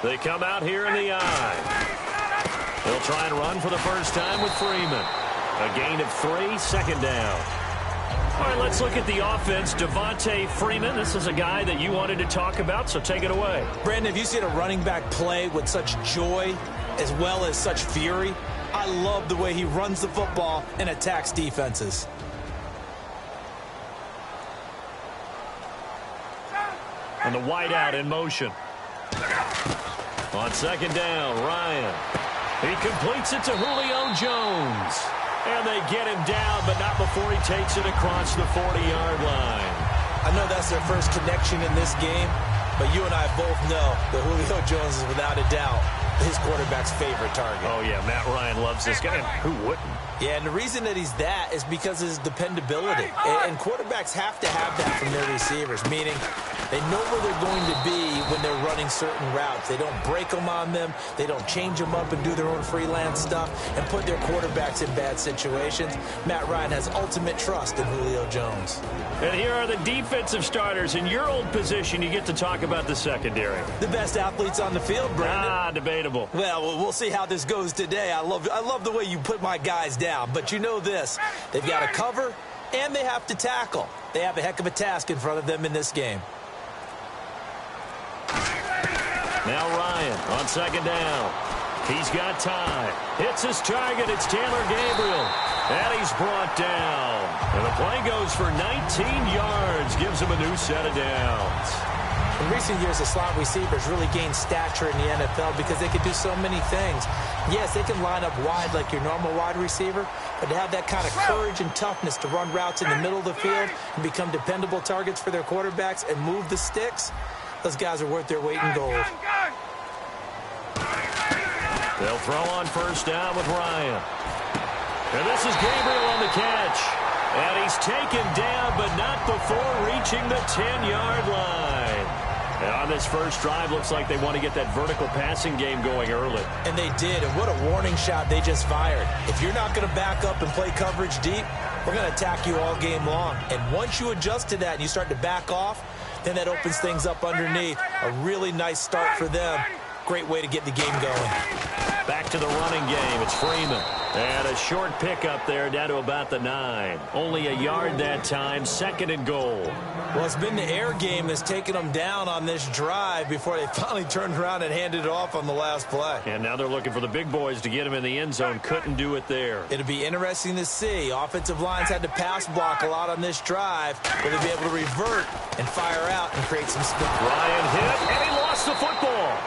They come out here in the eye. They'll try and run for the first time with Freeman. A gain of 3, second down. All right, let's look at the offense. Devontae Freeman, this is a guy that you wanted to talk about, so take it away. Brandon, if you see a running back play with such joy as well as such fury, I love the way he runs the football and attacks defenses. And the wideout in motion. On second down, Ryan. He completes it to Julio Jones. And they get him down, but not before he takes it across the 40-yard line. I know that's their first connection in this game, but you and I both know that Julio Jones is without a doubt his quarterback's favorite target. Oh, yeah, Matt Ryan loves this guy. Who wouldn't? Yeah, and the reason that he's that is because of his dependability. And quarterbacks have to have that from their receivers, meaning they know where they're going to be when they're running certain routes. They don't break them on them. They don't change them up and do their own freelance stuff and put their quarterbacks in bad situations. Matt Ryan has ultimate trust in Julio Jones. And here are the defensive starters. In your old position, you get to talk about the secondary. The best athletes on the field, Brandon. Ah, debatable. Well, we'll see how this goes today. I love the way you put my guys down. But you know this. They've got to cover, and they have to tackle. They have a heck of a task in front of them in this game. Now Ryan on second down. He's got time. Hits his target. It's Taylor Gabriel. And he's brought down. And the play goes for 19 yards. Gives him a new set of downs. In recent years, the slot receivers really gained stature in the NFL because they could do so many things. Yes, they can line up wide like your normal wide receiver, but to have that kind of courage and toughness to run routes in the middle of the field and become dependable targets for their quarterbacks and move the sticks, those guys are worth their weight in gold. They'll throw on first down with Ryan. And this is Gabriel on the catch. And he's taken down, but not before reaching the 10-yard line. And on this first drive, looks like they want to get that vertical passing game going early. And they did, and what a warning shot they just fired. If you're not going to back up and play coverage deep, we're going to attack you all game long. And once you adjust to that and you start to back off, then that opens things up underneath. A really nice start for them. Great way to get the game going. Back to the running game. It's Freeman. And a short pickup there down to about the 9. Only a yard that time. Second and goal. Well, it's been the air game that's taken them down on this drive before they finally turned around and handed it off on the last play. And now they're looking for the big boys to get him in the end zone. Couldn't do it there. It'll be interesting to see. Offensive lines had to pass block a lot on this drive. Will they be able to revert and fire out and create some space? Ryan hit, and he lost the football.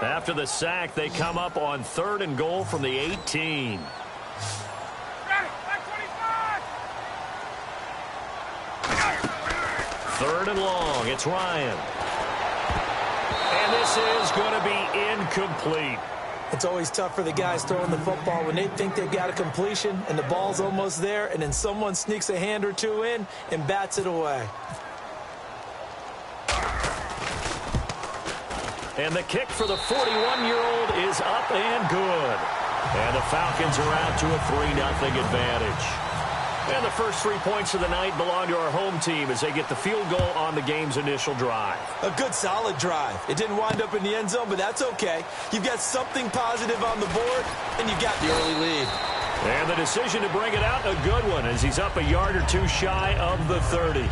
After the sack, they come up on third and goal from the 18. Third and long. It's Ryan. And this is going to be incomplete. It's always tough for the guys throwing the football when they think they've got a completion and the ball's almost there, and then someone sneaks a hand or two in and bats it away. And the kick for the 41-year-old is up and good. And the Falcons are out to a 3-0 advantage. And the first 3 points of the night belong to our home team as they get the field goal on the game's initial drive. A good, solid drive. It didn't wind up in the end zone, but that's okay. You've got something positive on the board, and you've got the early lead. And the decision to bring it out, a good one, as he's up a yard or two shy of the 30.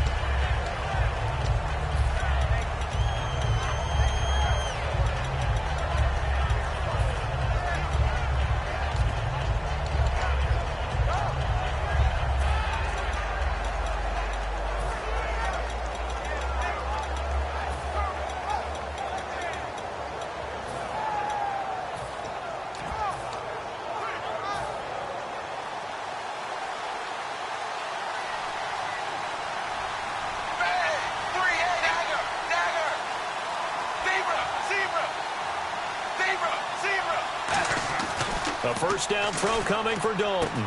A first down throw coming for Dalton.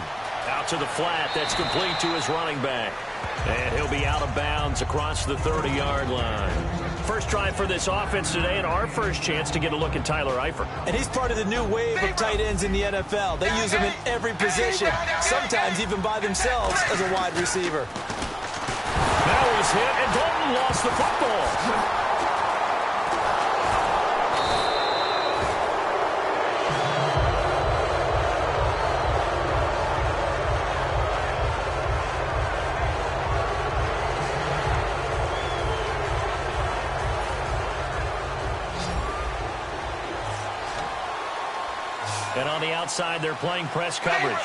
Out to the flat. That's complete to his running back. And he'll be out of bounds across the 30-yard line. First drive for this offense today, and our first chance to get a look at Tyler Eifert. And he's part of the new wave of tight ends in the NFL. They use him in every position, sometimes even by themselves as a wide receiver. Now he's hit, and Dalton lost the football. And on the outside, they're playing press coverage.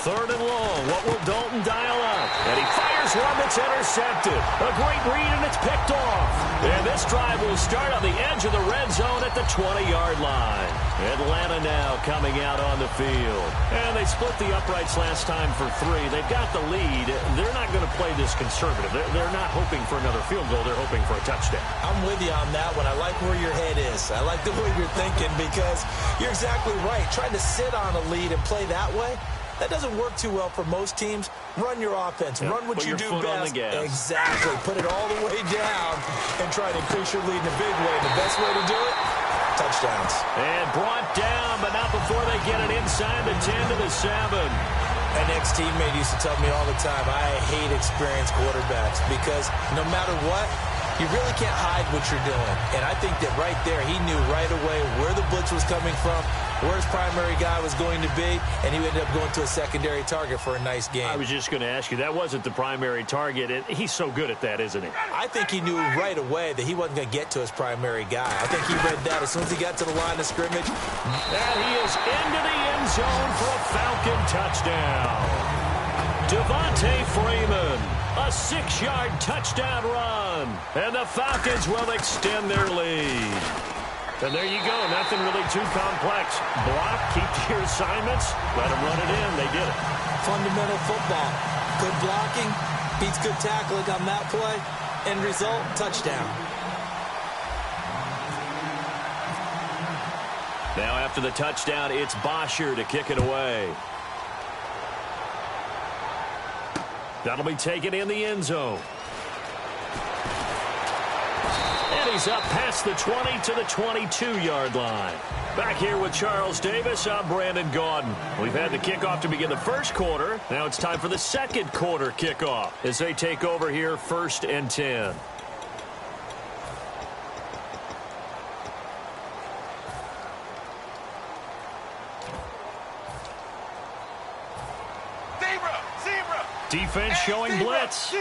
Third and long. What will Dalton dial up? And he fires one that's intercepted. A great read, and it's picked off. And this drive will start on the edge of the red zone at the 20-yard line. Atlanta now coming out on the field. And they split the uprights last time for 3. They've got the lead. They're not going to play this conservative. They're not hoping for another field goal. They're hoping for a touchdown. I'm with you on that one. I like where your head is. I like the way you're thinking because you're exactly right. Trying to sit on a lead and play that way, that doesn't work too well for most teams. Run your offense. Yeah, run what you do best. Exactly. Put it all the way down and try to increase your lead in a big way. The best way to do it, touchdowns. And brought down, but not before they get it inside the 10 to the 7. An ex-teammate used to tell me all the time, I hate experienced quarterbacks because no matter what, you really can't hide what you're doing. And I think that right there, he knew right away where the blitz was coming from, where his primary guy was going to be, and he ended up going to a secondary target for a nice game. I was just going to ask you, that wasn't the primary target. He's so good at that, isn't he? I think he knew right away that he wasn't going to get to his primary guy. I think he read that as soon as he got to the line of scrimmage. And he is into the end zone for a Falcon touchdown. Devontae Freeman, a 6-yard touchdown run. And the Falcons will extend their lead. And there you go. Nothing really too complex. Block, keep to your assignments, let them run it in. They did it. Fundamental football. Good blocking, beats good tackling on that play. End result, touchdown. Now after the touchdown, it's Bosher to kick it away. That'll be taken in the end zone. And he's up past the 20 to the 22-yard line. Back here with Charles Davis, I'm Brandon Gaudin. We've had the kickoff to begin the first quarter. Now it's time for the second quarter kickoff as they take over here 1st and 10. Defense showing blitz.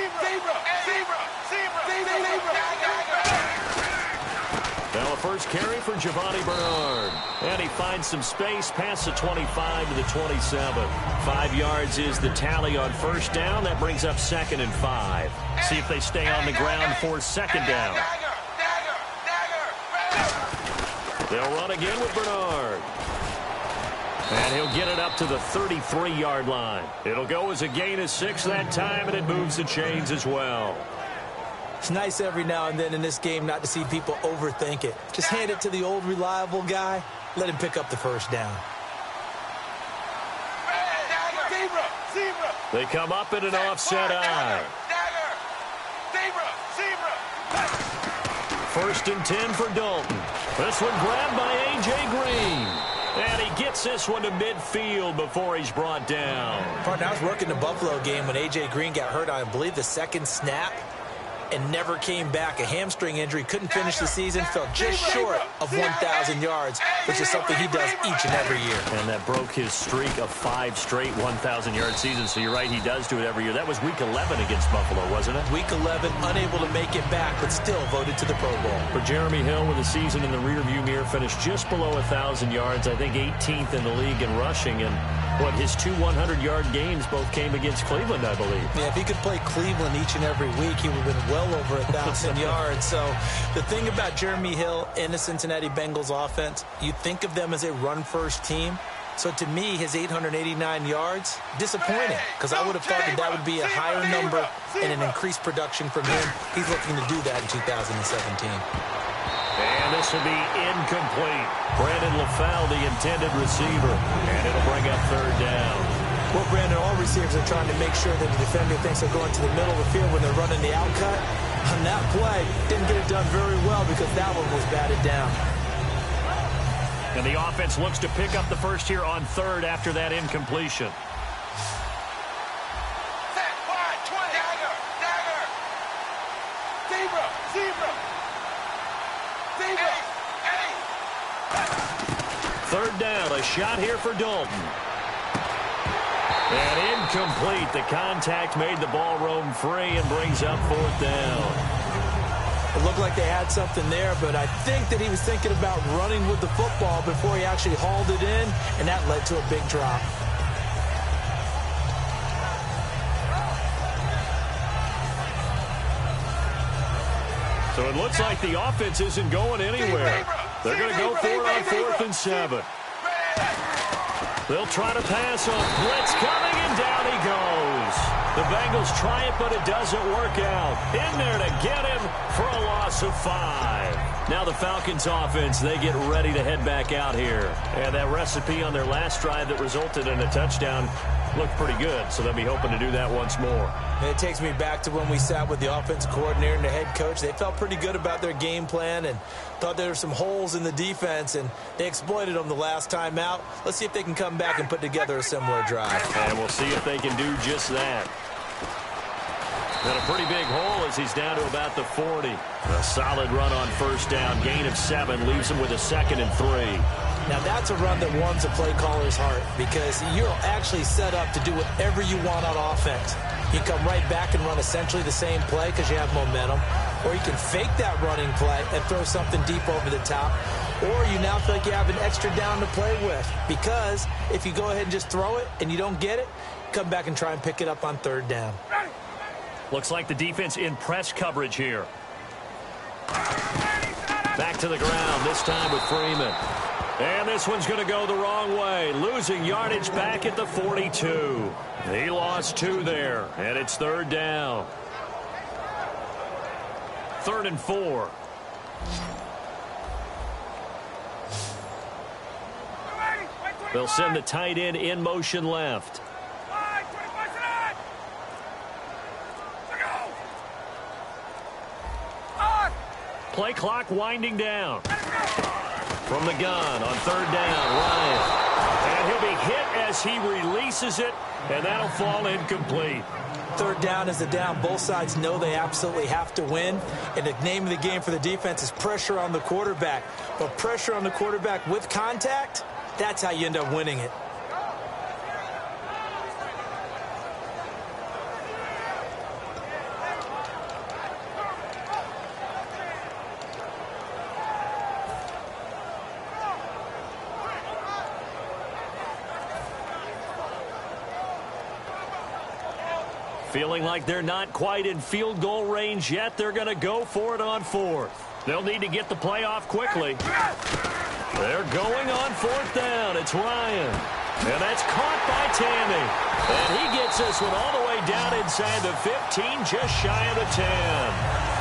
Now a first carry for Giovanni Bernard. And he finds some space past the 25 to the 27. 5 yards is the tally on first down. That brings up 2nd and 5. See if they stay on the ground for 2nd down. They'll run again with Bernard. And he'll get it up to the 33-yard line. It'll go as a gain of 6 that time, and it moves the chains as well. It's nice every now and then in this game not to see people overthink it. Just hand it to the old reliable guy. Let him pick up the first down. They come up in an offset eye. 1st and 10 for Dalton. This one grabbed by A.J. Green. And he gets this one to midfield before he's brought down. Partner, I was working the Buffalo game when A.J. Green got hurt on, I believe, the 2nd snap and never came back. A hamstring injury, couldn't finish the season, fell just short of 1,000 yards, which is something he does each and every year. And that broke his streak of 5 straight 1,000-yard seasons. So you're right, he does do it every year. That was Week 11 against Buffalo, wasn't it? Week 11, unable to make it back, but still voted to the Pro Bowl. For Jeremy Hill, with the season in the rearview mirror, finished just below 1,000 yards. I think 18th in the league in rushing. And his 2 100-yard games both came against Cleveland, I believe. Yeah, if he could play Cleveland each and every week, he would have been well over 1,000 yards. So the thing about Jeremy Hill in the Cincinnati Bengals offense, you think of them as a run-first team. So to me, his 889 yards, disappointing, because I would have thought that would be a higher number and an increased production from him. He's looking to do that in 2017. And this will be incomplete. Brandon LaFell, the intended receiver, and it'll bring up 3rd down. Well, Brandon, all receivers are trying to make sure that the defender thinks they're going to the middle of the field when they're running the outcut. On that play, didn't get it done very well because that one was batted down. And the offense looks to pick up the first here on 3rd after that incompletion. Third down, a shot here for Dalton. And incomplete. The contact made the ball roam free and brings up 4th down. It looked like they had something there, but I think that he was thinking about running with the football before he actually hauled it in, and that led to a big drop. So it looks like the offense isn't going anywhere. They're going to go for it on 4th and 7. They'll try to pass on blitz coming, and down he goes. The Bengals try it, but it doesn't work out. In there to get him for a loss of 5. Now the Falcons offense, they get ready to head back out here. And that recipe on their last drive that resulted in a touchdown looked pretty good, so they'll be hoping to do that once more. And it takes me back to when we sat with the offensive coordinator and the head coach. They felt pretty good about their game plan and thought there were some holes in the defense, and they exploited them the last time out. Let's see if they can come back and put together a similar drive. And we'll see if they can do just that. And a pretty big hole as he's down to about the 40. A solid run on 1st down. Gain of 7 leaves him with a 2nd and 3. Now, that's a run that warms a play caller's heart because you're actually set up to do whatever you want on offense. You come right back and run essentially the same play because you have momentum, or you can fake that running play and throw something deep over the top, or you now feel like you have an extra down to play with because if you go ahead and just throw it and you don't get it, come back and try and pick it up on 3rd down. Looks like the defense in press coverage here. Back to the ground, this time with Freeman. And this one's going to go the wrong way. Losing yardage back at the 42. He lost 2 there, and it's 3rd down. 3rd and 4. They'll send the tight end in motion left. Play clock winding down. From the gun on 3rd down, Ryan. And he'll be hit as he releases it, and that'll fall incomplete. 3rd down is the down. Both sides know they absolutely have to win. And the name of the game for the defense is pressure on the quarterback. But pressure on the quarterback with contact, that's how you end up winning it. Feeling like they're not quite in field goal range yet. They're going to go for it on 4th. They'll need to get the play off quickly. They're going on 4th down. It's Ryan. And that's caught by Tammy. And he gets this one all the way down inside the 15, just shy of the 10.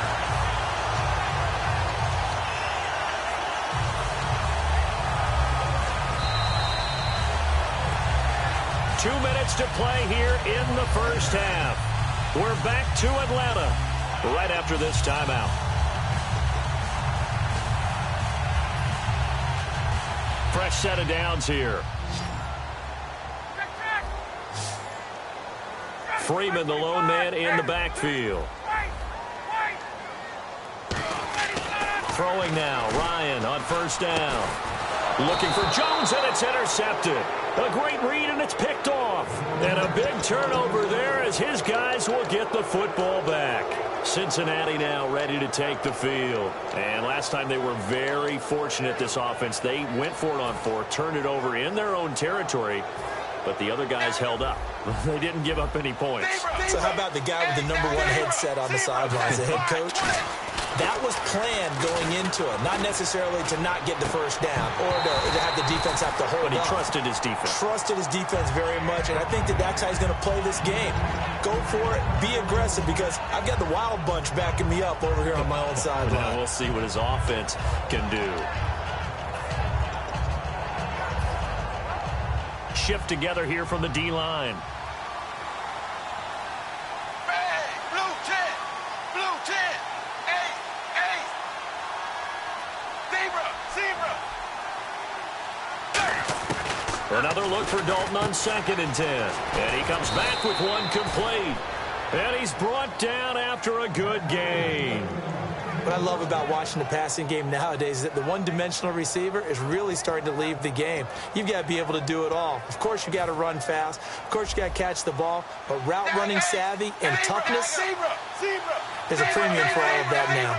2 minutes to play here in the 1st half. We're back to Atlanta right after this timeout. Fresh set of downs here. Freeman, the lone man in the backfield. Throwing now, Ryan on 1st down. Looking for Jones, and it's intercepted. A great read, and it's picked off. And a big turnover there as his guys will get the football back. Cincinnati now ready to take the field. And last time they were very fortunate, this offense. They went for it on 4, turned it over in their own territory, but the other guys held up. They didn't give up any points. So how about the guy with the #1 headset on the sidelines, the head coach? That was planned going into it, not necessarily to not get the 1st down or to have the defense have to hold But he up. trusted his defense. Trusted his defense very much, and I think that that's how he's going to play this game. Go for it, be aggressive, because I've got the wild bunch backing me up over here on my own sideline. Now we'll see what his offense can do. Shift together here from the D-line. Another look for Dalton on 2nd and 10. And he comes back with one complete. And he's brought down after a good gain. What I love about watching the passing game nowadays is that the one-dimensional receiver is really starting to leave the game. You've got to be able to do it all. Of course, you got to run fast. Of course, you got to catch the ball. But route running savvy and toughness, there's a premium for all of that now.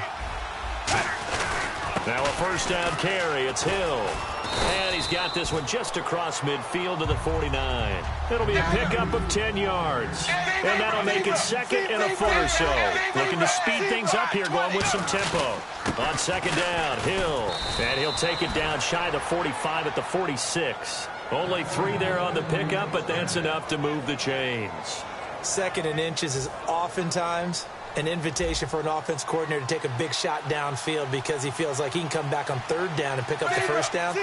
Now a first down carry. It's Hill. And he's got this one just across midfield to the 49. It'll be a pickup of 10 yards. And that'll make it second and a foot or so. Looking to speed things up here, going with some tempo. On second down, Hill. And he'll take it down shy of the 45 at the 46. Only 3 there on the pickup, but that's enough to move the chains. Second and inches is oftentimes an invitation for an offense coordinator to take a big shot downfield because he feels like he can come back on third down and pick up the first down.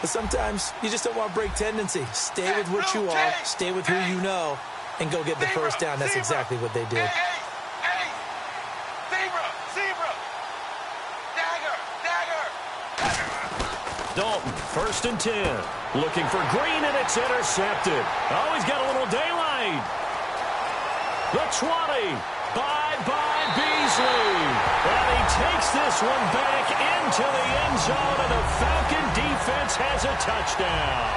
But sometimes you just don't want to break tendency. Stay with what you are, stay with who you know, and go get the first down. That's exactly what they did. Dalton, first and 10. Looking for Green, and it's intercepted. Oh, he's got a little daylight. The 20. Bye-bye, Beasley. And he takes this one back into the end zone, and the Falcon defense has a touchdown.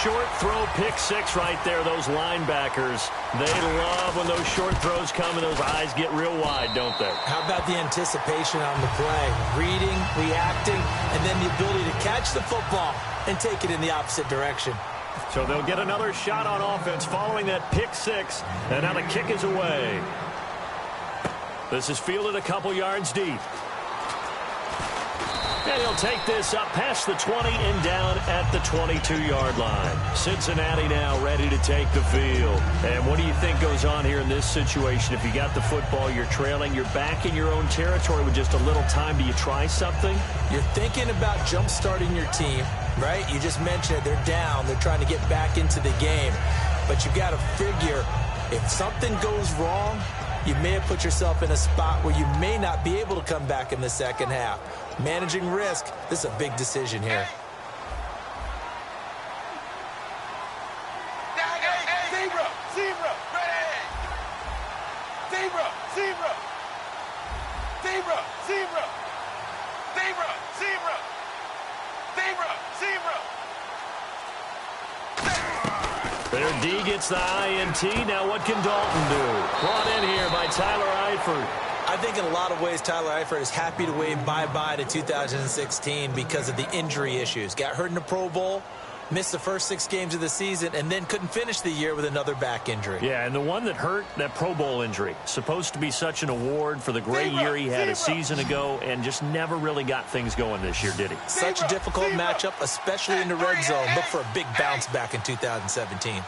Short throw, pick 6 right there, those linebackers. They love when those short throws come and those eyes get real wide, don't they? How about the anticipation on the play? Reading, reacting, and then the ability to catch the football and take it in the opposite direction. So they'll get another shot on offense following that pick 6, and now the kick is away. This is fielded a couple yards deep. And he'll take this up past the 20 and down at the 22-yard line. Cincinnati now ready to take the field. And what do you think goes on here in this situation? If you got the football, you're trailing, you're back in your own territory with just a little time. Do you try something? You're thinking about jump-starting your team, right? You just mentioned it. They're down. They're trying to get back into the game. But you've got to figure if something goes wrong, you may have put yourself in a spot where you may not be able to come back in the second half. Managing risk, this is a big decision here. Their D gets the INT. Now what can Dalton do? Brought in here by Tyler Eifert. I think in a lot of ways Tyler Eifert is happy to wave bye-bye to 2016 because of the injury issues. Got hurt in the Pro Bowl, missed the first 6 games of the season, and then couldn't finish the year with another back injury. Yeah, and the one that hurt, that Pro Bowl injury, supposed to be such an award for the great year he had a season ago and just never really got things going this year, did he? Such a difficult matchup, especially in the red zone. Look for a big bounce back in 2017.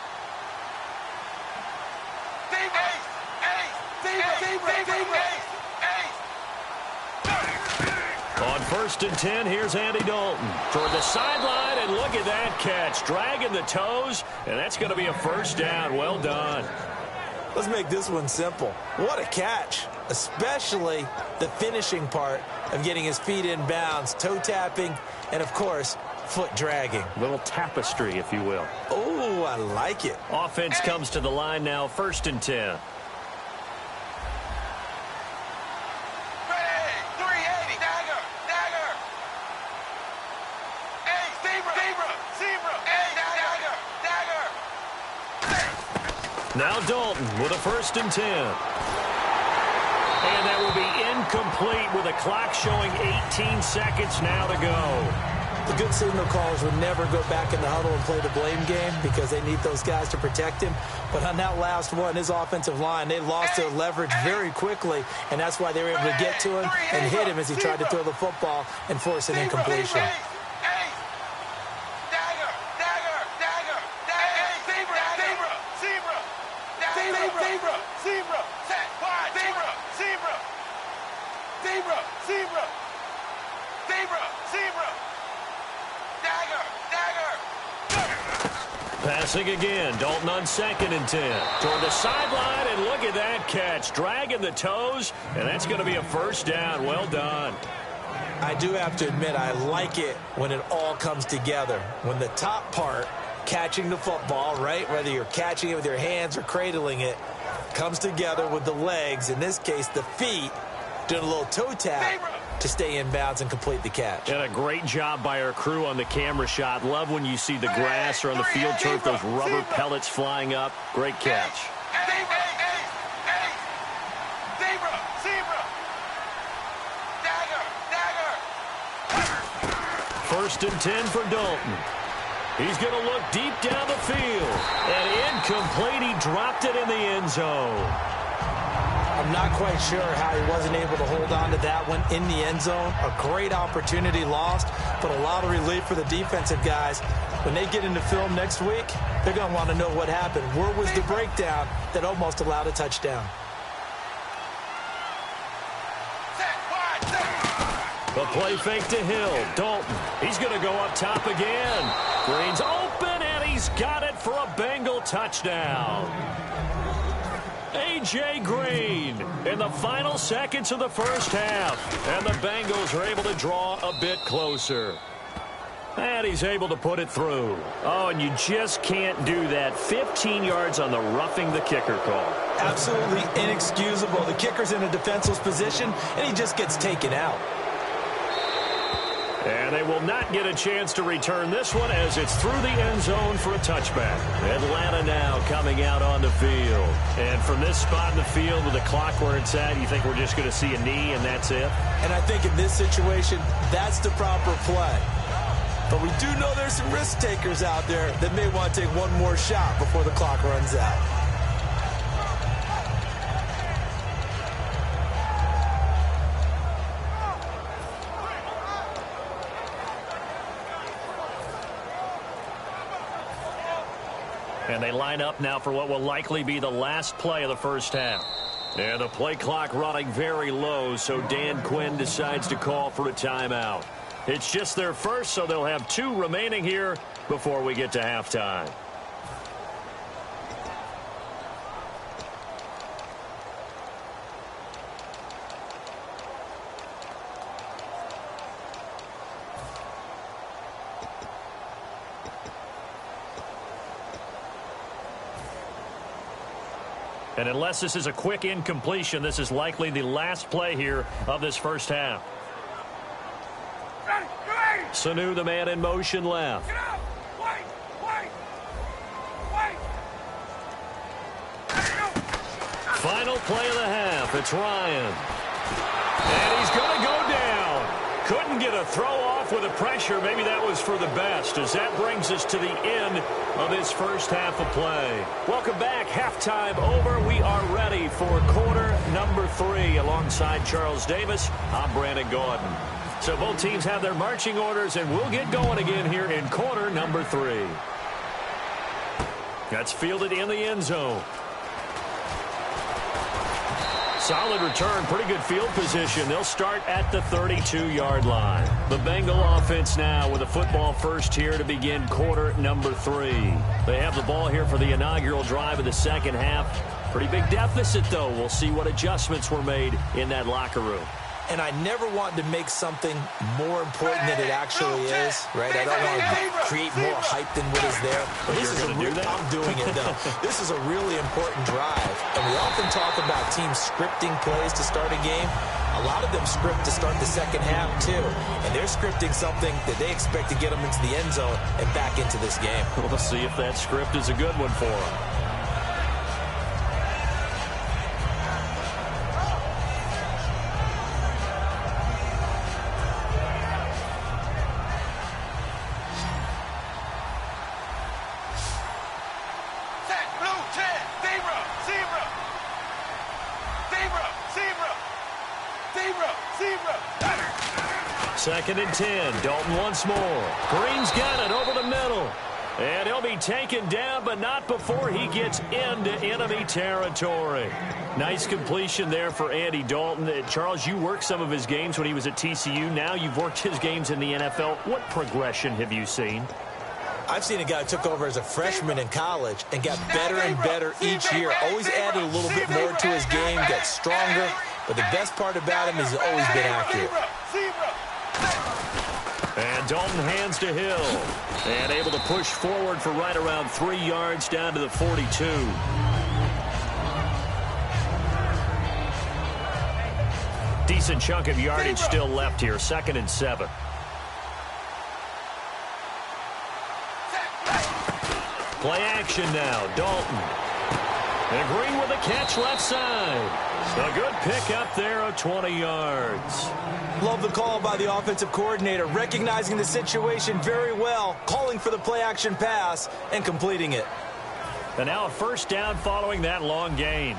On first and 10, here's Andy Dalton toward the sideline, and look at that catch. Dragging the toes, and that's going to be a first down. Well done. Let's make this one simple. What a catch, especially the finishing part of getting his feet in bounds, toe tapping, and, of course, foot dragging. A little tapestry, if you will. Oh, I like it. Offense comes to the line now, first and 10. Now Dalton with a first and 10. And that will be incomplete with a clock showing 18 seconds now to go. The good signal callers would never go back in the huddle and play the blame game because they need those guys to protect him. But on that last one, his offensive line, they lost their leverage very quickly, and that's why they were able to get to him and hit him as he tried to throw the football and force an incompletion. Passing again, Dalton on second and 10. Toward the sideline, and look at that catch. Dragging the toes, and that's going to be a first down. Well done. I do have to admit, I like it when it all comes together. When the top part, catching the football, right, whether you're catching it with your hands or cradling it, comes together with the legs, in this case the feet, doing a little toe tap to stay in bounds and complete the catch. And a great job by our crew on the camera shot. Love when you see the grass or on the field turf, those rubber pellets flying up. Great catch. First and 10 for Dalton. He's going to look deep down the field. And incomplete. He dropped it in the end zone. I'm not quite sure how he wasn't able to hold on to that one in the end zone. A great opportunity lost, but a lot of relief for the defensive guys. When they get into film next week, they're going to want to know what happened. Where was the breakdown that almost allowed a touchdown? The play fake to Hill. Dalton. He's going to go up top again. Green's open, and he's got it for a Bengal touchdown. A.J. Green in the final seconds of the first half. And the Bengals are able to draw a bit closer. And he's able to put it through. Oh, and you just can't do that. 15 yards on the roughing the kicker call. Absolutely inexcusable. The kicker's in a defenseless position, and he just gets taken out. And they will not get a chance to return this one as it's through the end zone for a touchback. Atlanta now coming out on the field. And from this spot in the field with the clock where it's at, you think we're just going to see a knee and that's it? And I think in this situation, that's the proper play. But we do know there's some risk takers out there that may want to take one more shot before the clock runs out. And they line up now for what will likely be the last play of the first half. And the play clock running very low, so Dan Quinn decides to call for a timeout. It's just their first, so they'll have 2 remaining here before we get to halftime. And unless this is a quick incompletion, this is likely the last play here of this first half. Sanu, the man in motion left. Final play of the half. It's Ryan. And he's going to go down. Couldn't get a throw off with the pressure. Maybe that was for the best, as that brings us to the end of this first half of play. Welcome back. Halftime over. We are ready for quarter number 3. Alongside Charles Davis, I'm Brandon Gordon. So both teams have their marching orders, and we'll get going again here in quarter number 3. That's fielded in the end zone. Solid return, pretty good field position. They'll start at the 32-yard line. The Bengal offense now with a football first here to begin quarter number 3. They have the ball here for the inaugural drive of the second half. Pretty big deficit, though. We'll see what adjustments were made in that locker room. And I never want to make something more important than it actually is, right? I don't want to create more hype than what is there. But this is I'm doing it, though. This is a really important drive. And we often talk about teams scripting plays to start a game. A lot of them script to start the second half, too. And they're scripting something that they expect to get them into the end zone and back into this game. We'll see if that script is a good one for them. Second and 10. Dalton once more. Green's got it over the middle. And he'll be taken down, but not before he gets into enemy territory. Nice completion there for Andy Dalton. Charles, you worked some of his games when he was at TCU. Now you've worked his games in the NFL. What progression have you seen? I've seen a guy who took over as a freshman in college and got better and better each year. Always added a little bit more to his game, got stronger. But the best part about him is he's always been accurate. And Dalton hands to Hill. And able to push forward for right around 3 yards down to the 42. Decent chunk of yardage still left here. 2nd and 7. Play action now. Dalton. And Green with a catch left side. A good pick up there of 20 yards. Love the call by the offensive coordinator, recognizing the situation very well, calling for the play-action pass, and completing it. And now a first down following that long gain.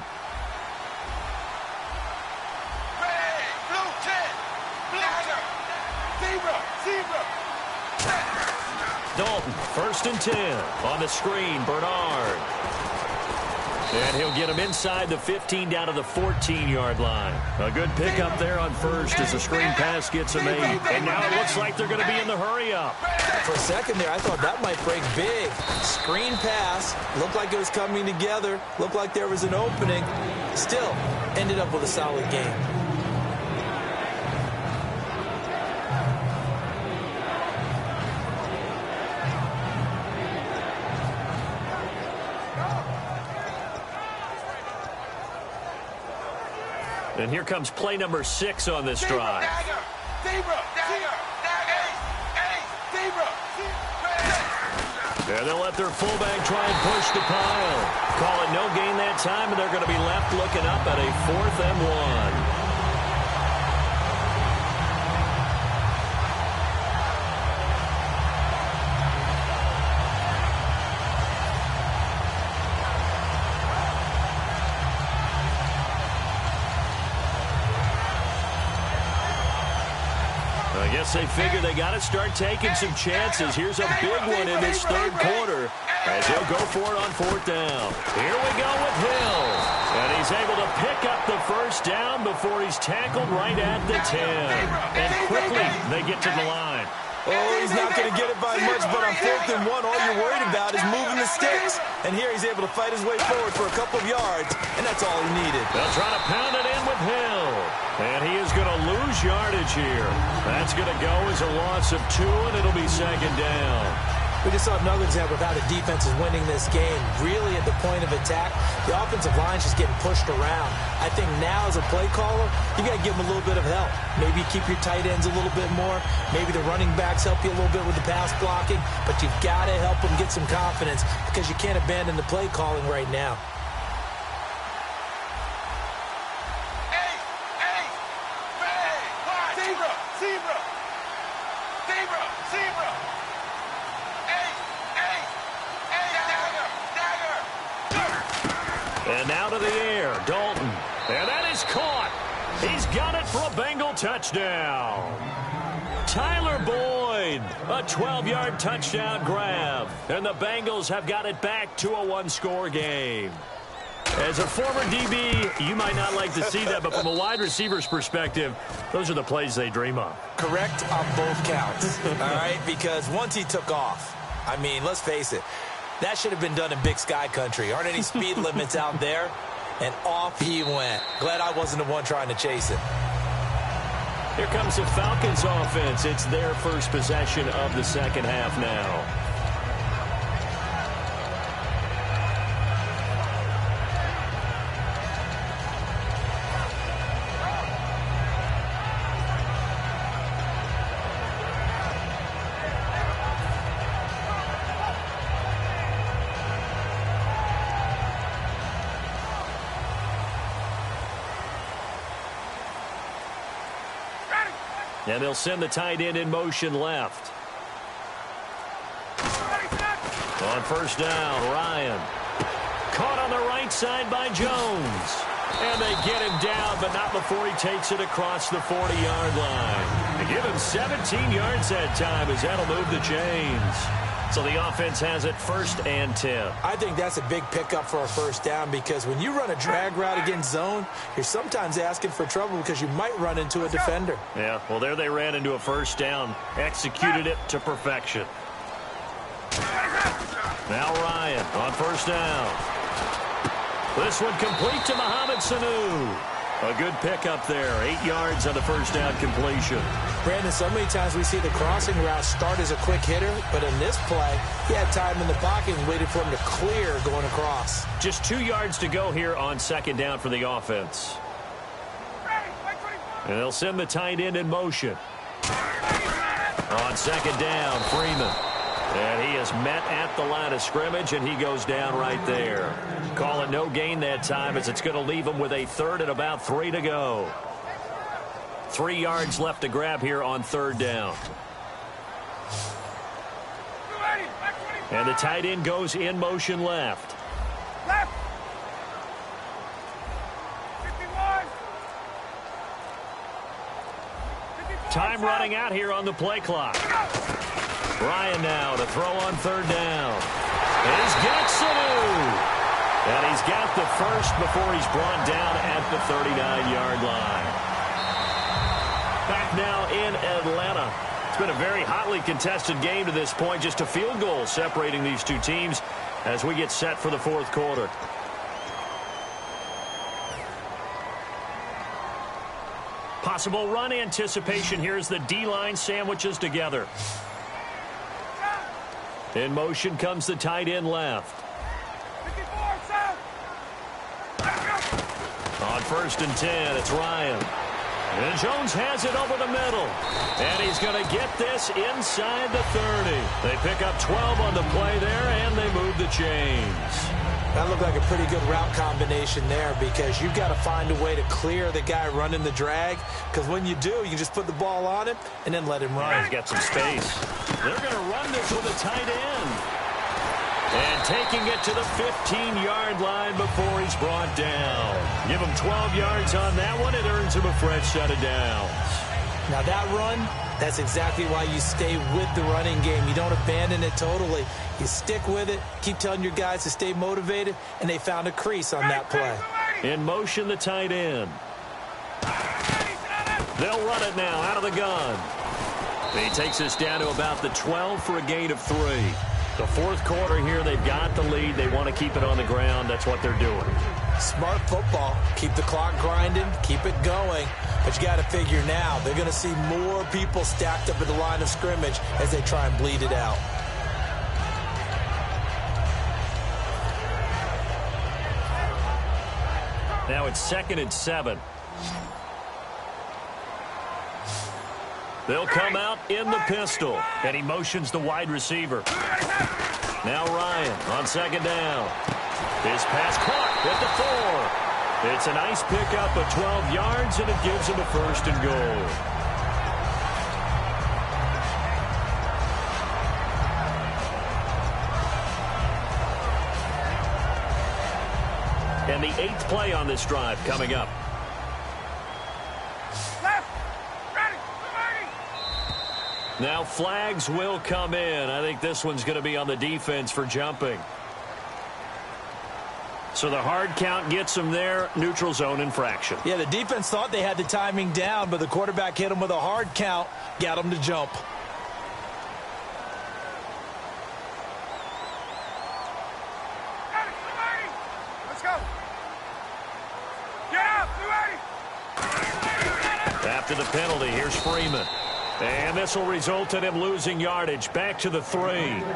Dalton, 1st and 10. On the screen, Bernard. And he'll get him inside the 15 down to the 14-yard line. A good pickup there on first as the screen pass gets him 8. And now it looks like they're going to be in the hurry-up. For a second there, I thought that might break big. Screen pass. Looked like it was coming together. Looked like there was an opening. Still, ended up with a solid game. And here comes play number 6 on this drive. And they'll let their fullback try and push the pile. Call it no gain that time, and they're going to be left looking up at a 4th and 1. I guess they figure they got to start taking some chances. Here's a big one in this 3rd quarter as he'll go for it on 4th down. Here we go with Hill. And he's able to pick up the first down before he's tackled right at the 10. And quickly they get to the line. Oh, he's not going to get it by much, but on 4th and 1, all you're worried about is moving the sticks. And here he's able to fight his way forward for a couple of yards, and that's all he needed. They'll try to pound it in with Hill. And he is going to lose yardage here. That's going to go as a loss of 2, and it'll be 2nd down. We just saw another example of how the defense is winning this game. Really at the point of attack, the offensive line's just getting pushed around. I think now as a play caller, you got to give them a little bit of help. Maybe keep your tight ends a little bit more. Maybe the running backs help you a little bit with the pass blocking. But you've got to help them get some confidence because you can't abandon the play calling right now. And now to the air, Dalton. And that is caught. He's got it for a Bengal touchdown. Tyler Boyd, a 12-yard touchdown grab. And the Bengals have got it back to a 1-score game. As a former DB, you might not like to see that, but from a wide receiver's perspective, those are the plays they dream of. Correct on both counts, all right? Because once he took off, I mean, let's face it, that should have been done in Big Sky country. Aren't any speed limits out there? And off he went. Glad I wasn't the one trying to chase him. Here comes the Falcons offense. It's their first possession of the 2nd half now. And they'll send the tight end in motion left. On 1st down, Ryan. Caught on the right side by Jones. And they get him down, but not before he takes it across the 40-yard line. They give him 17 yards that time as that'll move the chains. So the offense has it 1st and 10. I think that's a big pickup for a 1st down because when you run a drag route against zone, you're sometimes asking for trouble because you might run into a defender. Yeah, well, there they ran into a 1st down, executed it to perfection. Now Ryan on 1st down. This one complete to Mohamed Sanu. A good pickup there, 8 yards on the 1st down completion. Brandon, so many times we see the crossing route start as a quick hitter, but in this play, he had time in the pocket and waited for him to clear going across. Just 2 yards to go here on 2nd down for the offense. And they'll send the tight end in motion. On second down, Freeman. And he is met at the line of scrimmage, and he goes down right there. Call it no gain that time, as it's going to leave him with a third and about 3 to go. 3 yards left to grab here on third down. And the tight end goes in motion left. Time running out here on the play clock. Ryan now to throw on third down. And he's got Sanu. And he's got the first before he's brought down at the 39-yard line. Back now in Atlanta. It's been a very hotly contested game to this point. Just a field goal separating these two teams as we get set for the fourth quarter. Possible run anticipation here as the D-line sandwiches together. In motion comes the tight end left. On 1st and 10, it's Ryan. And Jones has it over the middle. And he's going to get this inside the 30. They pick up 12 on the play there, and they move the chains. That looked like a pretty good route combination there, because you've got to find a way to clear the guy running the drag, because when you do, you just put the ball on him and then let him run. He's got some space. They're going to run this with a tight end. And taking it to the 15-yard line before he's brought down. Give him 12 yards on that one. It earns him a fresh set of downs. Now that run, that's exactly why you stay with the running game. You don't abandon it totally. You stick with it, keep telling your guys to stay motivated, and they found a crease on that play. In motion, the tight end. They'll run it now out of the gun. He takes us down to about the 12 for a gain of 3. The fourth quarter here, they've got the lead. They want to keep it on the ground. That's what they're doing. Smart football. Keep the clock grinding. Keep it going. But you got to figure now, they're going to see more people stacked up at the line of scrimmage as they try and bleed it out. Now it's 2nd and 7. They'll come out in the pistol, and he motions the wide receiver. Now Ryan on 2nd down. His pass caught at the 4. It's a nice pickup of 12 yards, and it gives him a 1st and goal. And the 8th play on this drive coming up. Now flags will come in. I think this one's going to be on the defense for jumping. So the hard count gets them there. Neutral zone infraction. Yeah, the defense thought they had the timing down, but the quarterback hit them with a hard count, got them to jump. Let's go. Get up, After the penalty, here's Freeman. And this will result in him losing yardage back to the 3.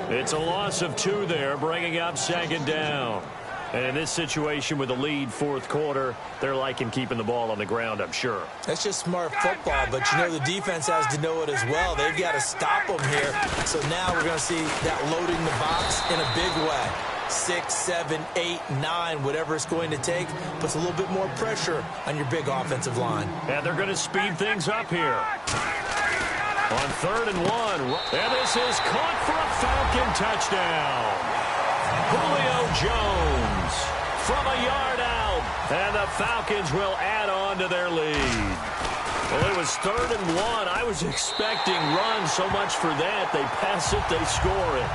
It's a loss of 2 there, bringing up 2nd down. And in this situation with the lead fourth quarter, they're liking keeping the ball on the ground, I'm sure. That's just smart football, but you know the defense has to know it as well. They've got to stop them here. So now we're going to see that loading the box in a big way. 6, 7, 8, 9, whatever it's going to take, puts a little bit more pressure on your big offensive line. And they're going to speed things up here. On 3rd and 1, and this is caught for a Falcon touchdown. Julio Jones from a yard out, and the Falcons will add on to their lead. Well, it was 3rd and 1. I was expecting runs, so much for that. They pass it, they score it.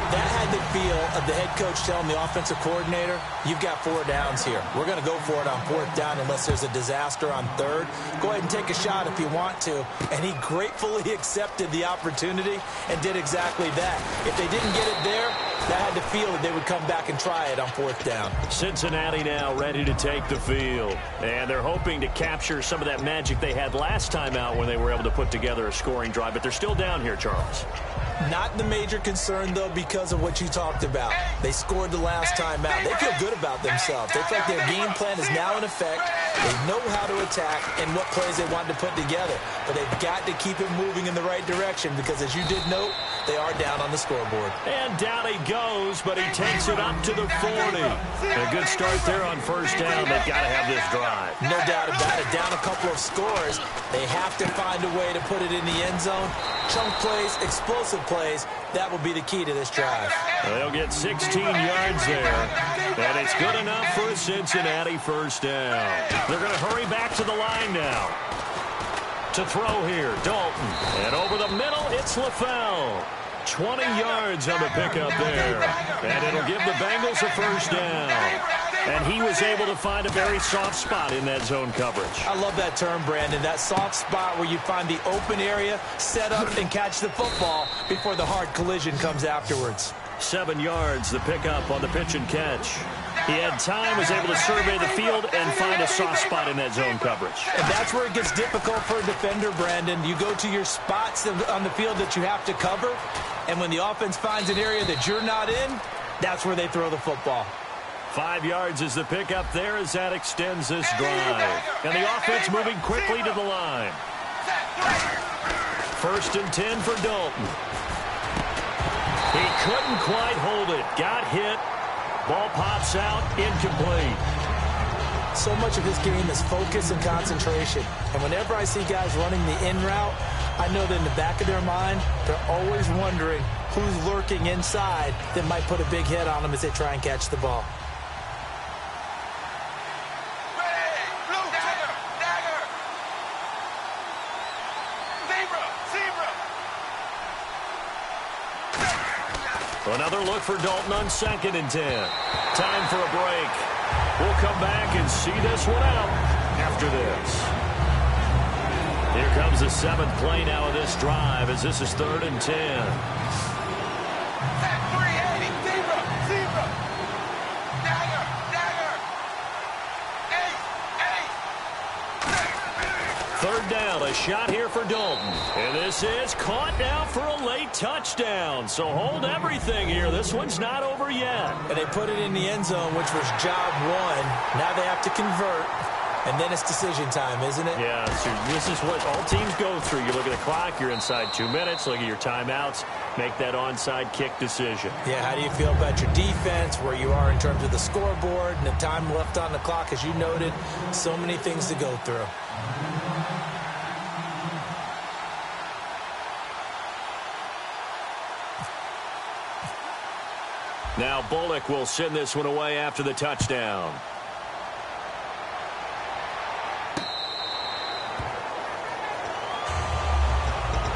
That had the feel of the head coach telling the offensive coordinator, you've got 4 downs here. We're going to go for it on 4th down unless there's a disaster on 3rd. Go ahead and take a shot if you want to. And he gratefully accepted the opportunity and did exactly that. If they didn't get it there, that had the feel that they would come back and try it on 4th down. Cincinnati now ready to take the field. And they're hoping to capture some of that magic they had last time out when they were able to put together a scoring drive. But they're still down here, Charles. Not the major concern, though, because of what you talked about. They scored the last time out. They feel good about themselves. They feel like their game plan is now in effect. They know how to attack and what plays they want to put together. But they've got to keep it moving in the right direction because, as you did note, they are down on the scoreboard. And down he goes, but he takes it up to the 40. A good start there on first down. They've got to have this drive. No doubt about it. Down a couple of scores. They have to find a way to put it in the end zone. Chunk plays, explosive plays, that will be the key to this drive. They'll get 16 yards there, and it's good enough for a Cincinnati first down. They're going to hurry back to the line now. To throw here, Dalton. And over the middle, it's LaFell. 20 yards on the pickup there. And it'll give the Bengals a first down. And he was able to find a very soft spot in that zone coverage. I love that term, Brandon. That soft spot where you find the open area, set up, and catch the football before the hard collision comes afterwards. 7 yards, the pickup on the pitch and catch. He had time, was able to survey the field and find a soft spot in that zone coverage. And that's where it gets difficult for a defender, Brandon. You go to your spots on the field that you have to cover, and when the offense finds an area that you're not in, that's where they throw the football. 5 yards is the pickup there as that extends this drive. And the offense moving quickly to the line. 1st and 10 for Dalton. He couldn't quite hold it. Got hit. Ball pops out, incomplete. So much of this game is focus and concentration. And whenever I see guys running the in route, I know that in the back of their mind, they're always wondering who's lurking inside that might put a big hit on them as they try and catch the ball. Another look for Dalton on 2nd and 10. Time for a break. We'll come back and see this one out after this. Here comes the 7th play now of this drive as this is 3rd and 10. Third down, a shot here for Dalton. And this is caught now for a late touchdown. So hold everything here. This one's not over yet. And they put it in the end zone, which was job one. Now they have to convert. And then it's decision time, isn't it? Yeah, so this is what all teams go through. You look at the clock, you're inside 2 minutes, look at your timeouts, make that onside kick decision. Yeah, how do you feel about your defense, where you are in terms of the scoreboard, and the time left on the clock, as you noted, so many things to go through. Now Bullock will send this one away after the touchdown.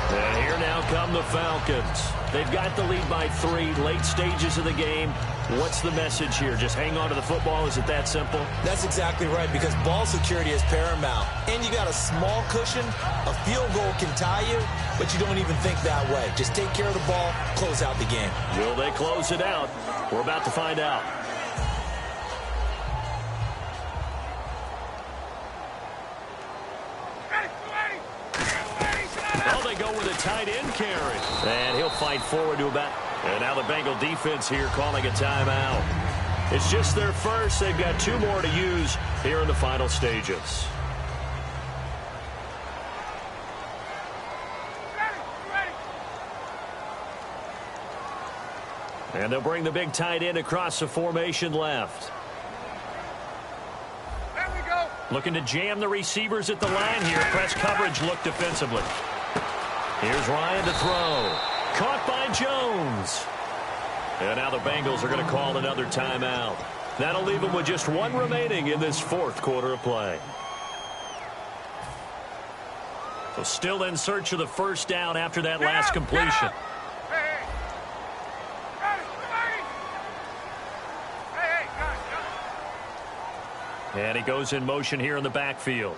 And here now come the Falcons. They've got the lead by 3, late stages of the game. What's the message here? Just hang on to the football? Is it that simple? That's exactly right, because ball security is paramount. And you got a small cushion. A field goal can tie you, but you don't even think that way. Just take care of the ball, close out the game. Will they close it out? We're about to find out. Oh, they go with a tight end carry. And he'll fight forward to about... And now the Bengal defense here calling a timeout. It's just their first. They've got 2 more to use here in the final stages. And they'll bring the big tight end across the formation left. There we go. Looking to jam the receivers at the line here. Press coverage look defensively. Here's Ryan to throw. Caught by Jones. And now the Bengals are going to call another timeout. That'll leave them with just 1 remaining in this 4th quarter of play. So still in search of the first down after that last completion. And he goes in motion here in the backfield.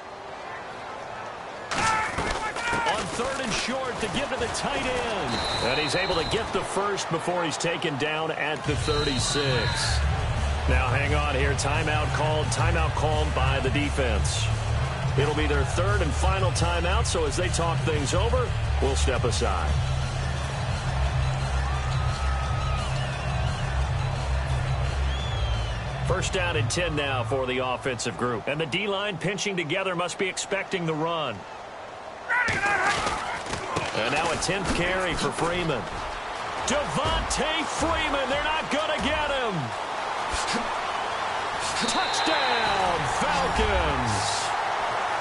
On 3rd and short to give to the tight end. And he's able to get the first before he's taken down at the 36. Now hang on here. Timeout called by the defense. It'll be their 3rd and final timeout, so as they talk things over, we'll step aside. First down and 10 now for the offensive group. And the D-line pinching together must be expecting the run. And now a 10th carry for Freeman. Devontae Freeman, they're not going to get him. Touchdown, Falcons.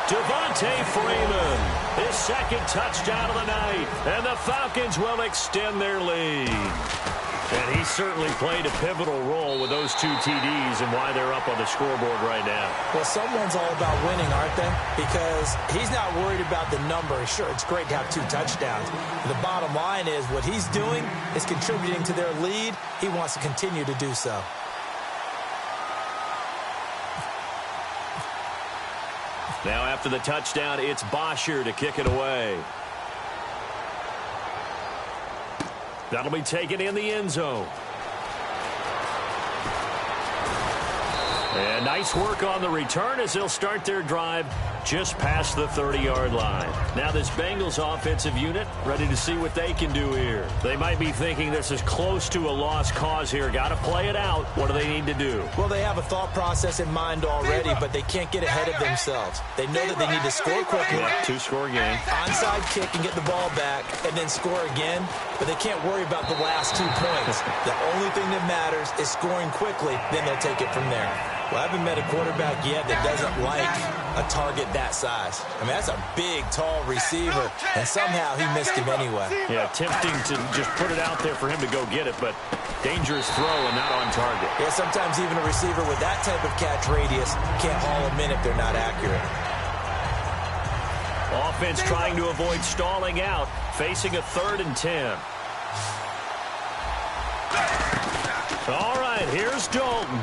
Devontae Freeman, his second touchdown of the night. And the Falcons will extend their lead. And he certainly played a pivotal role with those 2 TDs and why they're up on the scoreboard right now. Well, someone's all about winning, aren't they? Because he's not worried about the number. Sure, it's great to have 2 touchdowns. But the bottom line is what he's doing is contributing to their lead. He wants to continue to do so. Now after the touchdown, it's Bosher to kick it away. That'll be taken in the end zone. And nice work on the return as they'll start their drive just past the 30-yard line. Now this Bengals offensive unit ready to see what they can do here. They might be thinking this is close to a lost cause here. Got to play it out. What do they need to do? Well, they have a thought process in mind already, but they can't get ahead of themselves. They know that they need to score quickly. Yeah, 2-score game. Onside kick and get the ball back and then score again, but they can't worry about the last 2 points. The only thing that matters is scoring quickly, then they'll take it from there. Well, I haven't met a quarterback yet that doesn't like a target that size. I mean, that's a big, tall receiver, and somehow he missed him anyway. Yeah, tempting to just put it out there for him to go get it, but dangerous throw and not on target. Yeah, sometimes even a receiver with that type of catch radius can't haul them in if they're not accurate. Offense trying to avoid stalling out, facing a 3rd and 10. All right, here's Dalton.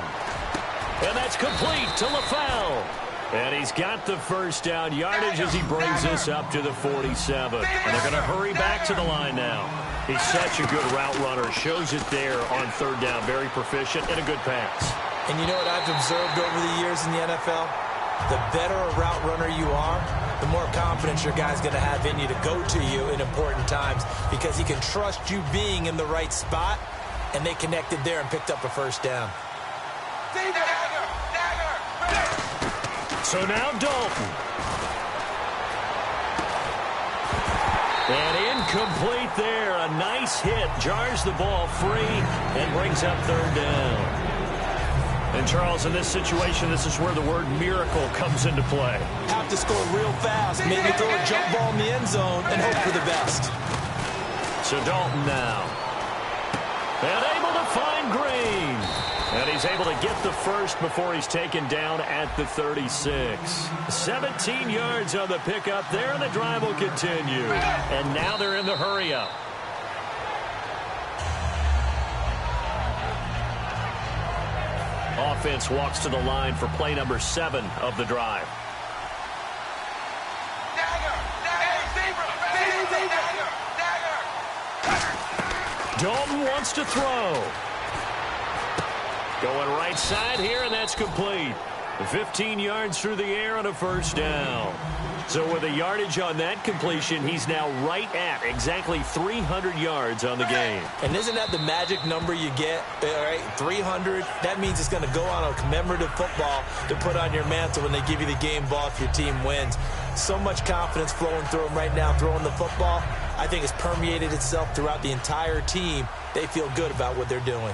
And that's complete to LaFell. And he's got the first down yardage as he brings this up to the 47. And they're going to hurry back to the line now. He's such a good route runner. Shows it there on 3rd down. Very proficient and a good pass. And you know what I've observed over the years in the NFL? The better a route runner you are, the more confidence your guy's going to have in you to go to you in important times because he can trust you being in the right spot, and they connected there and picked up a first down. So now Dalton. And incomplete there. A nice hit. Jars the ball free and brings up 3rd down. And, Charles, in this situation, this is where the word miracle comes into play. Have to score real fast. Maybe throw a jump ball in the end zone and hope for the best. So Dalton now. And able to find Green. And he's able to get the first before he's taken down at the 36. 17 yards on the pickup there, and the drive will continue. And now they're in the hurry-up. Offense walks to the line for play number 7 of the drive. Dalton wants to throw. Going right side here, and that's complete. 15 yards through the air and a first down. So with a yardage on that completion, he's now right at exactly 300 yards on the game. And isn't that the magic number you get? All right, 300. That means it's going to go on a commemorative football to put on your mantle when they give you the game ball if your team wins. So much confidence flowing through them right now, throwing the football. I think it's permeated itself throughout the entire team. They feel good about what they're doing.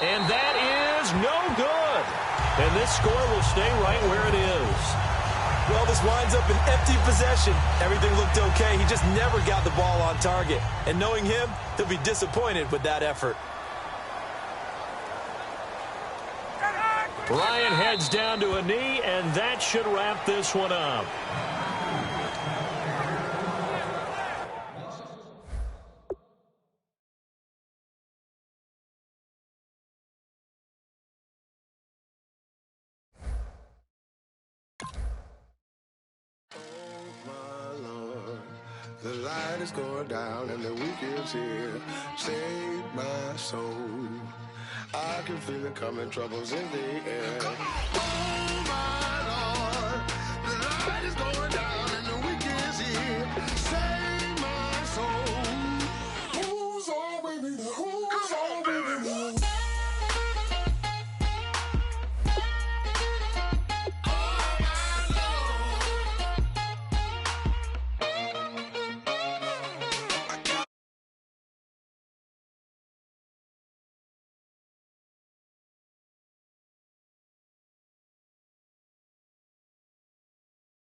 And that is no good. And this score will stay right where it is. Well, this winds up an empty possession. Everything looked okay. He just never got the ball on target. And knowing him, he'll be disappointed with that effort. Ryan heads down to a knee, and that should wrap this one up. The light is going down and the week is here. Save my soul. I can feel it coming, troubles in the air. Oh my Lord, the light is going